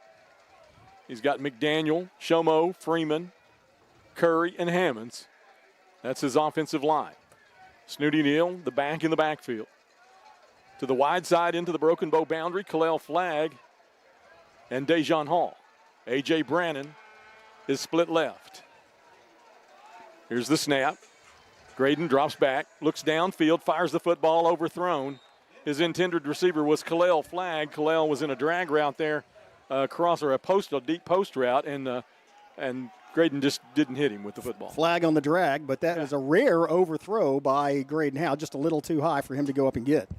C: He's got McDaniel, Shomo, Freeman, Curry, and Hammonds. That's his offensive line. Snooty Neal, the back in the backfield. To the wide side into the Broken Bow boundary, Kalel Flagg and Dejon Hall. A.J. Brannon is split left. Here's the snap. Graydon drops back, looks downfield, fires the football, overthrown. His intended receiver was Kalel Flagg. Kalel was in a drag route there, a deep post route, and Graydon just didn't hit him with the football.
A: Flag on the drag, but that was a rare overthrow by Graydon Howe, just a little too high for him to go up and get.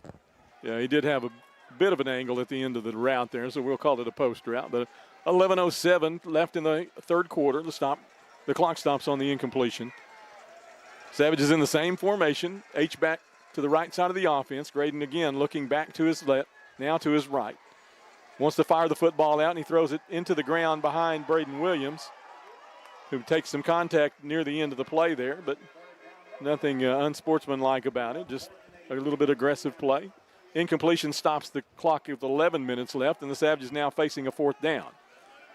C: Yeah, he did have a bit of an angle at the end of the route there, so we'll call it a post route. But 11:07 left in the third quarter. The clock stops on the incompletion. Savages in the same formation. H back to the right side of the offense. Graydon again looking back to his left, now to his right. Wants to fire the football out, and he throws it into the ground behind Braden Williams, who takes some contact near the end of the play there, but nothing unsportsmanlike about it, just a little bit aggressive play. Incompletion stops the clock with 11 minutes left, and the Savages now facing a 4th down.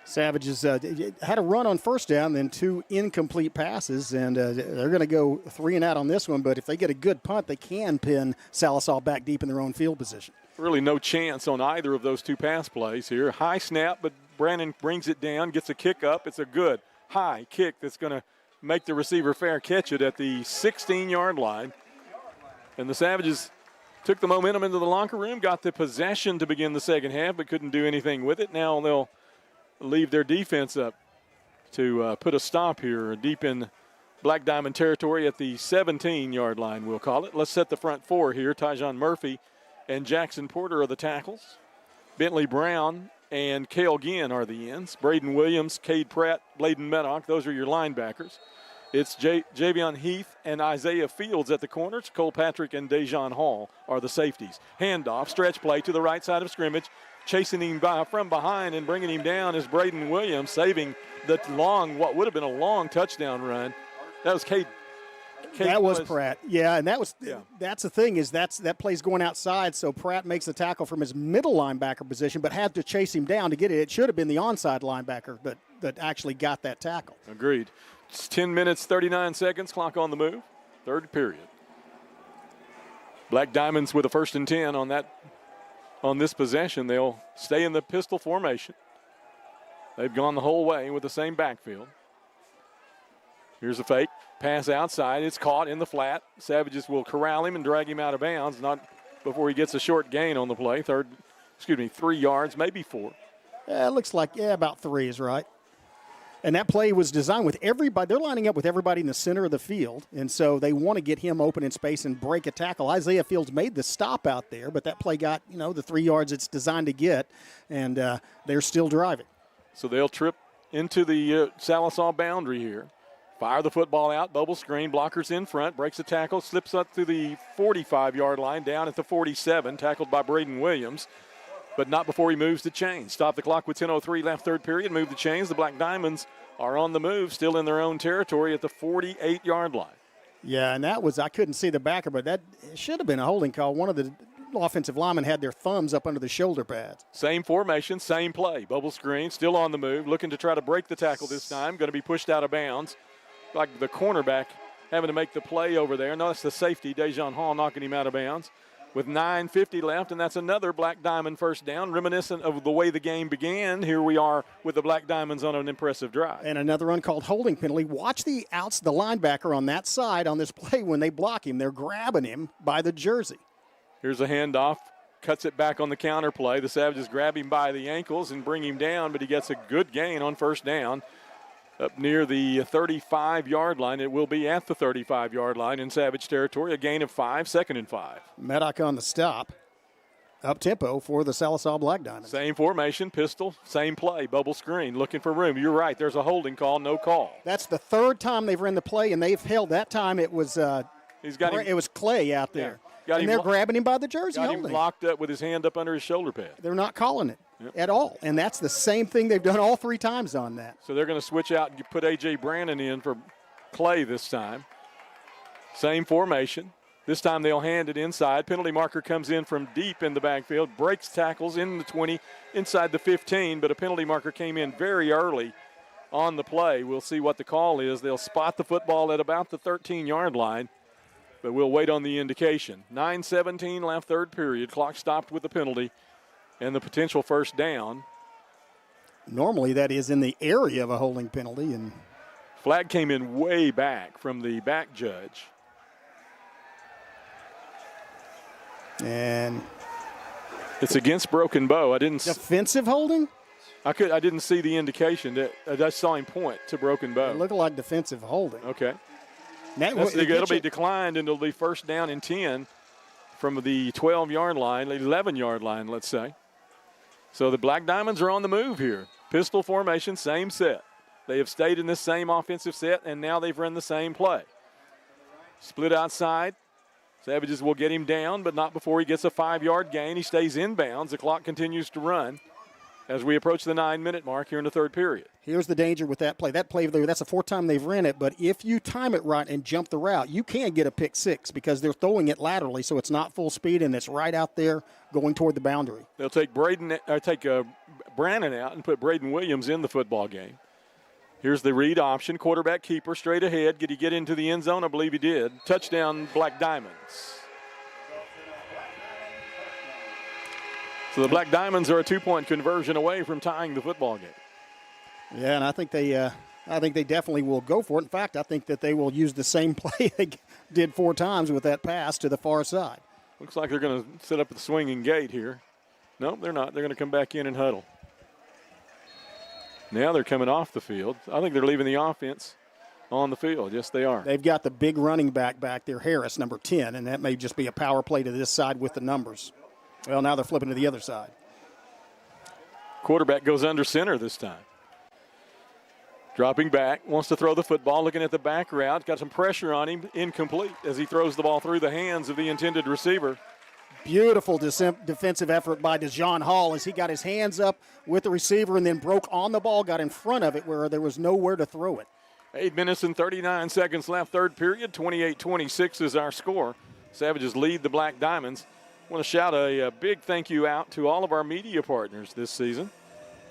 A: Savages had a run on first down, then 2 incomplete passes, and they're going to go 3 and out on this one, but if they get a good punt, they can pin Sallisaw back deep in their own field position.
C: Really no chance on either of those 2 pass plays here. High snap, but Brannon brings it down, gets a kick up. It's a good high kick that's going to make the receiver fair catch it at the 16-yard line. And the Savages took the momentum into the locker room, got the possession to begin the second half, but couldn't do anything with it. Now they'll leave their defense up to put a stop here deep in Black Diamond territory at the 17-yard line, we'll call it. Let's set the front 4 here. Tyjon Murphy and Jackson Porter are the tackles. Bentley Brown and Cale Ginn are the ends. Braden Williams, Cade Pratt, Bladen Meddock, those are your linebackers. It's Javion Heath and Isaiah Fields at the corners. Cole Patrick and Dejon Hall are the safeties. Handoff, stretch play to the right side of scrimmage. Chasing him from behind and bringing him down is Braden Williams, saving the what would have been a long touchdown run. That was Cade.
A: That was Pratt. Yeah, and that's the thing is that play's going outside, so Pratt makes the tackle from his middle linebacker position, but had to chase him down to get it. It should have been the onside linebacker that actually got that tackle.
C: Agreed. It's 10 minutes, 39 seconds, clock on the move, third period. Black Diamonds with a 1st and 10 on this possession. They'll stay in the pistol formation. They've gone the whole way with the same backfield. Here's a fake. Pass outside. It's caught in the flat. Savages will corral him and drag him out of bounds. Not before he gets a short gain on the play. 3 yards, maybe 4.
A: It looks like, about 3 is right. And that play was designed with everybody. They're lining up with everybody in the center of the field, and so they want to get him open in space and break a tackle. Isaiah Fields made the stop out there, but that play got, the 3 yards it's designed to get, and they're still driving.
C: So they'll trip into the Sallisaw boundary here. Fire the football out, bubble screen, blockers in front, breaks a tackle, slips up to the 45-yard line, down at the 47, tackled by Braden Williams, but not before he moves the chains. Stop the clock with 10:03 left, third period, move the chains. The Black Diamonds are on the move, still in their own territory at the 48-yard line.
A: Yeah, and that was, I couldn't see the backer, but that should have been a holding call. One of the offensive linemen had their thumbs up under the shoulder pads.
C: Same formation, same play. Bubble screen, still on the move, looking to try to break the tackle this time. Going to be pushed out of bounds. Like the cornerback having to make the play over there. Notice the safety, Dejon Hall, knocking him out of bounds with 9:50 left, and that's another Black Diamond first down, reminiscent of the way the game began. Here we are with the Black Diamonds on an impressive drive.
A: And another uncalled holding penalty. Watch the linebacker on that side on this play when they block him. They're grabbing him by the jersey.
C: Here's a handoff, cuts it back on the counter play. The Savages grab him by the ankles and bring him down, but he gets a good gain on first down. Up near the 35-yard line. It will be at the 35-yard line in Savage territory. A gain of 5, 2nd and 5.
A: Maddock on the stop. Up tempo for the Sallisaw Black Diamonds.
C: Same formation, pistol, same play, bubble screen, looking for room. You're right, there's a holding call, no call.
A: That's the third time they've run the play, and they've held. That time it was it was Clay out there.
C: Yeah.
A: And they're grabbing him by the jersey.
C: Got him locked up with his hand up under his shoulder pad.
A: They're not calling it at all. And that's the same thing they've done all 3 times on that.
C: So they're going to switch out and put A.J. Brannon in for Clay this time. Same formation. This time they'll hand it inside. Penalty marker comes in from deep in the backfield, breaks tackles in the 20, inside the 15, but a penalty marker came in very early on the play. We'll see what the call is. They'll spot the football at about the 13-yard line. But we'll wait on the indication. 9:17 left, third period. Clock stopped with the penalty and the potential first down.
A: Normally that is in the area of a holding penalty. And
C: flag came in way back from the back judge.
A: And
C: it's against Broken Bow. I didn't.
A: Defensive holding?
C: I didn't see the indication. I just saw him point to Broken Bow.
A: It looked like defensive holding.
C: Okay. It'll be declined, and it'll be first down and 10 from the 12-yard line, 11-yard line, let's say. So the Black Diamonds are on the move here. Pistol formation, same set. They have stayed in this same offensive set, and now they've run the same play. Split outside. Savages will get him down, but not before he gets a 5-yard gain. He stays inbounds. The clock continues to run as we approach the 9-minute mark here in the third period.
A: Here's the danger with that play. That play, that's the 4th time they've ran it, but if you time it right and jump the route, you can get a pick 6 because they're throwing it laterally, so it's not full speed and it's right out there going toward the boundary.
C: They'll take Brannon out and put Braden Williams in the football game. Here's the read option, quarterback keeper, straight ahead. Did he get into the end zone? I believe he did. Touchdown, Black Diamonds. So the Black Diamonds are a 2-point conversion away from tying the football game.
A: Yeah, and I think they definitely will go for it. In fact, I think that they will use the same play they did 4 times with that pass to the far side.
C: Looks like they're going to set up the swinging gate here. No, they're not. They're going to come back in and huddle. Now they're coming off the field. I think they're leaving the offense on the field. Yes, they are.
A: They've got the big running back there, Harris, number 10, and that may just be a power play to this side with the numbers. Well, now they're flipping to the other side.
C: Quarterback goes under center this time. Dropping back, wants to throw the football, looking at the back route. Got some pressure on him, incomplete as he throws the ball through the hands of the intended receiver.
A: Beautiful defensive effort by Dejon Hall as he got his hands up with the receiver and then broke on the ball, got in front of it where there was nowhere to throw it.
C: 8 minutes and 39 seconds left, third period. 28-26 is our score. Savages lead the Black Diamonds. I want to shout a big thank you out to all of our media partners this season.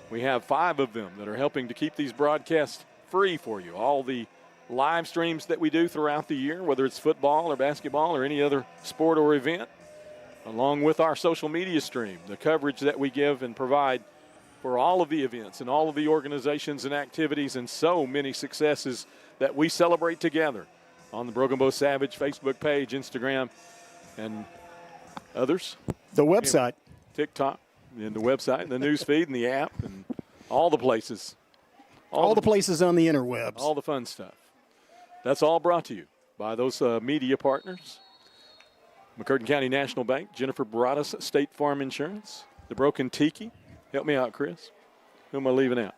C: We have 5 of them that are helping to keep these broadcasts free for you. All the live streams that we do throughout the year, whether it's football or basketball or any other sport or event, along with our social media stream, the coverage that we give and provide for all of the events and all of the organizations and activities and so many successes that we celebrate together on the Broken Bow Savage Facebook page, Instagram, and others.
A: The website.
C: TikTok, and the website, and the news feed, and the app, and all the places.
A: All the places on the interwebs.
C: All the fun stuff. That's all brought to you by those media partners. McCurtain County National Bank, Jennifer Broaddus State Farm Insurance, the Broken Tiki. Help me out, Chris. Who am I leaving out?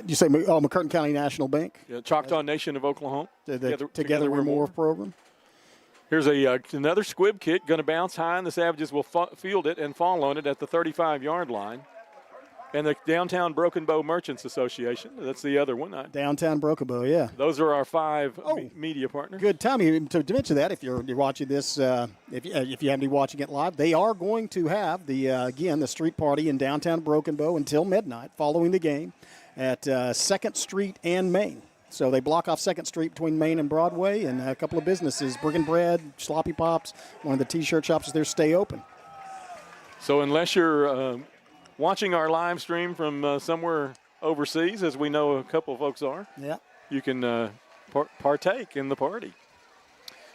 A: You say McCurtain County National Bank?
C: Yeah, Choctaw Nation of Oklahoma.
A: Together We're More program.
C: Here's another squib kick, going to bounce high, and the Savages will field it and fall on it at the 35-yard line. And the Downtown Broken Bow Merchants Association, that's the other one.
A: Downtown Broken Bow, yeah.
C: Those are our 5 media partners.
A: Good time to mention that if you're watching this, if you haven't been watching it live, they are going to have the street party in downtown Broken Bow until midnight following the game at 2nd Street and Main. So they block off 2nd Street between Main and Broadway, and a couple of businesses, Brick and Bread, Sloppy Pops, one of the T-shirt shops there, stay open. So
C: unless you're watching our live stream from somewhere overseas, as we know a couple of folks are, you can partake in the party.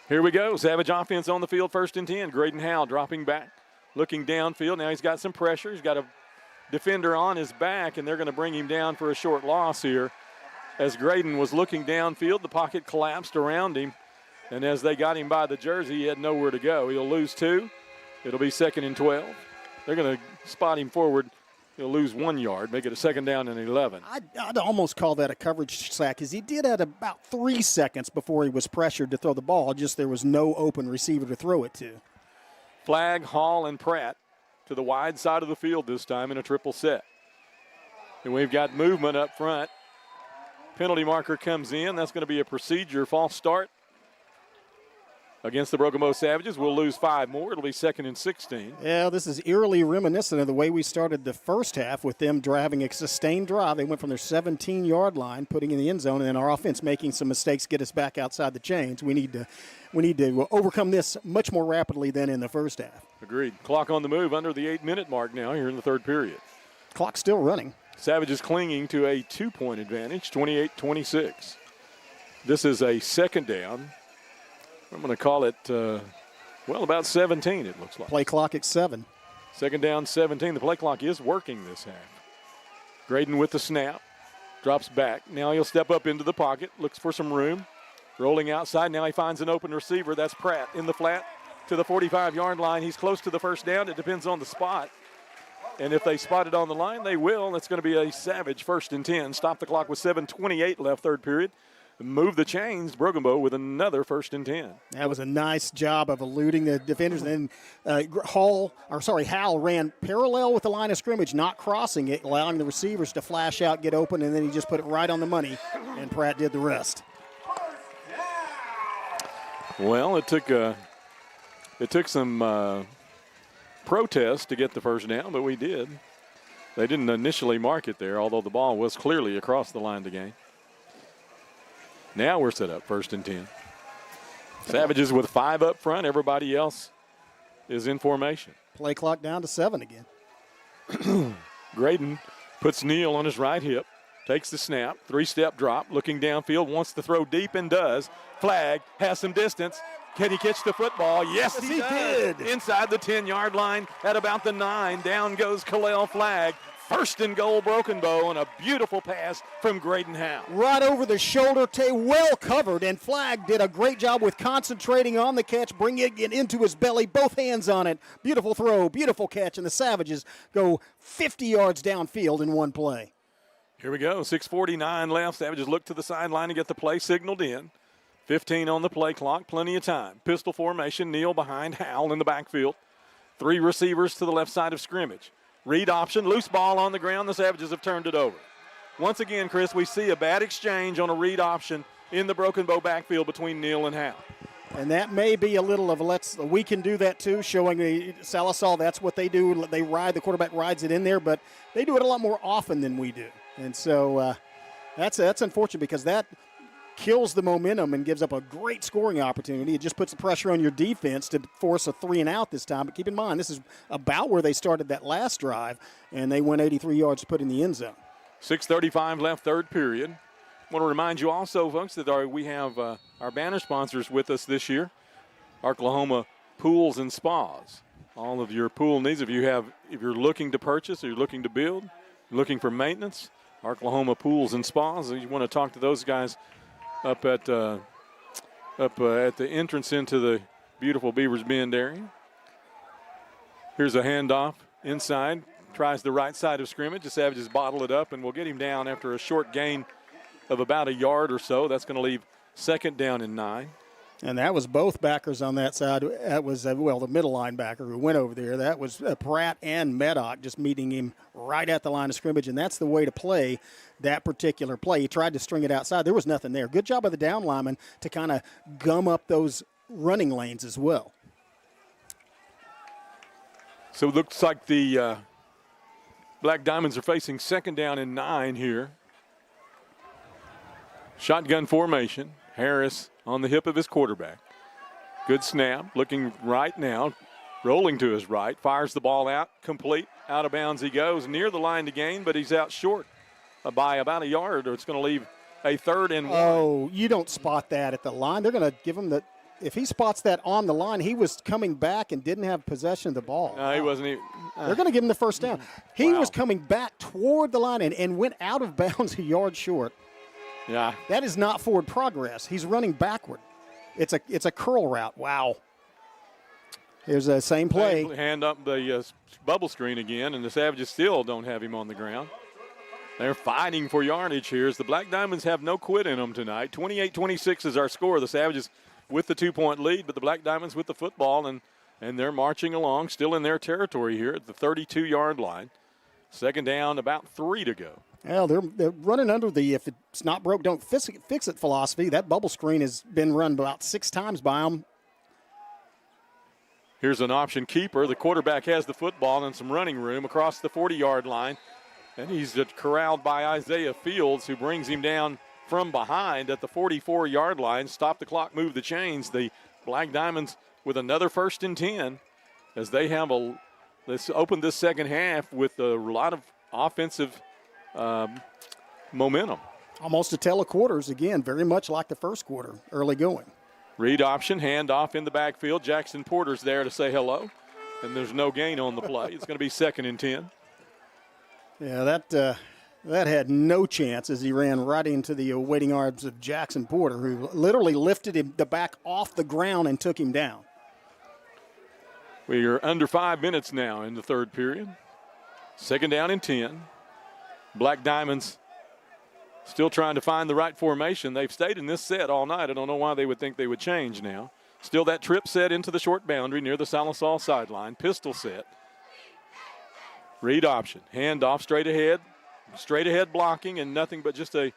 C: Here we go. Savage offense on the field, 1st and 10. Graydon Howell dropping back, looking downfield. Now he's got some pressure. He's got a defender on his back, and they're going to bring him down for a short loss here. As Graydon was looking downfield, the pocket collapsed around him, and as they got him by the jersey, he had nowhere to go. He'll lose 2. It'll be 2nd and 12. They're going to spot him forward. He'll lose 1 yard, make it a 2nd down and 11.
A: I'd almost call that a coverage sack, because he did at about 3 seconds before he was pressured to throw the ball, just there was no open receiver to throw it to.
C: Flagg, Hall, and Pratt to the wide side of the field this time in a triple set. And we've got movement up front. Penalty marker comes in. That's going to be a procedure, false start against the Broken Bow Savages. We'll lose 5 more. It'll be 2nd and 16.
A: Yeah, this is eerily reminiscent of the way we started the first half with them driving a sustained drive. They went from their 17-yard line, putting in the end zone, and then our offense making some mistakes, get us back outside the chains. We need to overcome this much more rapidly than in the first half.
C: Agreed. Clock on the move under the 8-minute mark now here in the 3rd period.
A: Clock still running.
C: Savages clinging to a 2-point advantage, 28-26. This is a 2nd down. I'm going to call it, about 17, it looks like.
A: Play clock at 7.
C: 2nd down, 17. The play clock is working this half. Graydon with the snap, drops back. Now he'll step up into the pocket, looks for some room. Rolling outside, now he finds an open receiver. That's Pratt in the flat to the 45-yard line. He's close to the 1st down. It depends on the spot. And if they spot it on the line, they will. It's going to be a Savage 1st and 10. Stop the clock with 7:28 left, 3rd period. Move the chains, Broken Bow with another 1st and 10.
A: That was a nice job of eluding the defenders. And then Howell ran parallel with the line of scrimmage, not crossing it, allowing the receivers to flash out, get open, and then he just put it right on the money, and Pratt did the rest.
C: Well, it took some protest to get the 1st down, but we did. They didn't initially mark it there, although the ball was clearly across the line to gain. Now we're set up 1st and 10. Savages with 5 up front. Everybody else is in formation.
A: Play clock down to 7 again.
C: Graydon puts Neal on his right hip, takes the snap, 3-step drop, looking downfield, wants to throw deep and does. Flagg has some distance. Can he catch the football? Yes, he did. Inside the 10-yard line at about the 9. Down goes Kalel Flagg. 1st and goal, Broken Bow, and a beautiful pass from Graydon Howell.
A: Right over the shoulder, well covered, and Flagg did a great job with concentrating on the catch, bringing it into his belly, both hands on it. Beautiful throw, beautiful catch, and the Savages go 50 yards downfield in one play.
C: Here we go, 6:49 left. Savages look to the sideline to get the play signaled in. 15 on the play clock, plenty of time. Pistol formation, Neal behind Howell in the backfield. 3 receivers to the left side of scrimmage. Read option, loose ball on the ground. The Savages have turned it over. Once again, Chris, we see a bad exchange on a read option in the Broken Bow backfield between Neal and Howell.
A: And that may be a little of we can do that too, showing the Sallisaw that's what they do. The quarterback rides it in there, but they do it a lot more often than we do. And so that's unfortunate because that kills the momentum and gives up a great scoring opportunity. It just puts the pressure on your defense to force a 3-and-out this time. But keep in mind, this is about where they started that last drive, and they went 83 yards to put in the end zone.
C: 6:35 left, third period. I want to remind you also, folks, that we have our banner sponsors with us this year, Oklahoma Pools and Spas. All of your pool needs, if you're looking to purchase or you're looking to build, looking for maintenance, Oklahoma Pools and Spas. You want to talk to those guys up at the entrance into the beautiful Beavers Bend area. Here's a handoff inside. Tries the right side of scrimmage. The Savages bottle it up, and we'll get him down after a short gain of about a yard or so. That's going to leave 2nd down and 9.
A: And that was both backers on that side. That was, the middle linebacker who went over there. That was Pratt and Meddock just meeting him right at the line of scrimmage, and that's the way to play that particular play. He tried to string it outside. There was nothing there. Good job by the down lineman to kind of gum up those running lanes as well.
C: So it looks like the Black Diamonds are facing 2nd down and 9 here. Shotgun formation. Harris on the hip of his quarterback. Good snap, looking right now, rolling to his right, fires the ball out, complete, out of bounds he goes, near the line to gain, but he's out short by about a yard, or it's going to leave a 3rd and 1.
A: Oh, you don't spot that at the line. They're going to give him the – if he spots that on the line, he was coming back and didn't have possession of the ball.
C: No, he wasn't even
A: They're going to give him the 1st down. He was coming back toward the line and went out of bounds a yard short.
C: Yeah.
A: That is not forward progress. He's running backward. It's a curl route. Wow. Here's the same play.
C: Hand up the bubble screen again, and the Savages still don't have him on the ground. They're fighting for yardage here as the Black Diamonds have no quit in them tonight. 28-26 is our score. The Savages with the 2-point lead, but the Black Diamonds with the football, and they're marching along, still in their territory here at the 32-yard line. 2nd down, about 3 to go.
A: Well, they're running under the if it's not broke, don't fix it philosophy. That bubble screen has been run about 6 times by them.
C: Here's an option keeper. The quarterback has the football and some running room across the 40-yard line. And he's corralled by Isaiah Fields, who brings him down from behind at the 44-yard line. Stop the clock, move the chains. The Black Diamonds with another 1st and 10 as they have let's open this second half with a lot of offensive momentum.
A: Almost a tell of quarters again, very much like the first quarter, early going.
C: Read option, handoff in the backfield. Jackson Porter's there to say hello, and there's no gain on the play. It's going to be 2nd and 10.
A: Yeah, that had no chance as he ran right into the waiting arms of Jackson Porter, who literally lifted the back off the ground and took him down.
C: We are under 5 minutes now in the 3rd period. 2nd down and 10. Black Diamonds still trying to find the right formation. They've stayed in this set all night. I don't know why they would think they would change now. Still that trip set into the short boundary near the Sallisaw sideline. Pistol set. Read option. Handoff straight ahead blocking, and nothing but just a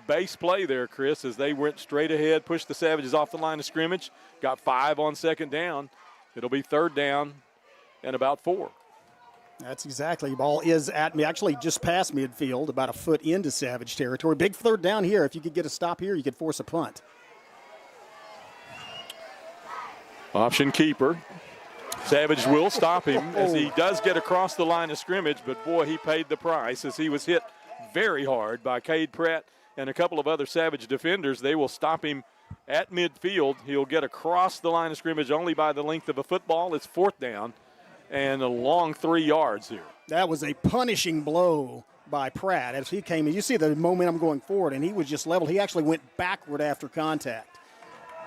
C: base play there, Chris, as they went straight ahead, pushed the Savages off the line of scrimmage. Got 5 on 2nd down. It'll be 3rd down and about 4.
A: That's exactly. Ball is at me, actually just past midfield, about a foot into Savage territory. Big 3rd down here. If you could get a stop here, you could force a punt.
C: Option keeper. Savage will stop him as he does get across the line of scrimmage, but boy, he paid the price as he was hit very hard by Cade Pratt and a couple of other Savage defenders. They will stop him at midfield. He'll get across the line of scrimmage only by the length of a football. It's 4th down and a long 3 yards here.
A: That was a punishing blow by Pratt as he came in. You see the momentum going forward, and he was just leveled. He actually went backward after contact.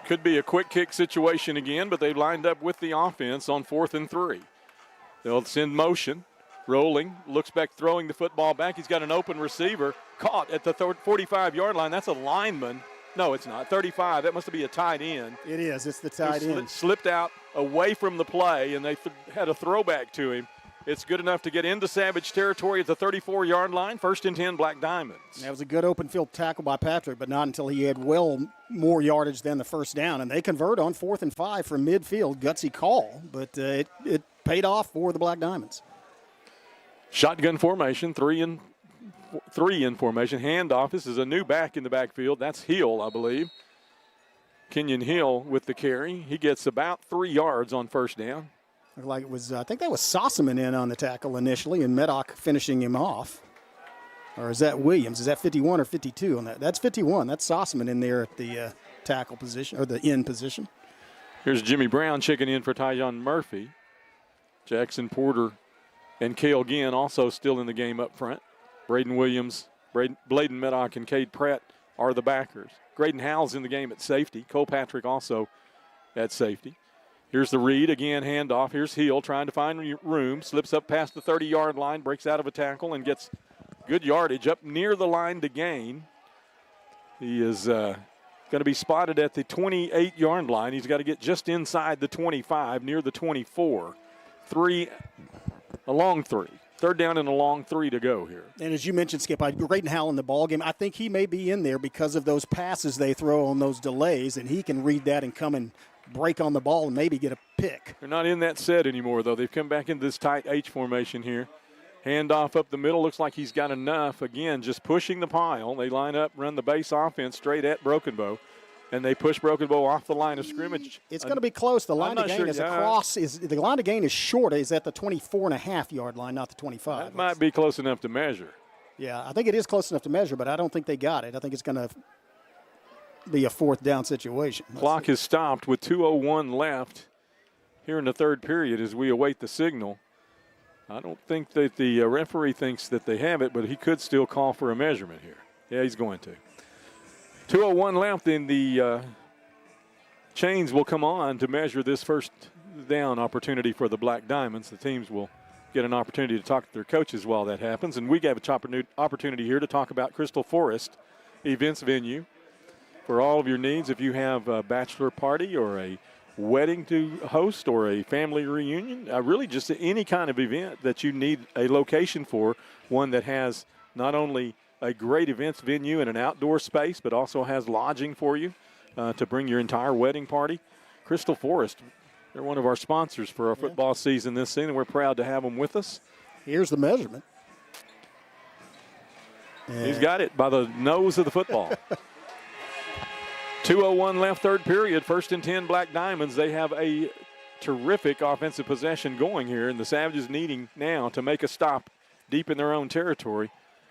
C: Could be a quick kick situation again, but they lined up with the offense on 4th and 3. They'll send motion, rolling, looks back, throwing the football back. He's got an open receiver caught at the 45-yard line. That's a lineman. No, it's not. 35. That must be a tight end.
A: It is. It's the tight end.
C: Slipped out away from the play, and they had a throwback to him. It's good enough to get into Savage territory at the 34-yard line. 1st and 10, Black Diamonds.
A: That was a good open field tackle by Patrick, but not until he had well more yardage than the 1st down. And they convert on 4th and 5 from midfield. Gutsy call, but it paid off for the Black Diamonds.
C: Shotgun formation, 3 and three in formation. Handoff. This is a new back in the backfield. That's Hill, I believe. Kenyon Hill with the carry. He gets about 3 yards on first down.
A: Looked like it was, I think that was Sossaman in on the tackle initially, and Meddock finishing him off. Or is that Williams? Is that 51 or 52 on that? That's 51. That's Sossaman in there at the tackle position, or the end position.
C: Here's Jimmy Brown checking in for Tyjon Murphy. Jackson Porter and Cale Ginn also still in the game up front. Braden Williams, Bladen Meddock, and Cade Pratt are the backers. Graydon Howell's in the game at safety. Cole Patrick also at safety. Here's the read, again, handoff. Here's Hill trying to find room, slips up past the 30-yard line, breaks out of a tackle, and gets good yardage up near the line to gain. He is going to be spotted at the 28-yard line. He's got to get just inside the 25, near the 24. A long three. Third down and a long 3 to go here.
A: And as you mentioned, Skip, Graydon Howell in the ball game, I think he may be in there because of those passes they throw on those delays, and he can read that and come and break on the ball and maybe get a pick.
C: They're not in that set anymore, though. They've come back into this tight H formation here. Handoff up the middle. Looks like he's got enough. Again, just pushing the pile. They line up, run the base offense straight at Broken Bow, and they push Broken Bow off the line of scrimmage.
A: It's going to be close. The line to gain is across. The line to gain is short. Is at the 24.5-yard line, not the 25.
C: That might be close enough to measure.
A: Yeah, I think it is close enough to measure, but I don't think they got it. I think it's going to be a fourth down situation.
C: Clock is stopped with 2:01 left here in the third period as we await the signal. I don't think that the referee thinks that they have it, but he could still call for a measurement here. Yeah, he's going to. 2:01 left, and the chains will come on to measure this first down opportunity for the Black Diamonds. The teams will get an opportunity to talk to their coaches while that happens. And we have an opportunity here to talk about Crystal Forest Events Venue. For all of your needs, if you have a bachelor party or a wedding to host or a family reunion, really just any kind of event that you need a location for, one that has not only a great events venue and an outdoor space, but also has lodging for you to bring your entire wedding party. Crystal Forest, they're one of our sponsors for our football season this season. We're proud to have them with us.
A: Here's the measurement.
C: He's got it by the nose of the football. 2:01 left, third period. 1st and 10 Black Diamonds. They have a terrific offensive possession going here, and the Savages needing now to make a stop deep in their own territory.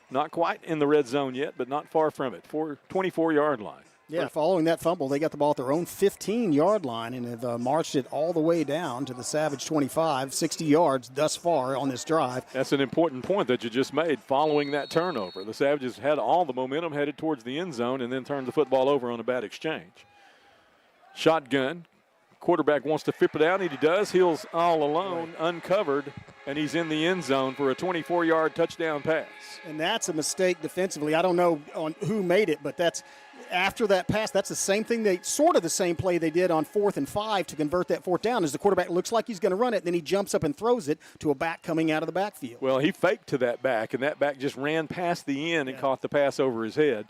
C: Not quite in the red zone yet, but not far from it. 24-yard line.
A: Yeah, following that fumble, they got the ball at their own 15-yard line and have marched it all the way down to the Savage 25, 60 yards thus far on this drive.
C: That's an important point that you just made following that turnover. The Savages had all the momentum headed towards the end zone and then turned the football over on a bad exchange. Shotgun. Quarterback wants to flip it out, and he does. Hill's all alone, uncovered, and he's in the end zone for a 24-yard touchdown pass.
A: And that's a mistake defensively. I don't know on who made it, but that's after that pass, that's the same thing, sort of the same play they did on 4th and 5 to convert that fourth down. As the quarterback looks like he's going to run it, then he jumps up and throws it to a back coming out of the backfield.
C: Well, he faked to that back, and that back just ran past the end and caught the pass over his head.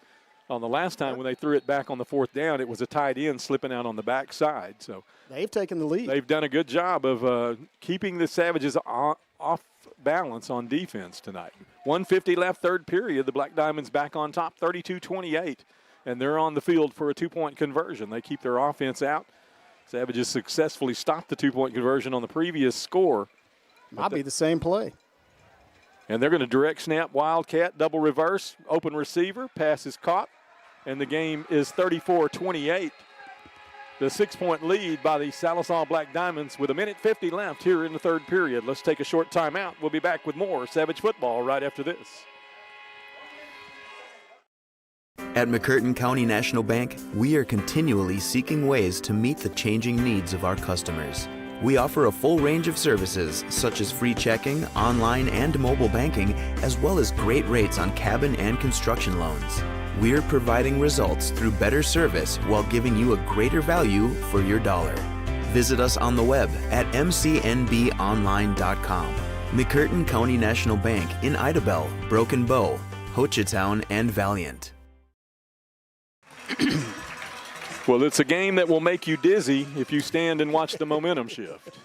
C: On the last time when they threw it back on the fourth down, it was a tight end slipping out on the backside. So
A: they've taken the lead.
C: They've done a good job of keeping the Savages off balance on defense tonight. 1:50 left, third period. The Black Diamonds back on top, 32-28, and they're on the field for a two-point conversion. They keep their offense out. Savages successfully stopped the two-point conversion on the previous score.
A: Might be the same play.
C: And they're going to direct snap, Wildcat, double reverse, open receiver, pass is caught, and the game is 34-28. The 6-point lead by the Sallisaw Black Diamonds with 1:50 left here in the third period. Let's take a short timeout. We'll be back with more Savage football right after this.
G: At McCurtain County National Bank, we are continually seeking ways to meet the changing needs of our customers. We offer a full range of services such as free checking, online and mobile banking, as well as great rates on cabin and construction loans. We're providing results through better service while giving you a greater value for your dollar. Visit us on the web at mcnbonline.com. McCurtain County National Bank in Idabel, Broken Bow, Hochatown, and Valiant.
C: Well, it's a game that will make you dizzy if you stand and watch the momentum shift.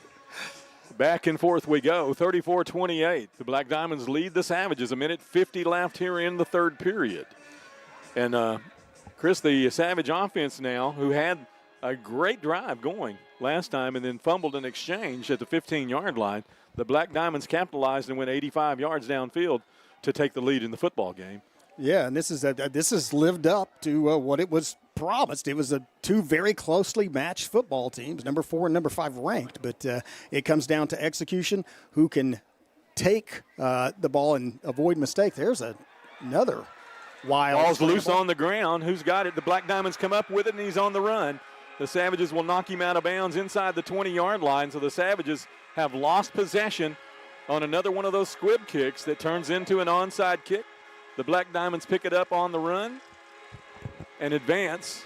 C: Back and forth we go, 34-28. The Black Diamonds lead the Savages. 1:50 left here in the third period. And, Chris, the Savage offense now, who had a great drive going last time and then fumbled an exchange at the 15-yard line, the Black Diamonds capitalized and went 85 yards downfield to take the lead in the football game.
A: Yeah, and this has lived up to what it was promised. It was two very closely matched football teams, number 4 and number 5 ranked. But it comes down to execution, who can take the ball and avoid mistake. There's another wild.
C: Ball's loose on the ground. Who's got it? The Black Diamonds come up with it, and he's on the run. The Savages will knock him out of bounds inside the 20-yard line. So the Savages have lost possession on another one of those squib kicks that turns into an onside kick. The Black Diamonds pick it up on the run and advance.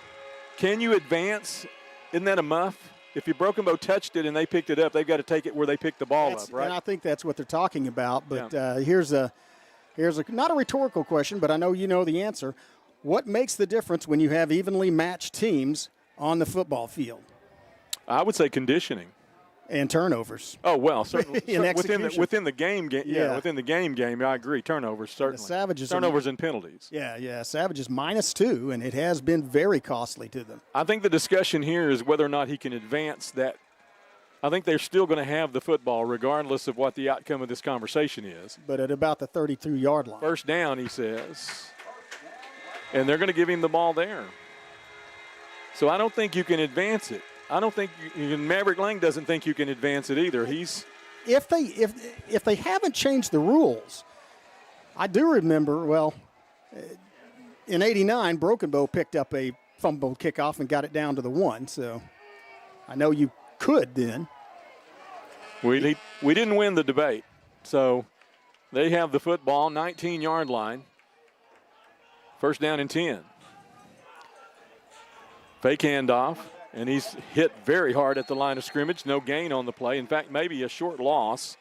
C: Can you advance? Isn't that a muff? If you Broken Bow touched it and they picked it up, they've got to take it where they picked the ball up, right?
A: And I think that's what they're talking about. But here's a not a rhetorical question, but I know you know the answer. What makes the difference when you have evenly matched teams on the football field?
C: I would say conditioning.
A: And turnovers.
C: Oh, well, certainly within the game, within the game, I agree. Turnovers, certainly.
A: The Savages
C: turnovers and penalties.
A: Yeah. Savages -2, and it has been very costly to them.
C: I think the discussion here is whether or not he can advance that. I think they're still going to have the football regardless of what the outcome of this conversation is.
A: But at about the 32-yard line.
C: First down, he says. And they're going to give him the ball there. So I don't think you can advance it. I don't think Maverick Lang doesn't think you can advance it either.
A: If they haven't changed the rules, I do remember. In '89, Broken Bow picked up a fumble kickoff and got it down to the 1. So I know you could then.
C: We didn't win the debate, so they have the football, 19-yard line. First down and 10. Fake handoff. And he's hit very hard at the line of scrimmage. No gain on the play. In fact, maybe a short loss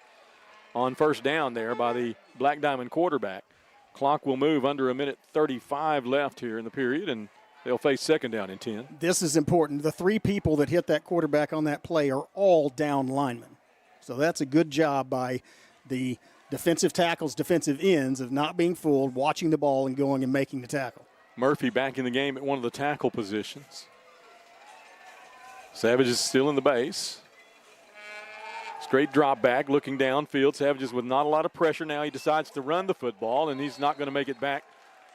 C: on first down there by the Black Diamond quarterback. Clock will move under 1:35 left here in the period, and they'll face second down and 10.
A: This is important. The 3 people that hit that quarterback on that play are all down linemen. So that's a good job by the defensive tackles, defensive ends of not being fooled, watching the ball and going and making the tackle.
C: Murphy back in the game at one of the tackle positions. Savages still in the base. Straight drop back, looking downfield. Savages with not a lot of pressure now. He decides to run the football, and he's not going to make it back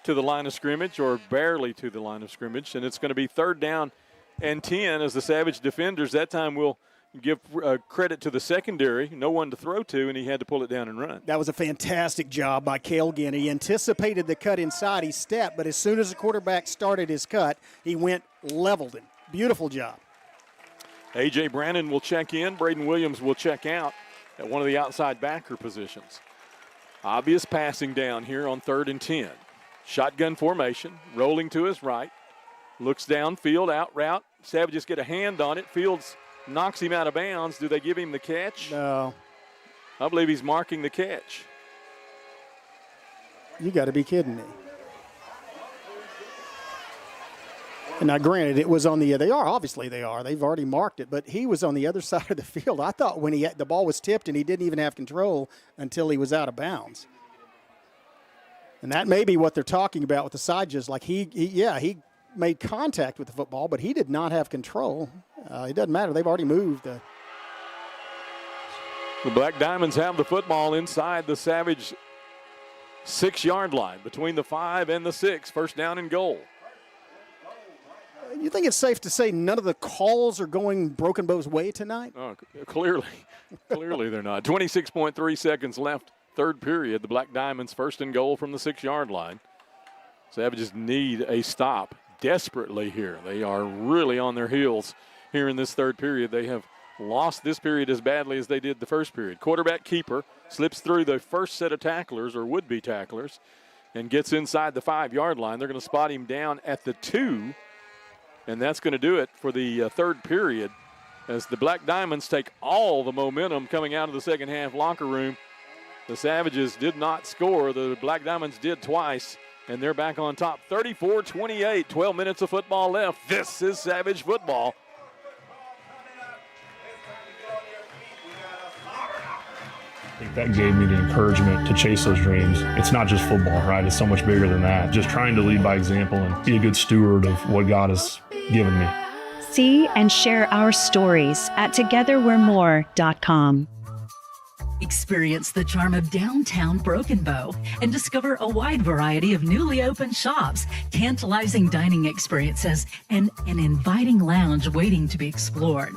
C: to the line of scrimmage or barely to the line of scrimmage. And it's going to be third down and 10 as the Savage defenders that time will give credit to the secondary. No one to throw to, and he had to pull it down and run.
A: That was a fantastic job by Cale Ginn. He anticipated the cut inside. He stepped, but as soon as the quarterback started his cut, he went leveled him. Beautiful job.
C: A.J. Brandon will check in. Braden Williams will check out at one of the outside backer positions. Obvious passing down here on 3rd and 10. Shotgun formation, rolling to his right. Looks downfield, out route. Savages get a hand on it. Fields knocks him out of bounds. Do they give him the catch?
A: No.
C: I believe he's marking the catch.
A: You got to be kidding me. And now, granted, it was on the – they are. Obviously they are. They've already marked it. But he was on the other side of the field. I thought when the ball was tipped and he didn't even have control until he was out of bounds. And that may be what they're talking about with the side just like he made contact with the football, but he did not have control. It doesn't matter. They've already moved.
C: The Black Diamonds have the football inside the Savage 6-yard line between the 5 and the 6. First down and goal.
A: You think it's safe to say none of the calls are going Broken Bow's way tonight?
C: Oh, clearly they're not. 26.3 seconds left, third period. The Black Diamonds first and goal from the 6-yard line. Savages need a stop desperately here. They are really on their heels here in this third period. They have lost this period as badly as they did the first period. Quarterback keeper slips through the first set of tacklers or would-be tacklers and gets inside the 5-yard line. They're going to spot him down at the 2. And that's going to do it for the third period as the Black Diamonds take all the momentum coming out of the second half locker room. The Savages did not score. The Black Diamonds did twice, and they're back on top. 34-28, 12 minutes of football left. This is Savage football.
E: think that gave me the encouragement to chase those dreams. It's not just football, right? It's so much bigger than that. Just trying to lead by example and be a good steward of what God has given me.
F: See and share our stories at togetherwe'remore.com.
I: Experience the charm of downtown Broken Bow and discover a wide variety of newly opened shops, tantalizing dining experiences, and an inviting lounge waiting to be explored.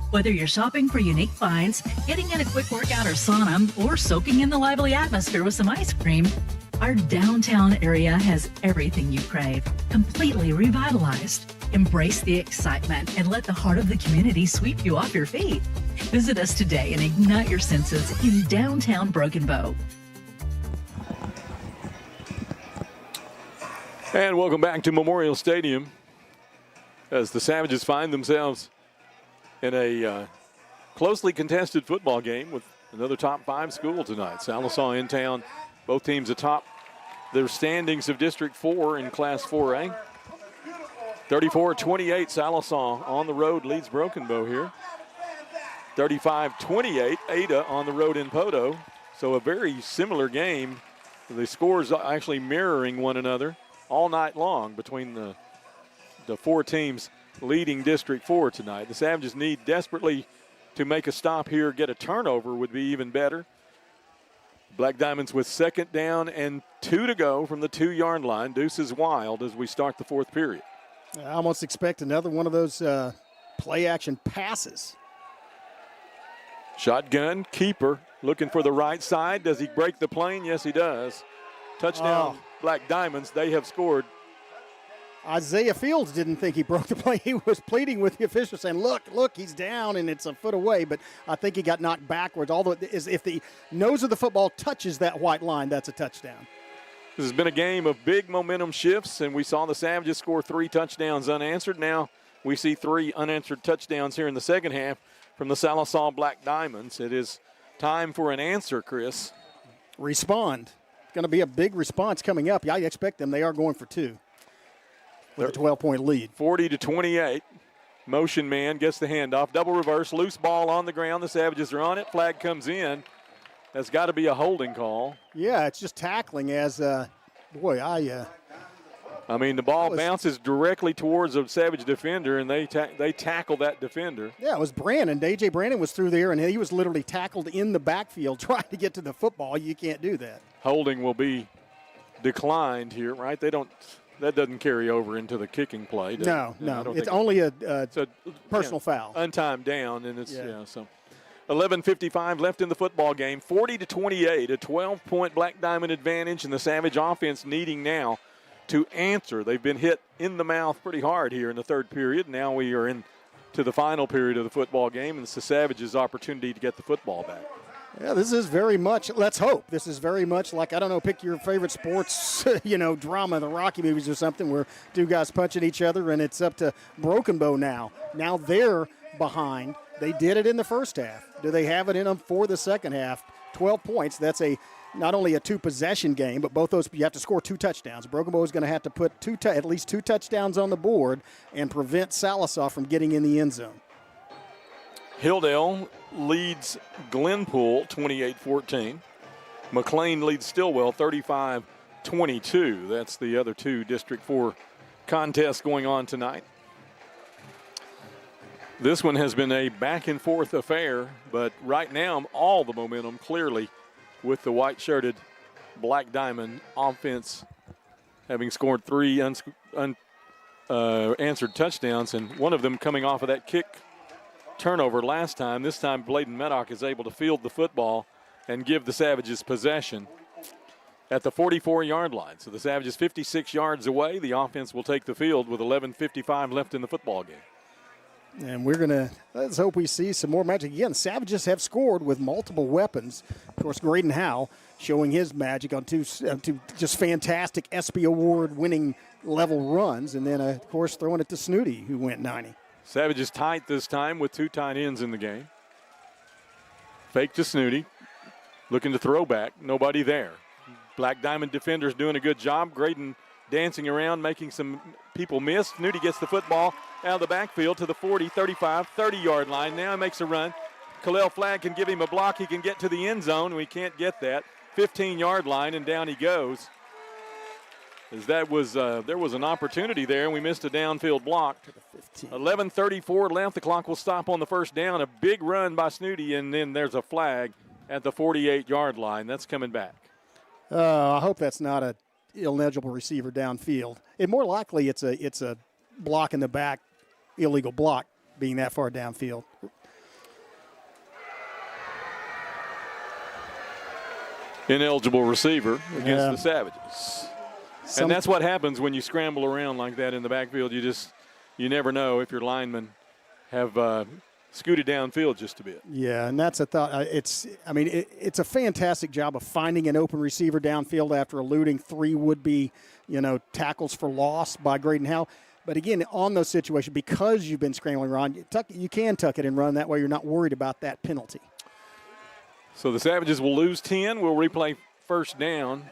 I: Whether you're shopping for unique finds, getting in a quick workout or sauna, or soaking in the lively atmosphere with some ice cream, our downtown area has everything you crave, completely revitalized. Embrace the excitement and let the heart of the community sweep you off your feet. Visit us today and ignite your senses in downtown Broken Bow.
C: And welcome back to Memorial Stadium as the Savages find themselves in a closely contested football game with another top 5 school tonight. Sallisaw in town, both teams atop their standings of District 4 in Class 4A. 34-28, Sallisaw on the road leads Broken Bow here. 35-28, Ada on the road in Podo. So a very similar game. The scores actually mirroring one another all night long between the 4 teams leading District 4 tonight. The Savages need desperately to make a stop here. Get a turnover would be even better. Black Diamonds with 2nd down and 2 to go from the 2-yard line. Deuces wild as we start the 4th period.
A: I almost expect another one of those play-action passes.
C: Shotgun, keeper, looking for the right side. Does he break the plane? Yes, he does. Touchdown, Black Diamonds. They have scored.
A: Isaiah Fields didn't think he broke the play. He was pleading with the official saying, look, he's down and it's a foot away. But I think he got knocked backwards. Although if the nose of the football touches that white line, that's a touchdown.
C: This has been a game of big momentum shifts, and we saw the Savages score 3 touchdowns unanswered. Now we see 3 unanswered touchdowns here in the second half from the Sallisaw Black Diamonds. It is time for an answer, Chris.
A: Respond. It's going to be a big response coming up. I expect them. They are going for 2 with a 12-point lead.
C: 40-28. Motion man gets the handoff. Double reverse. Loose ball on the ground. The Savages are on it. Flag comes in. That's got to be a holding call.
A: Yeah, it's just tackling as, I
C: mean, the ball bounces directly towards a Savage defender, and they tackle that defender.
A: Yeah, it was Brandon. A.J. Brandon was through there, and he was literally tackled in the backfield trying to get to the football. You can't do that.
C: Holding will be declined here, right? That doesn't carry over into the kicking play.
A: No. It's only a personal foul.
C: Untimed down, and it's, so. 11:55 left in the football game. 40-28, a 12-point Black Diamond advantage, and the Savage offense needing now to answer. They've been hit in the mouth pretty hard here in the 3rd period. Now we are into the final period of the football game, and it's the Savage's opportunity to get the football back.
A: Yeah, this is very much, let's hope, this is very much like, I don't know, pick your favorite sports, drama, the Rocky movies or something, where 2 guys punching each other, and it's up to Broken Bow now. Now they're behind. They did it in the first half. Do they have it in them for the second half? 12 points. That's not only a 2-possession game, but both those, you have to score 2 touchdowns. Broken Bow is going to have to put at least 2 touchdowns on the board and prevent Sallisaw from getting in the end zone.
C: Hilldale leads Glenpool 28-14. McLean leads Stillwell 35-22. That's the other 2 District 4 contests going on tonight. This one has been a back-and-forth affair, but right now all the momentum clearly with the white-shirted Black Diamond offense having scored 3 answered touchdowns, and one of them coming off of that kick turnover last time. This time Bladen Meddock is able to field the football and give the Savages possession at the 44-yard line. So the Savages 56 yards away. The offense will take the field with 11:55 left in the football game.
A: And let's hope we see some more magic. Again, Savages have scored with multiple weapons. Of course, Graydon Howe showing his magic on 2 just fantastic ESPY award-winning level runs. And then, of course, throwing it to Snooty, who went 90.
C: Savages tight this time with 2 tight ends in the game. Fake to Snooty. Looking to throw back. Nobody there. Black Diamond defenders doing a good job. Graydon dancing around, making some people miss. Snooty gets the football out of the backfield to the 40, 35, 30-yard line. Now he makes a run. Khalil Flagg can give him a block. He can get to the end zone. We can't get that. 15-yard line, and down he goes. As that was, there was an opportunity there, and we missed a downfield block. 11:34 left. The clock will stop on the first down. A big run by Snooty, and then there's a flag at the 48-yard line. That's coming back.
A: I hope that's not a ineligible receiver downfield. It more likely it's a block in the back, illegal block, being that far downfield.
C: Ineligible receiver against the Savages. And that's what happens when you scramble around like that in the backfield. You never know if your linemen have scooted downfield just a bit.
A: Yeah, and that's a thought. It's a fantastic job of finding an open receiver downfield after eluding 3 would-be, tackles for loss by Graydon Howell. But again, on those situations, because you've been scrambling around, you can tuck it and run. That way you're not worried about that penalty.
C: So the Savages will lose 10. We'll replay first down.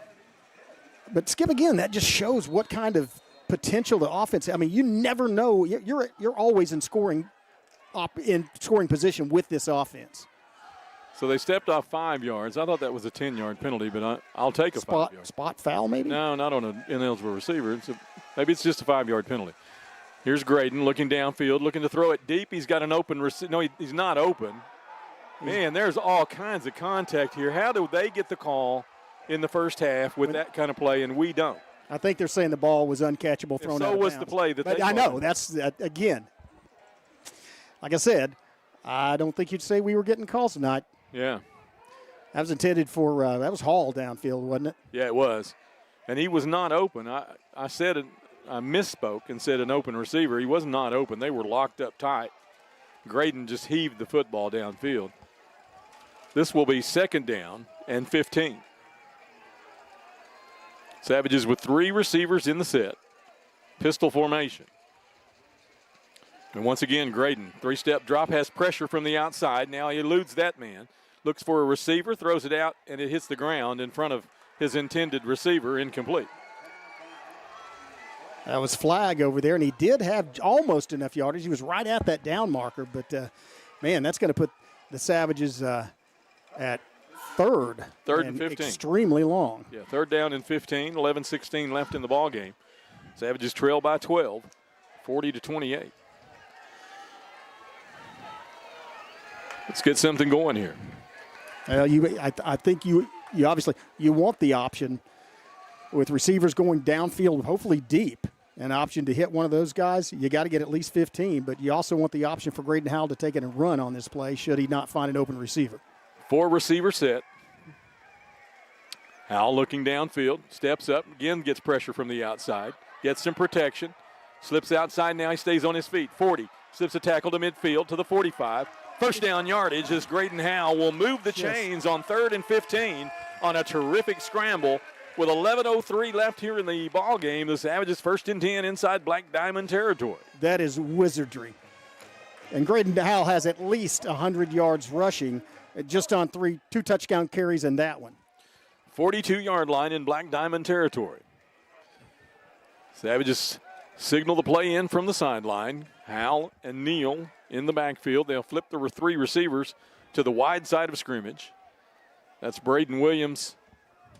A: But Skip, again, that just shows what kind of potential the offense. I mean, you never know. You're always in scoring position with this offense.
C: So they stepped off 5 yards. I thought that was a 10-yard penalty, but I'll take a 5-yard.
A: Spot foul, maybe?
C: No, not on an ineligible receiver. Maybe it's just a 5-yard penalty. Here's Graydon looking downfield, looking to throw it deep. He's got an open receiver. No, he's not open. Man, there's all kinds of contact here. How do they get the call in the first half with that kind of play, and we don't?
A: I think they're saying the ball was uncatchable, thrown out of bounds.
C: So was the play that they
A: I know. That's, again, like I said, I don't think you'd say we were getting calls tonight.
C: Yeah.
A: That was intended for, that was Hall downfield, wasn't it?
C: Yeah, it was. And he was not open. I misspoke and said an open receiver. He was not open. They were locked up tight. Graydon just heaved the football downfield. This will be second down and 15. Savages with 3 receivers in the set. Pistol formation. And once again, Graydon, 3-step drop, has pressure from the outside. Now he eludes that man. Looks for a receiver, throws it out, and it hits the ground in front of his intended receiver, incomplete.
A: That was Flagg over there, and he did have almost enough yardage. He was right at that down marker, but, man, that's going to put the Savages at third and 15. Extremely long.
C: Yeah, third down and 15, 11-16 left in the ball game. Savages trail by 12, 40-28. Let's get something going here.
A: I think you obviously you want the option with receivers going downfield, hopefully deep, an option to hit one of those guys. You got to get at least 15, but you also want the option for Graydon Howell to take it and run on this play should he not find an open receiver.
C: 4-receiver set. Howell looking downfield, steps up, again gets pressure from the outside, gets some protection, slips outside, now he stays on his feet. 40, slips a tackle to midfield to the 45. First down yardage as Graydon Howell will move the chains on 3rd and 15 on a terrific scramble. With 11:03 left here in the ball game, the Savages 1st and 10 inside Black Diamond territory.
A: That is wizardry. And Graydon Howell has at least 100 yards rushing just on 2 touchdown carries in that one.
C: 42-yard line in Black Diamond territory. Savages signal the play in from the sideline. Howell and Neal in the backfield. They'll flip the 3 receivers to the wide side of scrimmage. That's Braden Williams,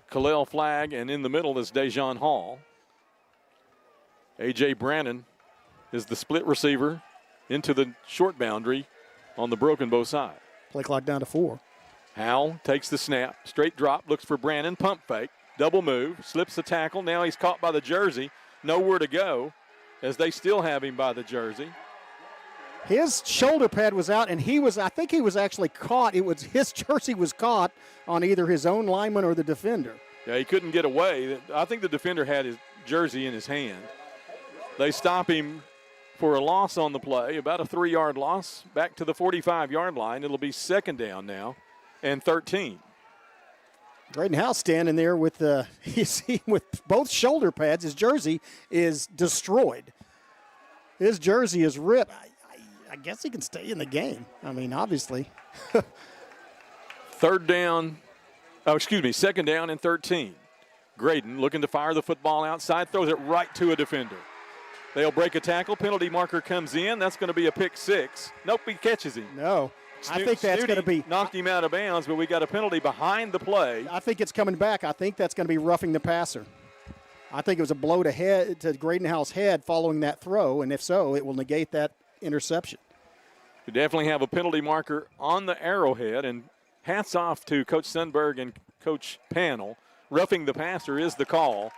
C: Khalil Flagg, and in the middle is Dejon Hall. A.J. Brannon is the split receiver into the short boundary on the Broken Bow side.
A: Play clock down to 4.
C: Howell takes the snap, straight drop, looks for Brannon, pump fake, double move, slips the tackle. Now he's caught by the jersey, nowhere to go as they still have him by the jersey.
A: His shoulder pad was out, and I think he was actually caught. His jersey was caught on either his own lineman or the defender.
C: Yeah, he couldn't get away. I think the defender had his jersey in his hand. They stop him for a loss on the play, about a 3-yard loss, back to the 45-yard line. It'll be second down now and 13.
A: Graydon Howell standing there with with both shoulder pads. His jersey is destroyed. His jersey is ripped. I guess he can stay in the game. I mean, obviously.
C: Second down and 13. Graydon looking to fire the football outside, throws it right to a defender. They'll break a tackle. Penalty marker comes in. That's going to be a pick 6. Nope, he catches him.
A: No. I think that's going to be
C: knocked him out of bounds, but we got a penalty behind the play.
A: I think it's coming back. I think that's going to be roughing the passer. I think it was a blow to Graydon Howell's head following that throw, and if so, it will negate that interception.
C: We definitely have a penalty marker on the arrowhead, and hats off to Coach Sundberg and Coach Panel. Roughing the passer is the call,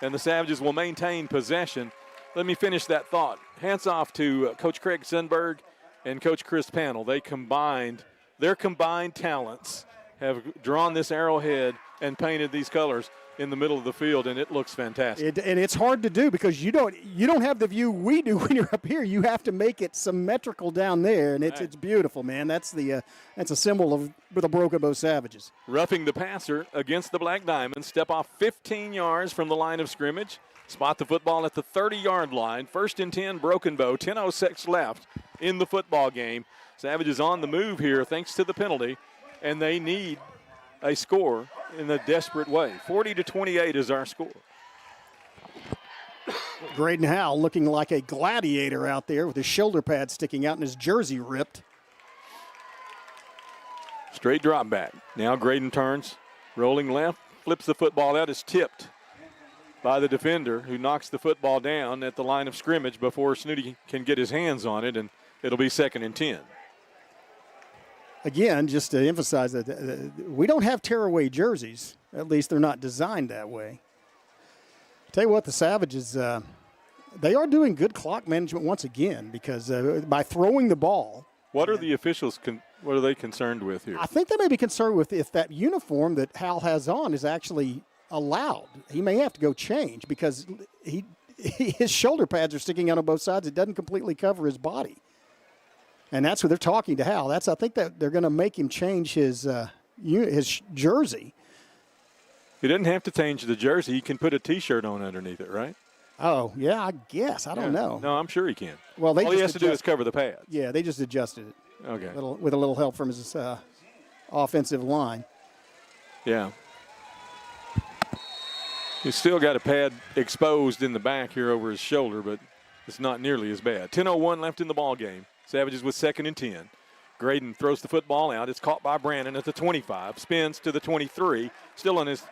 C: and the Savages will maintain possession. Let me finish that thought. Hats off to Coach Craig Sundberg and Coach Chris Panel. Their combined talents have drawn this arrowhead and painted these colors in the middle of the field, and it looks fantastic.
A: And it's hard to do because you don't have the view we do when you're up here. You have to make it symmetrical down there, and it's beautiful, man. That's a symbol of the Broken Bow Savages.
C: Roughing the passer against the Black Diamonds. Step off 15 yards from the line of scrimmage. Spot the football at the 30-yard line. 1st and 10, Broken Bow. 10:06 left in the football game. Savages on the move here thanks to the penalty, and they need a score in a desperate way. 40-28 is our score.
A: Graydon Howell looking like a gladiator out there with his shoulder pad sticking out and his jersey ripped.
C: Straight drop back. Now Graydon turns, rolling left, flips the football out. It's tipped by the defender who knocks the football down at the line of scrimmage before Snooty can get his hands on it, and it'll be 2nd and 10.
A: Again, just to emphasize that we don't have tearaway jerseys. At least they're not designed that way. Tell you what, the Savages, they are doing good clock management once again because by throwing the ball.
C: What are the officials, what are they concerned with here?
A: I think they may be concerned with if that uniform that Hal has on is actually allowed. He may have to go change because his shoulder pads are sticking out on both sides. It doesn't completely cover his body. And that's what they're talking to Hal. I think that they're going to make him change his jersey.
C: He doesn't have to change the jersey. He can put a T-shirt on underneath it, right?
A: Oh, yeah, I guess. I don't know.
C: No, I'm sure he can.
A: Well,
C: all he has to do is cover the pads.
A: Yeah, they just adjusted it.
C: Okay.
A: With a little help from his offensive line.
C: Yeah. He's still got a pad exposed in the back here over his shoulder, but it's not nearly as bad. 10:01 left in the ball game. Savages with 2nd and 10. Graydon throws the football out. It's caught by Brandon at the 25. Spins to the 23. Still on his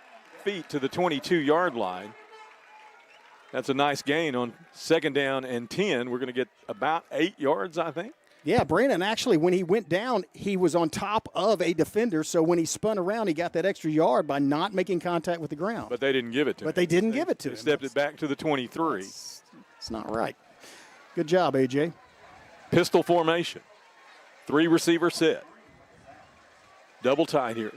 C: feet to the 22-yard line. That's a nice gain on 2nd down and 10. We're going to get about 8 yards, I think.
A: Yeah, Brandon actually, when he went down, he was on top of a defender. So when he spun around, he got that extra yard by not making contact with the ground.
C: But they didn't give it to him.
A: But they didn't give it to him.
C: They stepped it back to the 23.
A: It's not right. Good job, AJ.
C: Pistol formation. 3-receiver set. Double tight here.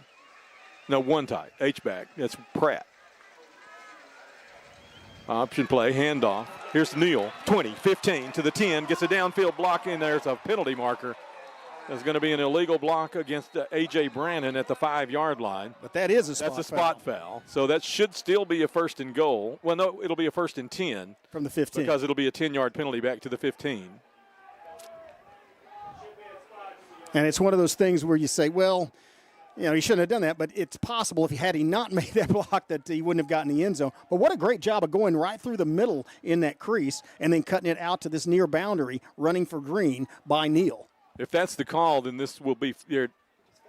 C: No, one tight. H-back. That's Pratt. Option play, handoff. Here's Neal. 20, 15 to the 10. Gets a downfield block in. There's a penalty marker. There's going to be an illegal block against A.J. Brandon at the 5-yard line.
A: But that is a spot
C: foul. That's a spot foul. So that should still be a 1st and goal. Well, no, it'll be a 1st and 10.
A: From the 15.
C: Because it'll be a 10-yard penalty back to the 15.
A: And it's one of those things where you say, well, he shouldn't have done that, but it's possible if he not made that block that he wouldn't have gotten the end zone. But what a great job of going right through the middle in that crease and then cutting it out to this near boundary, running for green by Neal.
C: If that's the call, then this will be, it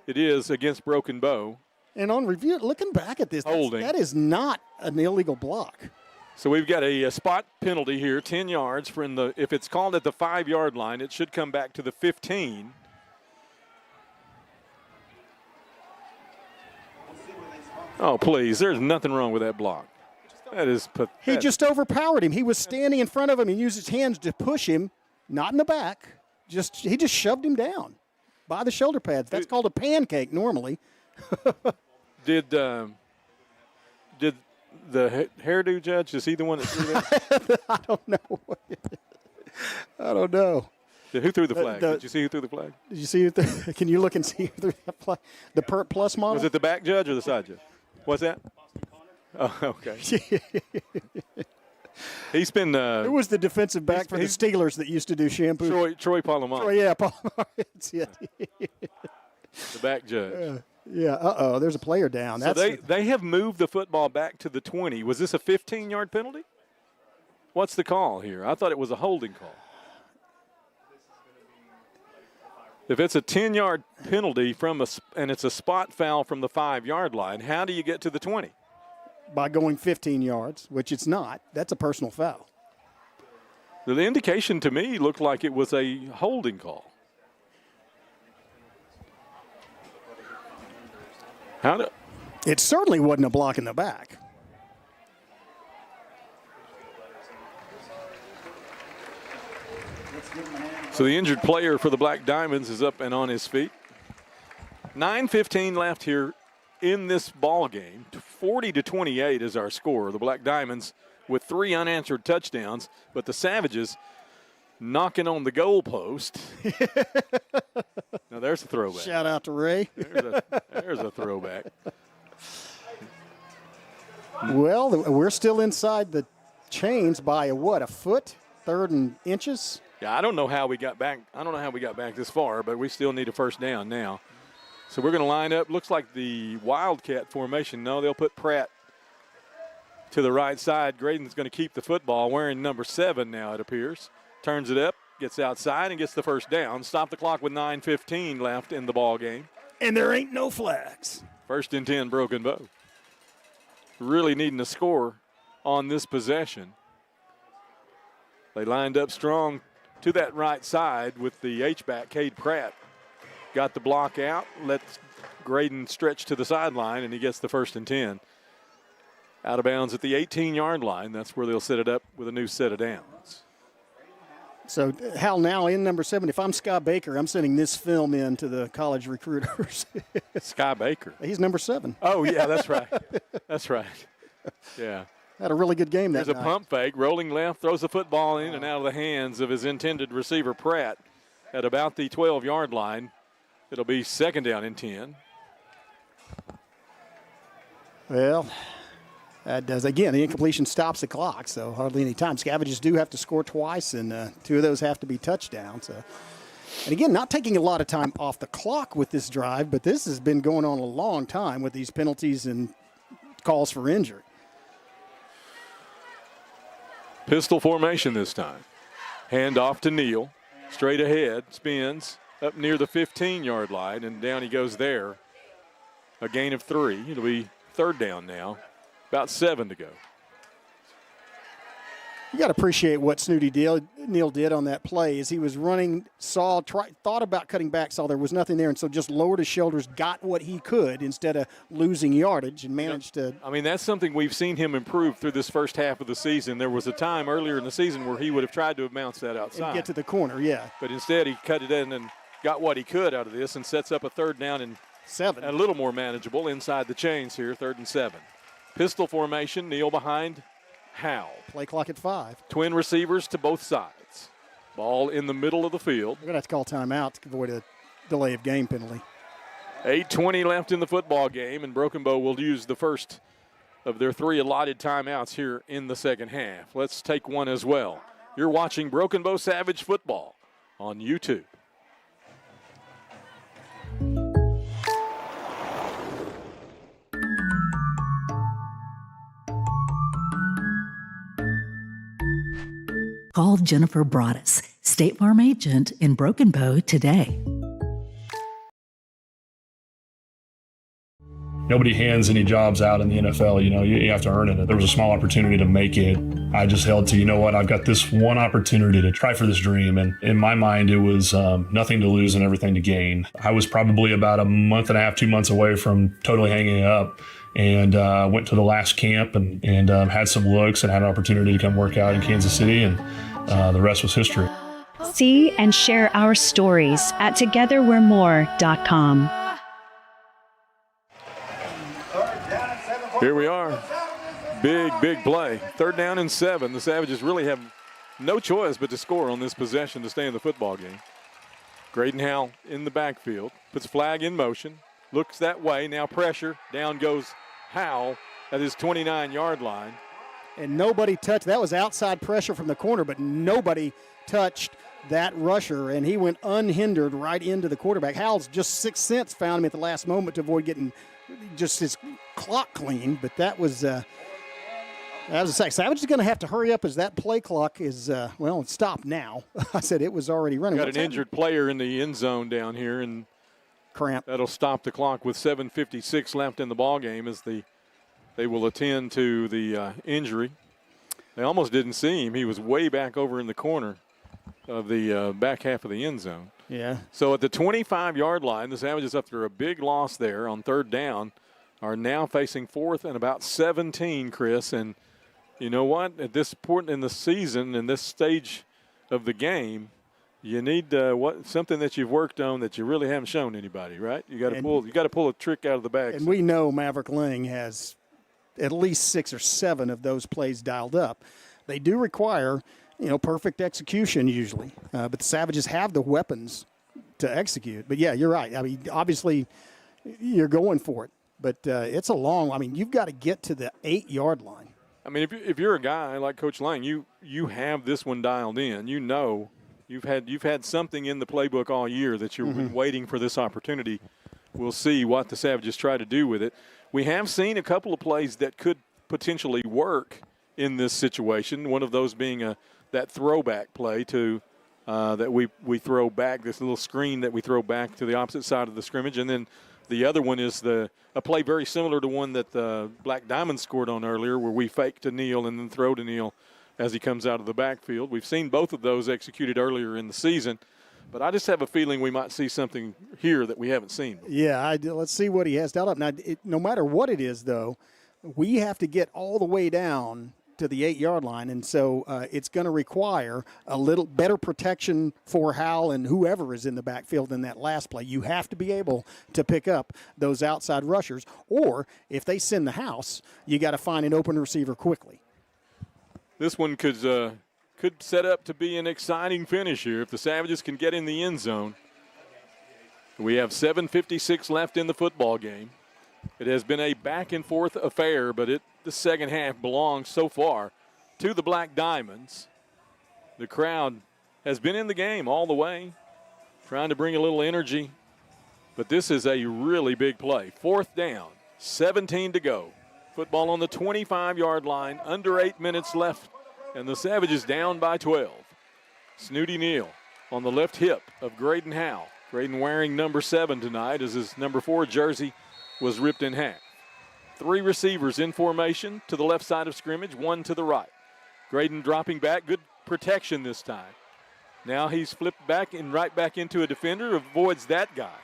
C: is against Broken Bow.
A: And on review, looking back at this, that is not an illegal block.
C: So we've got a spot penalty here, 10 yards. If it's called at the 5-yard line, it should come back to the 15. Oh, please. There's nothing wrong with that block. That is pathetic.
A: He just overpowered him. He was standing in front of him and used his hands to push him, not in the back. He just shoved him down by the shoulder pads. That's called a pancake normally.
C: Did the hairdo judge, is he the one that threw that?
A: I don't know. I don't know.
C: Who threw the flag? Did you see who threw the flag?
A: Did you see who can you look and see who threw that flag? The PERT Plus model?
C: Was it the back judge or the side judge? What's that? Oh, okay. He's been.
A: It was the defensive back for the Steelers that used to do shampoo.
C: Troy Palomar.
A: Yeah, Palomar. That's it.
C: The back judge.
A: Yeah. There's a player down.
C: So they have moved the football back to the 20. Was this a 15-yard penalty? What's the call here? I thought it was a holding call. If it's a 10-yard penalty and it's a spot foul from the 5-yard line, how do you get to the 20?
A: By going 15 yards, which it's not. That's a personal foul.
C: The indication to me looked like it was a holding call.
A: It certainly wasn't a block in the back.
C: So the injured player for the Black Diamonds is up and on his feet. 9:15 left here in this ball game. 40-28 is our score. The Black Diamonds with 3 unanswered touchdowns, but the Savages knocking on the goal post. Now there's a throwback.
A: Shout out to Ray.
C: There's a throwback.
A: Well, we're still inside the chains by a foot, 3rd and inches.
C: Yeah, I don't know how we got back. I don't know how we got back this far, but we still need a first down now. So we're going to line up. Looks like the Wildcat formation. No, they'll put Pratt to the right side. Graydon's going to keep the football, wearing number 7 now, it appears. Turns it up, gets outside, and gets the first down. Stop the clock with 9:15 left in the ball game.
A: And there ain't no flags.
C: 1st and 10, Broken Bow. Really needing a score on this possession. They lined up strong to that right side with the H-back, Cade Pratt. Got the block out, lets Graydon stretch to the sideline, and he gets the 1st and 10. Out of bounds at the 18-yard line. That's where they'll set it up with a new set of downs.
A: So, Hal, now in number 7, if I'm Scott Baker, I'm sending this film in to the college recruiters.
C: Sky Baker.
A: He's number 7.
C: Oh, yeah, that's right. That's right. Yeah.
A: Had a really good game that
C: There's a pump fake, rolling left, throws the football in and out of the hands of his intended receiver, Pratt, at about the 12-yard line. It'll be 2nd down and 10.
A: Well, that does. Again, the incompletion stops the clock, so hardly any time. Savages do have to score twice, and 2 of those have to be touchdowns. And again, not taking a lot of time off the clock with this drive, but this has been going on a long time with these penalties and calls for injury.
C: Pistol formation this time. Hand off to Neal. Straight ahead, spins up near the 15-yard line, and down he goes there. A gain of 3. It'll be 3rd down now. About 7 to go.
A: You got to appreciate what Snooty Neal did on that play. As he was running, thought about cutting back, saw there was nothing there, and so just lowered his shoulders, got what he could instead of losing yardage, and managed to.
C: I mean, that's something we've seen him improve through this first half of the season. There was a time earlier in the season where he would have tried to have bounced that outside.
A: And get to the corner, yeah.
C: But instead he cut it in and got what he could out of this and sets up a 3rd down and
A: 7.
C: A little more manageable inside the chains here, 3rd and 7. Pistol formation, Neal behind Howell.
A: Play clock at 5.
C: Twin receivers to both sides. Ball in the middle of the field.
A: We're going to have to call timeout to avoid a delay of game penalty.
C: 8:20 left in the football game, and Broken Bow will use the first of their 3 allotted timeouts here in the second half. Let's take one as well. You're watching Broken Bow Savage football on YouTube.
I: Call Jennifer Broaddus, State Farm agent in Broken Bow today.
E: Nobody hands any jobs out in the NFL. You have to earn it. There was a small opportunity to make it. I just held to, I've got this one opportunity to try for this dream. And in my mind, it was nothing to lose and everything to gain. I was probably about a month and a half, 2 months away from totally hanging it up. And went to the last camp and had some looks and had an opportunity to come work out in Kansas City, and the rest was history.
F: See and share our stories at togetherwe'remore.com.
C: Here we are. Big play. 3rd down and 7. The Savages really have no choice but to score on this possession to stay in the football game. Graydon Howell in the backfield. Puts flag in motion. Looks that way. Now pressure. Down goes Howell at his 29-yard line.
A: And nobody touched. That was outside pressure from the corner, but nobody touched that rusher, and he went unhindered right into the quarterback. Howell's just 6 cents found him at the last moment to avoid getting just his clock clean, but that was As I say, Savage is going to have to hurry up as that play clock is, it's stopped now. I said it was already running.
C: Got an injured player in the end zone down here, and
A: cramp.
C: That'll stop the clock with 7:56 left in the ball game as they will attend to the injury. They almost didn't see him. He was way back over in the corner of the back half of the end zone.
A: Yeah.
C: So at the 25-yard line, the Savages, after a big loss there on third down, are now facing fourth and about 17, Chris. And you know what? At this point in the season, in this stage of the game, you need something that you've worked on that you really haven't shown anybody, right? You got to pull a trick out of the bag.
A: And we know Maverick Lang has at least 6 or 7 of those plays dialed up. They do require, perfect execution usually, but the Savages have the weapons to execute. But yeah, you're right. I mean, obviously, you're going for it, but it's a long. I mean, you've got to get to the 8-yard line.
C: I mean, if you're a guy like Coach Lang, you have this one dialed in. You know, you've had something in the playbook all year that you're waiting for this opportunity. We'll see what the Savages try to do with it. We have seen a couple of plays that could potentially work in this situation. One of those being that throwback play to that we throw back, this little screen that we throw back to the opposite side of the scrimmage, and then the other one is a play very similar to one that the Black Diamond scored on earlier, where we fake to Neal and then throw to Neal as he comes out of the backfield. We've seen both of those executed earlier in the season, but I just have a feeling we might see something here that we haven't seen.
A: Yeah, let's see what he has dialed up. Now, no matter what it is, though, we have to get all the way down to the 8-yard line, and so it's going to require a little better protection for Hal and whoever is in the backfield in that last play. You have to be able to pick up those outside rushers, or if they send the house, you got to find an open receiver quickly.
C: This one could set up to be an exciting finish here if the Savages can get in the end zone. We have 7:56 left in the football game. It has been a back-and-forth affair, but the second half belongs so far to the Black Diamonds. The crowd has been in the game all the way, trying to bring a little energy. But this is a really big play. 4th down, 17 to go. Football on the 25-yard line, under 8 minutes left, and the Savages down by 12. Snooty Neal on the left hip of Graydon Howe. Graydon wearing number 7 tonight as his number 4 jersey was ripped in half. 3 receivers in formation to the left side of scrimmage, 1 to the right. Graydon dropping back, good protection this time. Now he's flipped back and right back into a defender, avoids that guy.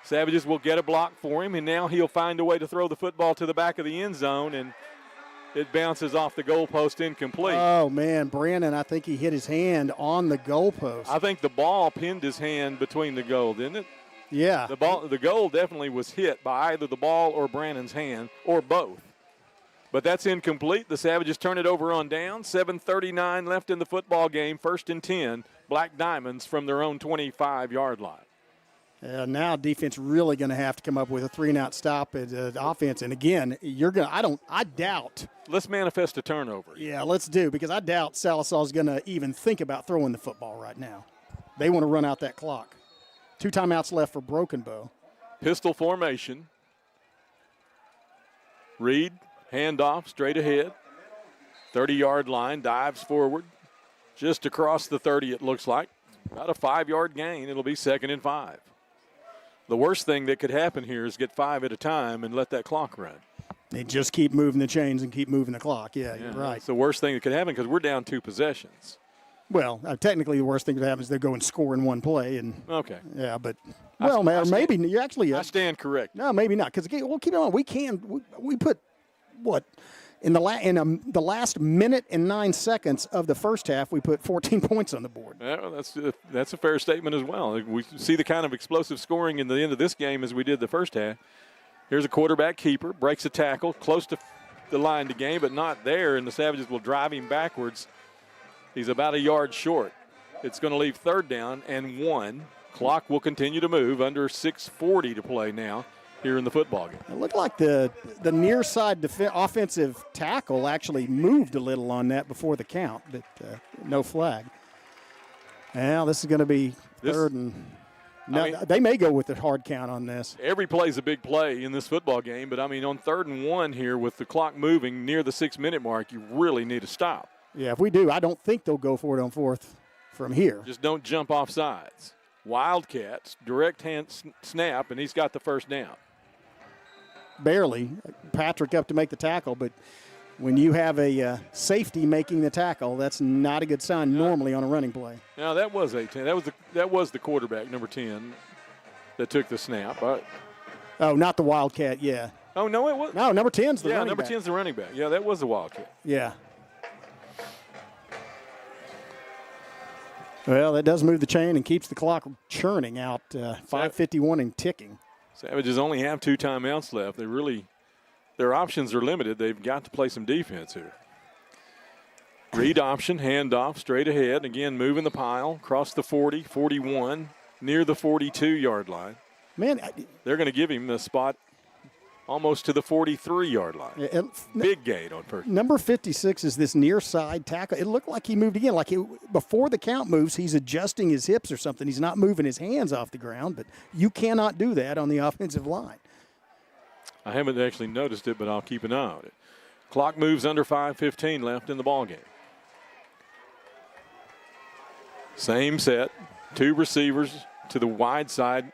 C: Savages will get a block for him, and now he'll find a way to throw the football to the back of the end zone, and it bounces off the goalpost incomplete.
A: Oh, man, Brandon, I think he hit his hand on the goalpost.
C: I think the ball pinned his hand between the goal, didn't it?
A: Yeah.
C: The goal definitely was hit by either the ball or Brandon's hand, or both. But that's incomplete. The Savages turn it over on down. 7:39 left in the football game. 1st and 10. Black Diamonds from their own 25-yard line.
A: Now defense really going to have to come up with a 3-and-out stop at offense. And again, I doubt.
C: Let's manifest a turnover.
A: Yeah, let's do, because I doubt Sallisaw is going to even think about throwing the football right now. They want to run out that clock. 2 timeouts left for Broken Bow.
C: Pistol formation. Reed, handoff, straight ahead. 30-yard line, dives forward. Just across the 30, it looks like. About a 5-yard gain. It'll be 2nd and 5. The worst thing that could happen here is get 5 at a time and let that clock run.
A: They just keep moving the chains and keep moving the clock. Yeah, you're right.
C: It's the worst thing that could happen because we're down 2 possessions.
A: Well, technically, the worst thing that happens is they go and score in one play. And
C: okay.
A: Yeah, but maybe you actually.
C: I stand correct.
A: No, maybe not, because well, keep in mind we put what in the last minute and 9 seconds of the first half, we put 14 points on the board.
C: Yeah, that's a fair statement as well. We see the kind of explosive scoring in the end of this game as we did the first half. Here's a quarterback keeper, breaks a tackle, close to the line to gain, but not there, and the Savages will drive him backwards. He's about a yard short. It's going to leave 3rd down and 1. Clock will continue to move, under 6:40 to play now here in the football game.
A: It looked like the near side offensive tackle actually moved a little on that before the count, but no flag. Well, this is going to be third and No, they may go with the hard count on this.
C: Every play is a big play in this football game, but, I mean, on 3rd and 1 here with the clock moving near the 6-minute mark, you really need to stop.
A: Yeah, if we do, I don't think they'll go for it on 4th from here.
C: Just don't jump off sides. Wildcats, direct hand snap, and he's got the first down.
A: Barely. Patrick up to make the tackle, but when you have a safety making the tackle, that's not a good sign normally on a running play.
C: Now, that was 18. That was the quarterback, number 10, that took the snap.
A: Oh, not the Wildcat, yeah.
C: Oh, no, it was.
A: No, number 10's the running
C: number
A: back.
C: 10's the running back. Yeah, that was the Wildcat.
A: Yeah. Well, that does move the chain and keeps the clock churning out, 5:51 and ticking.
C: Savages only have 2 timeouts left. Their options are limited. They've got to play some defense here. Read option, handoff, straight ahead. Again, moving the pile, across the 40, 41, near the 42-yard line.
A: Man,
C: they're going to give him the spot almost to the 43-yard line. Big gain on first.
A: Number 56 is this near side tackle. It looked like he moved again. Before the count moves, he's adjusting his hips or something. He's not moving his hands off the ground, but you cannot do that on the offensive line.
C: I haven't actually noticed it, but I'll keep an eye on it. Clock moves under 5:15 left in the ball game. Same set, 2 receivers to the wide side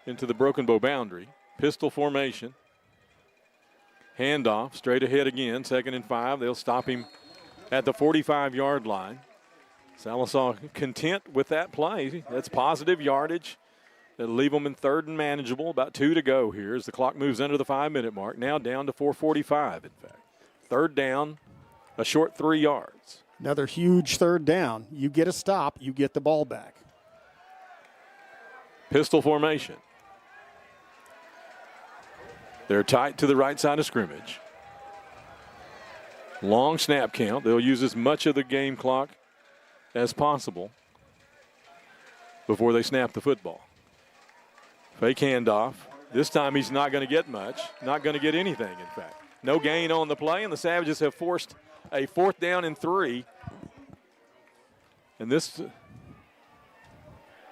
C: into the Broken Bow boundary. Pistol formation. Handoff, straight ahead again, 2nd and 5. They'll stop him at the 45-yard line. Sallisaw content with that play. That's positive yardage. That'll leave them in 3rd and manageable. About 2 to go here as the clock moves under the 5-minute mark. Now down to 4:45, in fact. 3rd down, a short 3 yards.
A: Another huge 3rd down. You get a stop, you get the ball back.
C: Pistol formation. They're tight to the right side of scrimmage. Long snap count. They'll use as much of the game clock as possible before they snap the football. Fake handoff. This time he's not going to get much. Not going to get anything, in fact. No gain on the play, and the Savages have forced a 4th down and 3. And this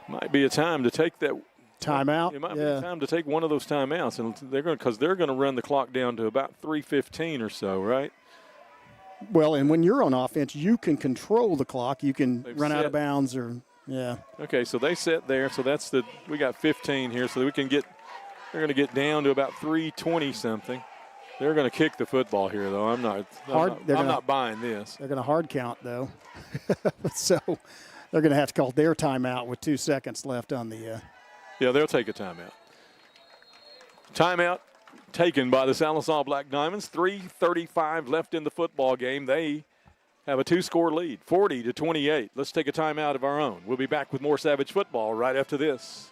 C: might be a time to take that
A: timeout.
C: It might be a time to take one of those timeouts, and they're going to run the clock down to about 3:15 or so, right?
A: Well, and when you're on offense, you can control the clock. You can run out of bounds or yeah.
C: Okay, so they set there. So we got 15 here, so they're going to get down to about 3:20 something. They're going to kick the football here, though. I'm not buying this.
A: They're going to hard count, though. So they're going to have to call their timeout with 2 seconds left on the.
C: Yeah, they'll take a timeout. Timeout taken by the Sallisaw Black Diamonds. 3:35 left in the football game. They have a 2-score lead, 40-28. Let's take a timeout of our own. We'll be back with more Savage football right after this.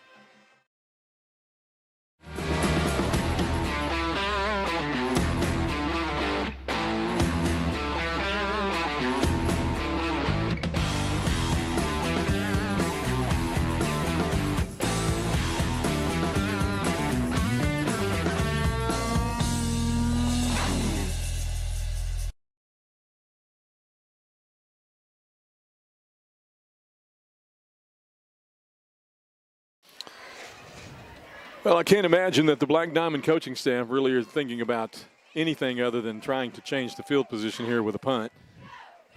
C: Well, I can't imagine that the Black Diamond coaching staff really are thinking about anything other than trying to change the field position here with a punt.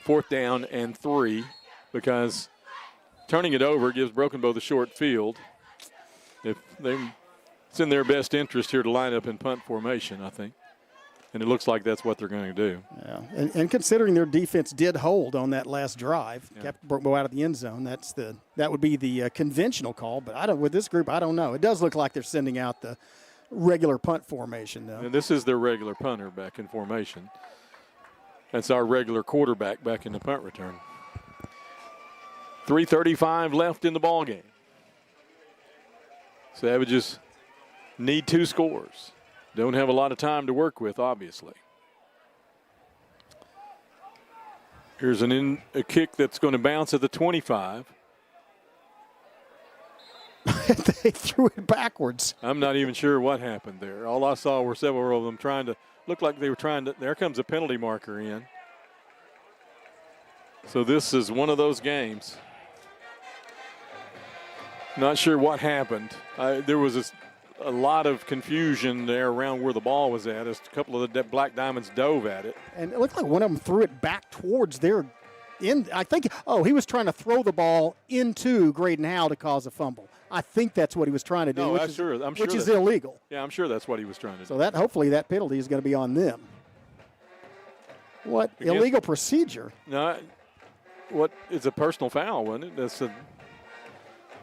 C: 4th down and 3, because turning it over gives Broken Bow the short field. It's in their best interest here to line up in punt formation, I think. And it looks like that's what they're going to do.
A: Yeah, and considering their defense did hold on that last drive, kept Broken Bow out of the end zone, that would be the conventional call. But with this group, I don't know. It does look like they're sending out the regular punt formation, though.
C: And this is their regular punter back in formation. That's our regular quarterback back in the punt return. 3:35 left in the ball game. Savages need 2 scores. Don't have a lot of time to work with, obviously. Here's a kick that's going to bounce at the 25.
A: They threw it backwards.
C: I'm not even sure what happened there. All I saw were several of them there comes a penalty marker in. So this is one of those games. Not sure what happened. There was a lot of confusion there around where the ball was at as a couple of the Black Diamonds dove at it.
A: And it looked like one of them threw it back towards their end. I think, he was trying to throw the ball into Graydon Howe to cause a fumble. I think that's what he was trying to do,
C: I'm sure
A: which is illegal.
C: Yeah, I'm sure that's what he was trying to do.
A: So hopefully that penalty is going to be on them. What illegal procedure?
C: No, what? It's a personal foul, wasn't it?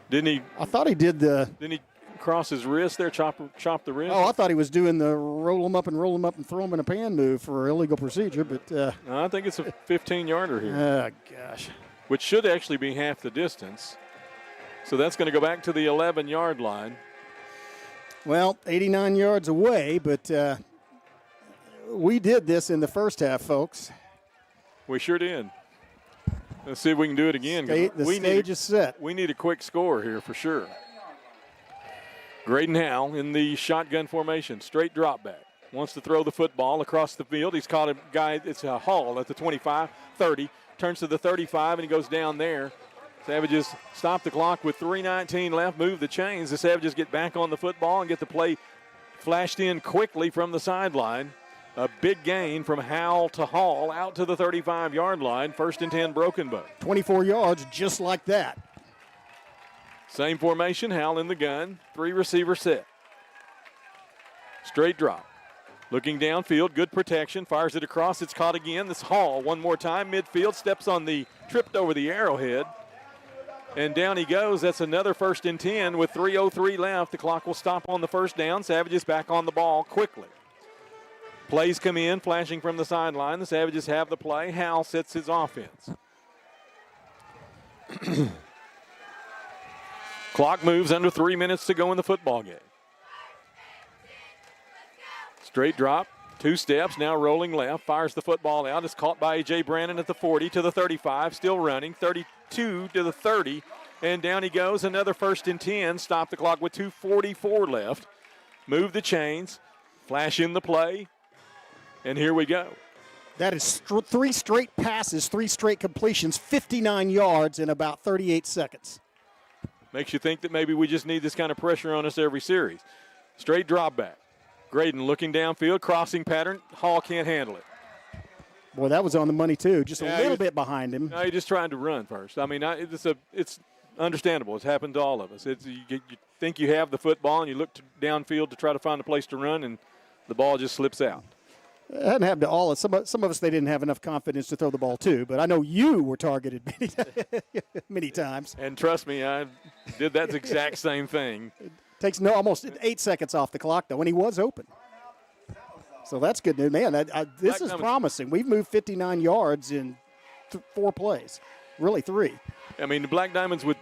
C: Didn't he?
A: I thought he did the.
C: Didn't he cross his wrist there, chop the wrist?
A: Oh, I thought he was doing the roll him up and throw him in a pan move for illegal procedure, but.
C: No, I think it's a 15-yarder here.
A: Oh gosh.
C: Which should actually be half the distance. So that's going to go back to the 11-yard line.
A: Well, 89 yards away, but we did this in the first half, folks.
C: We sure did. Let's see if we can do it again.
A: The stage is set.
C: We need a quick score here for sure. Graydon Howe in the shotgun formation, straight drop back. Wants to throw the football across the field. He's caught a guy, it's a Hall at the 25, 30, turns to the 35, and he goes down there. Savages stop the clock with 3:19 left, move the chains. The Savages get back on the football and get the play flashed in quickly from the sideline. A big gain from Howell to Hall out to the 35-yard line. 1st and 10 Broken Bow.
A: 24 yards just like that.
C: Same formation, Howell in the gun. 3 receiver set. Straight drop. Looking downfield, good protection. Fires it across, it's caught again. This Hall one more time, midfield, steps on the, tripped over the arrowhead. And down he goes. That's another 1st and 10 with 3:03 left. The clock will stop on the first down. Savages back on the ball quickly. Plays come in, flashing from the sideline. The Savages have the play. Howell sets his offense. Clock moves, under 3 minutes to go in the football game. Straight drop, 2 steps, now rolling left. Fires the football out. It's caught by A.J. Brandon at the 40 to the 35. Still running, 32 to the 30. And down he goes, another 1st and 10. Stop the clock with 2:44 left. Move the chains, flash in the play. And here we go.
A: That is 3 straight passes, 3 straight completions, 59 yards in about 38 seconds.
C: Makes you think that maybe we just need this kind of pressure on us every series. Straight drop back. Graydon looking downfield, crossing pattern. Hall can't handle it.
A: Boy, that was on the money, too. Just a little bit behind him.
C: No, he's just trying to run first. I mean, it's understandable. It's happened to all of us. You think you have the football, and you look downfield to try to find a place to run, and the ball just slips out.
A: It hadn't happened to all of us. Some of us, they didn't have enough confidence to throw the ball to, but I know you were targeted many times.
C: And trust me, I did that exact same thing.
A: Takes almost 8 seconds off the clock, though, and he was open. So that's good news. Man, this is promising. We've moved 59 yards in 4 plays, really 3.
C: I mean, the Black Diamonds with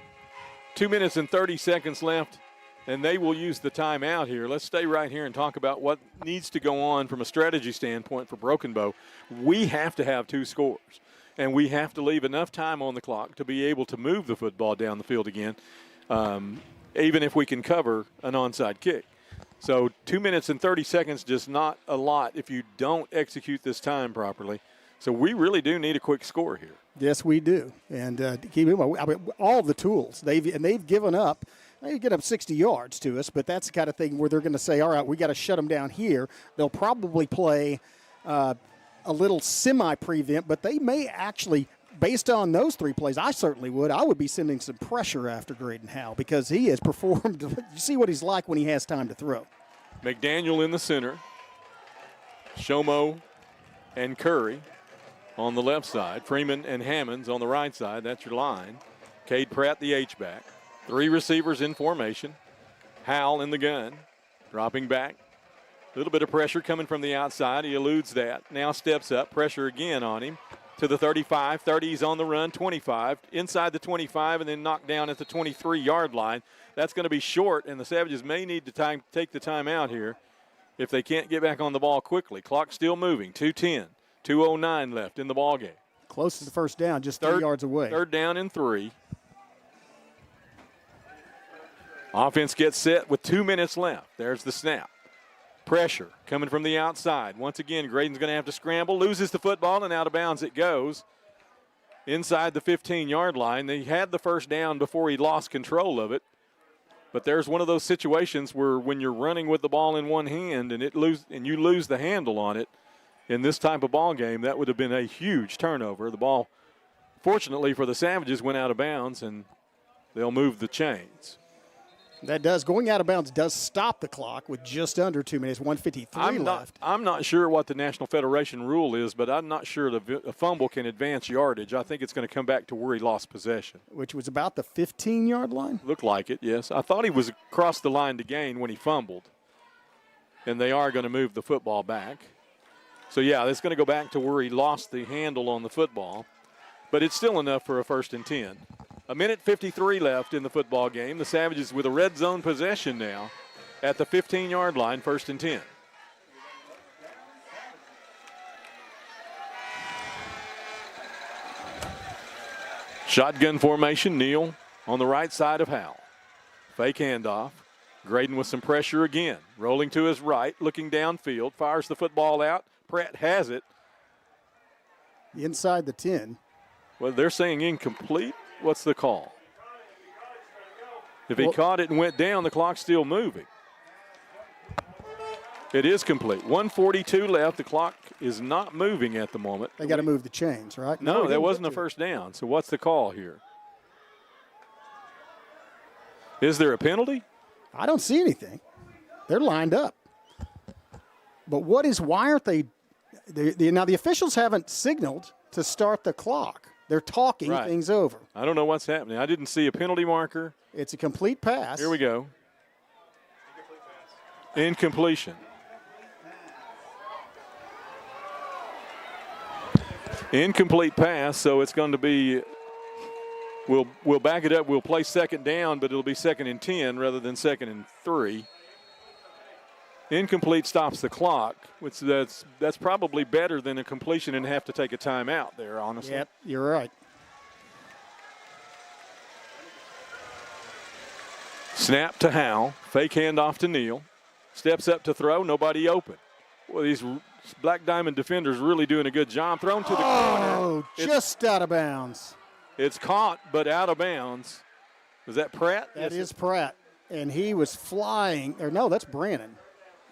C: 2 minutes and 30 seconds left, and they will use the timeout here. Let's stay right here and talk about what needs to go on from a strategy standpoint for Broken Bow. We have to have 2 scores, and we have to leave enough time on the clock to be able to move the football down the field again, even if we can cover an onside kick. So 2 minutes and 30 seconds, just not a lot if you don't execute this time properly. So we really do need a quick score here.
A: Yes, we do. And keep in mind, all the tools, they've given up. They get up 60 yards to us, but that's the kind of thing where they're going to say, all right, we got to shut them down here. They'll probably play a little semi-prevent, but they may actually, based on those 3 plays, I certainly would. I would be sending some pressure after Graydon Howe because he has performed. You see what he's like when he has time to throw.
C: McDaniel in the center. Shomo and Curry on the left side. Freeman and Hammonds on the right side. That's your line. Cade Pratt, the H-back. 3 receivers in formation. Howell in the gun. Dropping back. A little bit of pressure coming from the outside. He eludes that. Now steps up. Pressure again on him. To the 35. 30, he's on the run. 25. Inside the 25 and then knocked down at the 23-yard line. That's going to be short, and the Savages may need to take the timeout here if they can't get back on the ball quickly. Clock still moving. 2:10. 2:09 left in the ball game.
A: Close to the first down, just 3 yards away.
C: 3rd down and 3. Offense gets set with 2 minutes left. There's the snap. Pressure coming from the outside. Once again, Graydon's going to have to scramble. Loses the football, and out of bounds it goes. Inside the 15-yard line. They had the first down before he lost control of it. But there's one of those situations where when you're running with the ball in one hand and you lose the handle on it in this type of ball game, that would have been a huge turnover. The ball, fortunately for the Savages, went out of bounds, and they'll move the chains.
A: That does. Going out of bounds does stop the clock with just under 2 minutes, 1:53 left.
C: I'm not sure what the National Federation rule is, but I'm not sure a fumble can advance yardage. I think it's going to come back to where he lost possession.
A: Which was about the 15-yard line?
C: Looked like it, yes. I thought he was across the line to gain when he fumbled. And they are going to move the football back. So, yeah, it's going to go back to where he lost the handle on the football. But it's still enough for a 1st and 10. 1:53 left in the football game. The Savages with a red zone possession now at the 15-yard line, 1st and 10. Shotgun formation, Neal on the right side of Howell. Fake handoff. Graydon with some pressure again. Rolling to his right, looking downfield, fires the football out. Pratt has it.
A: Inside the 10.
C: Well, they're saying incomplete. What's the call? If he caught it and went down, the clock's still moving. It is complete. 1:42 left. The clock is not moving at the moment.
A: They got to move the chains, right?
C: No, that wasn't a first down. So what's the call here? Is there a penalty?
A: I don't see anything. They're lined up. But why aren't they now the officials haven't signaled to start the clock. They're talking things over.
C: I don't know what's happening. I didn't see a penalty marker.
A: It's a complete pass.
C: Here we go. Incompletion. Incomplete pass, so it's going to be, we'll back it up. We'll play 2nd down, but it'll be 2nd and 10 rather than 2nd and 3. Incomplete stops the clock, which that's probably better than a completion and have to take a timeout there, honestly.
A: Yep, you're right.
C: Snap to Howell. Fake handoff to Neal. Steps up to throw. Nobody open. Well, these Black Diamond defenders really doing a good job. Thrown to the corner.
A: Oh, just out of bounds.
C: It's caught, but out of bounds. Was that Pratt?
A: That is Pratt. And he was flying. Or no, that's Brannon,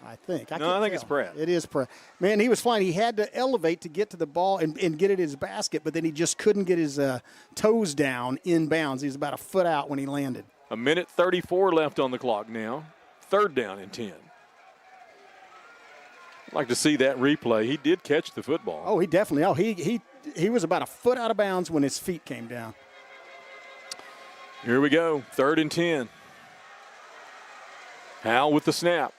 A: I think.
C: I think it's Pratt.
A: It is Pratt. Man, he was flying. He had to elevate to get to the ball and get it in his basket, but then he just couldn't get his toes down in bounds. He was about a foot out when he landed.
C: 1:34 left on the clock now. 3rd down and 10. I'd like to see that replay. He did catch the football.
A: Oh, he definitely. Oh, he was about a foot out of bounds when his feet came down.
C: Here we go. 3rd and 10. Howell with the snap.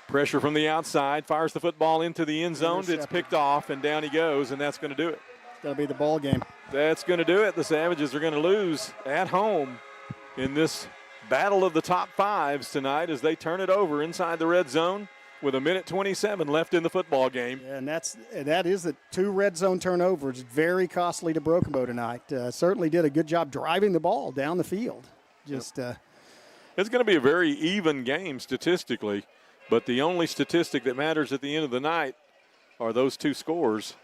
C: Pressure from the outside. Fires the football into the end zone. It's picked off, and down he goes, and that's going to do it.
A: It's going to be the ball game.
C: That's going to do it. The Savages are going to lose at home in this battle of the top fives tonight as they turn it over inside the red zone with 1:27 left in the football game.
A: Yeah, and that is the 2 red zone turnovers. Very costly to Broken Bow tonight. Certainly did a good job driving the ball down the field. It's going
C: to be a very even game statistically, but the only statistic that matters at the end of the night are those 2 scores.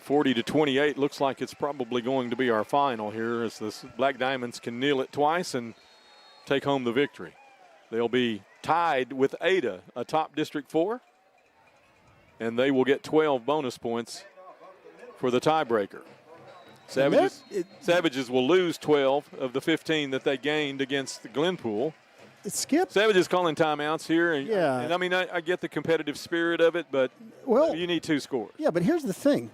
C: 40-28 looks like it's probably going to be our final here as the Black Diamonds can kneel it twice and take home the victory. They'll be tied with Ada atop District 4, and they will get 12 bonus points for the tiebreaker. Savages will lose 12 of the 15 that they gained against Glenpool.
A: Skip.
C: Savages calling timeouts here.
A: Yeah.
C: And I mean, I get the competitive spirit of it, but you need 2 scores.
A: Yeah, but here's the thing.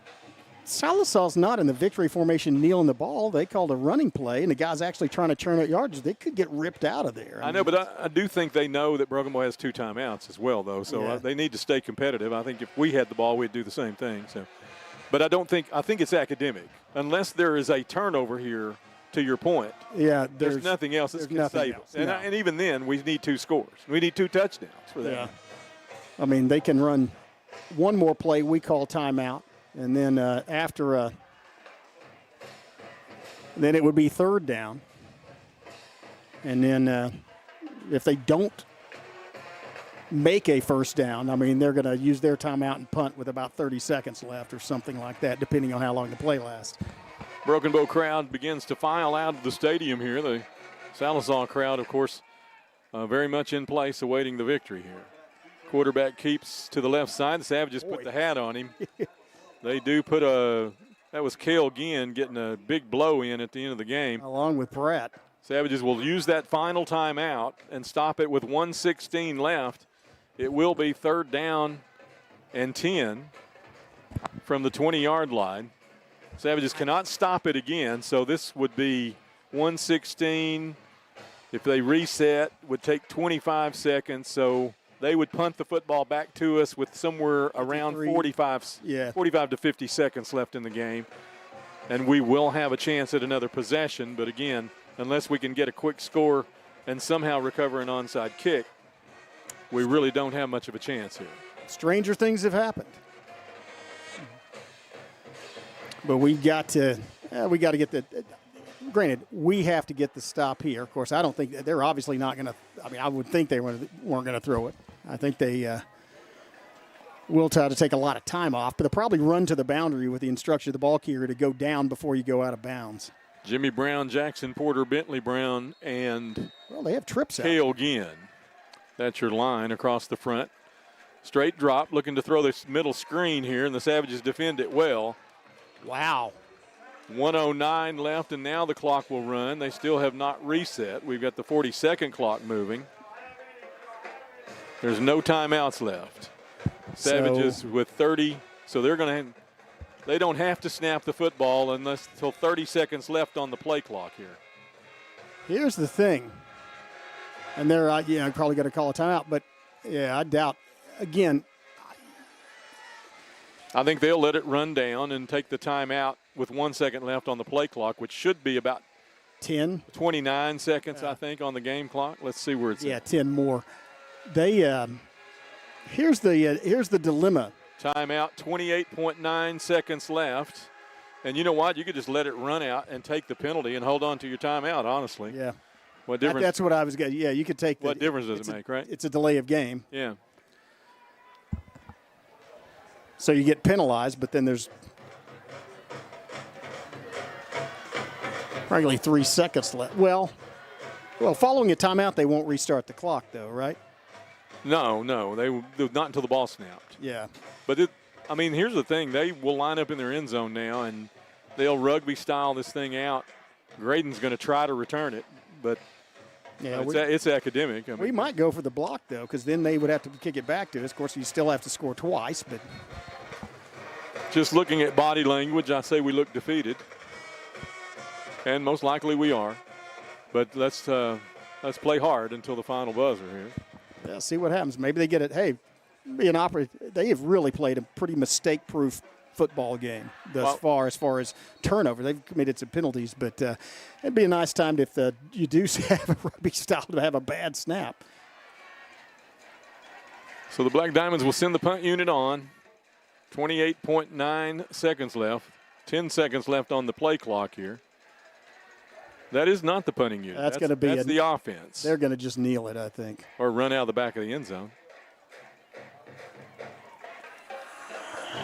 A: Sallisaw's not in the victory formation kneeling the ball. They called a running play, and the guy's actually trying to churn out yards. They could get ripped out of there.
C: I know, but I do think they know that Broken Bow has 2 timeouts as well, though. So they need to stay competitive. I think if we had the ball, we'd do the same thing. So, but I think it's academic. Unless there is a turnover here, to your point.
A: Yeah,
C: there's nothing else that's going to save us. And even then, we need 2 scores. We need 2 touchdowns for that.
A: Yeah. I mean, they can run one more play. We call timeout. And then then it would be 3rd down. And then if they don't make a first down, I mean, they're going to use their timeout and punt with about 30 seconds left or something like that, depending on how long the play lasts.
C: Broken Bow crowd begins to file out of the stadium here. The Sallisaw crowd, of course, very much in place awaiting the victory here. Quarterback keeps to the left side. The Savages put the hat on him. They do put that was Cale Ginn getting a big blow in at the end of the game.
A: Along with Pratt.
C: Savages will use that final timeout and stop it with 1:16 left. It will be 3rd down and 10 from the 20-yard line. Savages cannot stop it again, so this would be 1:16. If they reset, would take 25 seconds, so they would punt the football back to us with somewhere around 45 to 50 seconds left in the game. And we will have a chance at another possession, but again, unless we can get a quick score and somehow recover an onside kick, we really don't have much of a chance here.
A: Stranger things have happened. But we got to get the. Granted, we have to get the stop here. Of course, I don't think they're obviously not going to. I mean, I would think they weren't going to throw it. I think they will try to take a lot of time off, but they'll probably run to the boundary with the instruction of the ball carrier to go down before you go out of bounds.
C: Jimmy Brown, Jackson Porter, Bentley Brown, and
A: they have trips out.
C: Cale Ginn. That's your line across the front. Straight drop, looking to throw this middle screen here, and the Savages defend it well.
A: Wow.
C: 1:09 left, and now the clock will run. They still have not reset. We've got the 40-second clock moving. There's no timeouts left. Savages with 30, so they don't have to snap the football until 30 seconds left on the play clock here.
A: Here's the thing, and they're probably going to call a timeout, but I doubt. Again,
C: I think they'll let it run down and take the timeout with 1 second left on the play clock, which should be about 29 seconds, I think, on the game clock. Let's see where it's at.
A: 10 more. They here's the dilemma.
C: Timeout, 28.9 seconds left. And you know what? You could just let it run out and take the penalty and hold on to your timeout, honestly.
A: Yeah.
C: What difference?
A: That's what I was getting. Yeah, you could take
C: What difference does it make, right?
A: It's a delay of game.
C: Yeah.
A: So you get penalized, but then there's probably 3 seconds left. Well, following a timeout, they won't restart the clock, though, right?
C: No, not until the ball snapped.
A: Yeah.
C: But here's the thing: they will line up in their end zone now, and they'll rugby style this thing out. Graydon's going to try to return it, but it's academic.
A: We might go for the block though, because then they would have to kick it back to us. Of course, you still have to score twice, but.
C: Just looking at body language, I say we look defeated, and most likely we are. But let's play hard until the final buzzer here.
A: Yeah, see what happens. Maybe they get it. Hey, they have really played a pretty mistake-proof football game thus far as turnover. They've committed some penalties, but it'd be a nice time if you do have a rugby style to have a bad snap.
C: So the Black Diamonds will send the punt unit on. 28.9 seconds left. 10 seconds left on the play clock here. That is not the punting unit. That's the offense.
A: They're going to just kneel it, I think.
C: Or run out of the back of the end zone.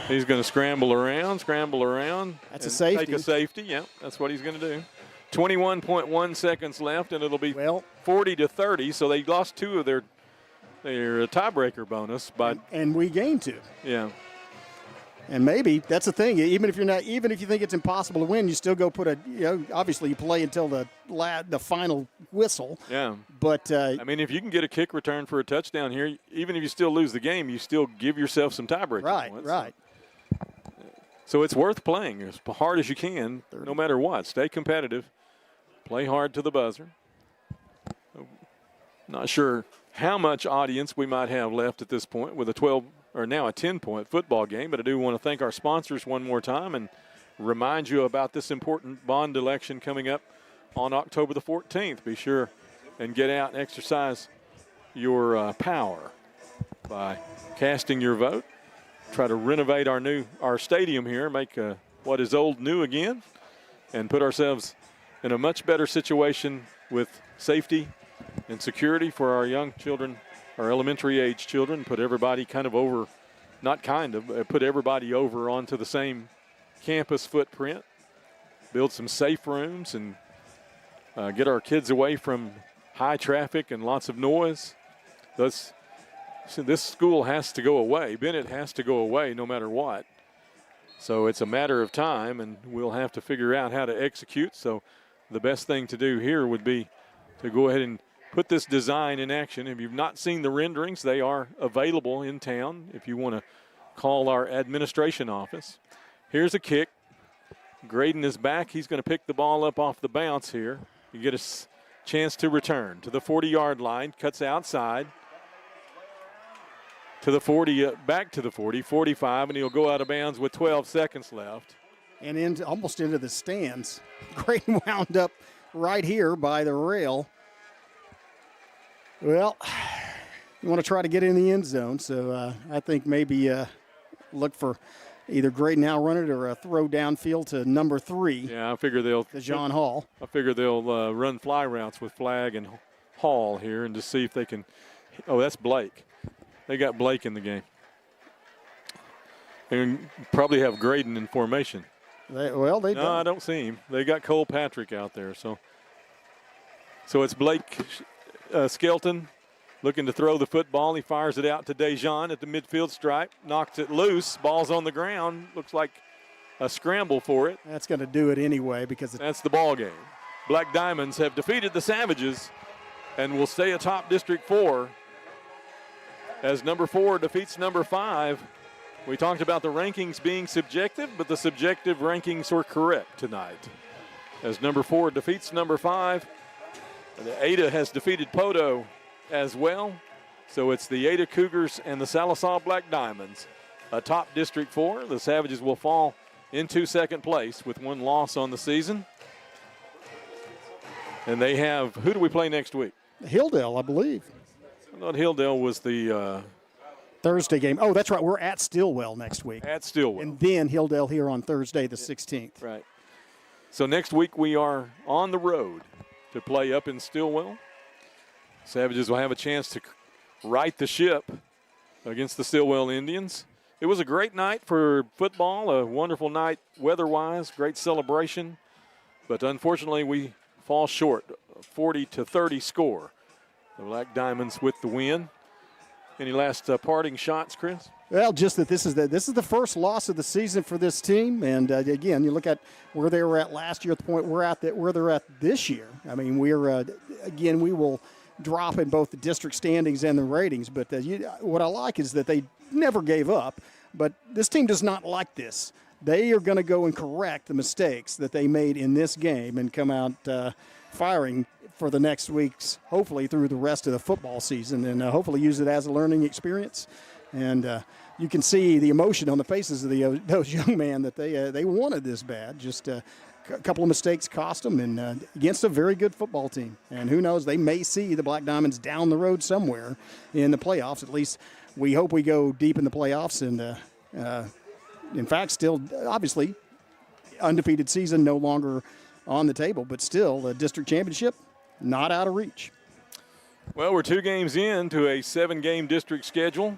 C: He's going to scramble around.
A: That's a safety.
C: Take a safety, yeah. That's what he's going to do. 21.1 seconds left, and it'll be 40-30. So they lost 2 of their tiebreaker bonus.
A: And we gained 2.
C: Yeah.
A: And maybe that's the thing. Even if you think it's impossible to win, you still go put obviously you play until the final whistle.
C: Yeah.
A: But
C: if you can get a kick return for a touchdown here, even if you still lose the game, you still give yourself some tiebreaker points.
A: Right.
C: So it's worth playing as hard as you can, no matter what. Stay competitive. Play hard to the buzzer. Not sure how much audience we might have left at this point with a 10-point football game, but I do want to thank our sponsors one more time and remind you about this important bond election coming up on October the 14th. Be sure and get out and exercise your power by casting your vote. Try to renovate our stadium here, make what is old new again, and put ourselves in a much better situation with safety and security for our young children, our elementary age children. Put everybody put everybody over onto the same campus footprint, build some safe rooms, and get our kids away from high traffic and lots of noise. This school has to go away. Bennett has to go away no matter what. So it's a matter of time, and we'll have to figure out how to execute. So the best thing to do here would be to go ahead and put this design in action. If you've not seen the renderings, they are available in town if you want to call our administration office. Here's a kick. Graydon is back. He's going to pick the ball up off the bounce here. You get a chance to return to the 40-yard line, cuts outside to the 40, back to the 40, 45, and he'll go out of bounds with 12 seconds left.
A: And almost into the stands. Graydon wound up right here by the rail. Well, you want to try to get in the end zone, so I think maybe look for either Graydon now run it or a throw downfield to number 3.
C: Yeah, I figure they'll.
A: To John Hall.
C: I figure they'll run fly routes with Flagg and Hall here and just see if they can. Oh, that's Blake. They got Blake in the game. And probably have Graydon in formation.
A: They don't.
C: No, I don't see him. They got Cole Patrick out there. So it's Blake Skelton looking to throw the football. He fires it out to Dejan at the midfield stripe. Knocks it loose. Ball's on the ground. Looks like a scramble for it.
A: That's going to do it anyway because
C: that's the ball game. Black Diamonds have defeated the Savages and will stay atop District 4 as number 4 defeats number 5. We talked about the rankings being subjective, but the subjective rankings were correct tonight. As number 4 defeats number 5, the Ada has defeated Podo as well. So it's the Ada Cougars and the Sallisaw Black Diamonds atop District 4. The Savages will fall into second place with 1 loss on the season. And they have, who do we play next week?
A: Hilldale, I believe.
C: I thought Hilldale was the
A: Thursday game. Oh, that's right. We're at Stillwell next week.
C: At Stillwell.
A: And then Hilldale here on Thursday the 16th.
C: Right. So next week we are on the road to play up in Stillwell. Savages will have a chance to right the ship against the Stillwell Indians. It was a great night for football, a wonderful night weather-wise, great celebration. But unfortunately we fall short, 40-30 score. The Black Diamonds with the win. Any last parting shots, Chris?
A: Well, just that this is the first loss of the season for this team, and again, you look at where they were at last year at the point we're at where they're at this year. I mean, we will drop in both the district standings and the ratings, but what I like is that they never gave up. But this team does not like this. They are going to go and correct the mistakes that they made in this game and come out firing for the next weeks, hopefully through the rest of the football season, and hopefully use it as a learning experience. And you can see the emotion on the faces of those young men that they wanted this bad. Just a couple of mistakes cost them, and against a very good football team. And who knows, they may see the Black Diamonds down the road somewhere in the playoffs. At least we hope we go deep in the playoffs. And in fact, still obviously undefeated season no longer on the table, but still the district championship not out of reach.
C: Well, we're 2 games into a 7-game district schedule,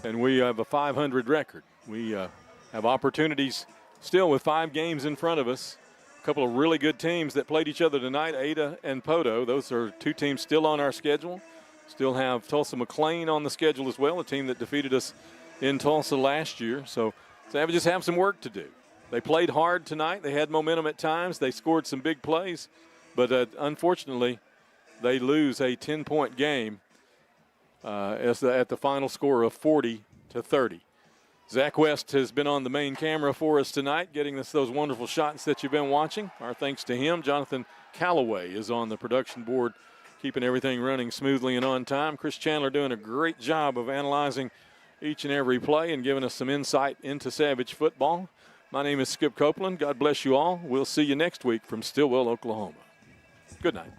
C: and we have a 500 record. We have opportunities still with 5 games in front of us. A couple of really good teams that played each other tonight, Ada and Podo. Those are 2 teams still on our schedule. Still have Tulsa McLean on the schedule as well, a team that defeated us in Tulsa last year. So Savages have some work to do. They played hard tonight. They had momentum at times. They scored some big plays. But unfortunately, they lose a 10-point game at the final score of 40-30. Zach West has been on the main camera for us tonight, getting us those wonderful shots that you've been watching. Our thanks to him. Jonathan Calloway is on the production board, keeping everything running smoothly and on time. Chris Chandler doing a great job of analyzing each and every play and giving us some insight into Savage football. My name is Skip Copeland. God bless you all. We'll see you next week from Stillwell, Oklahoma. Good night.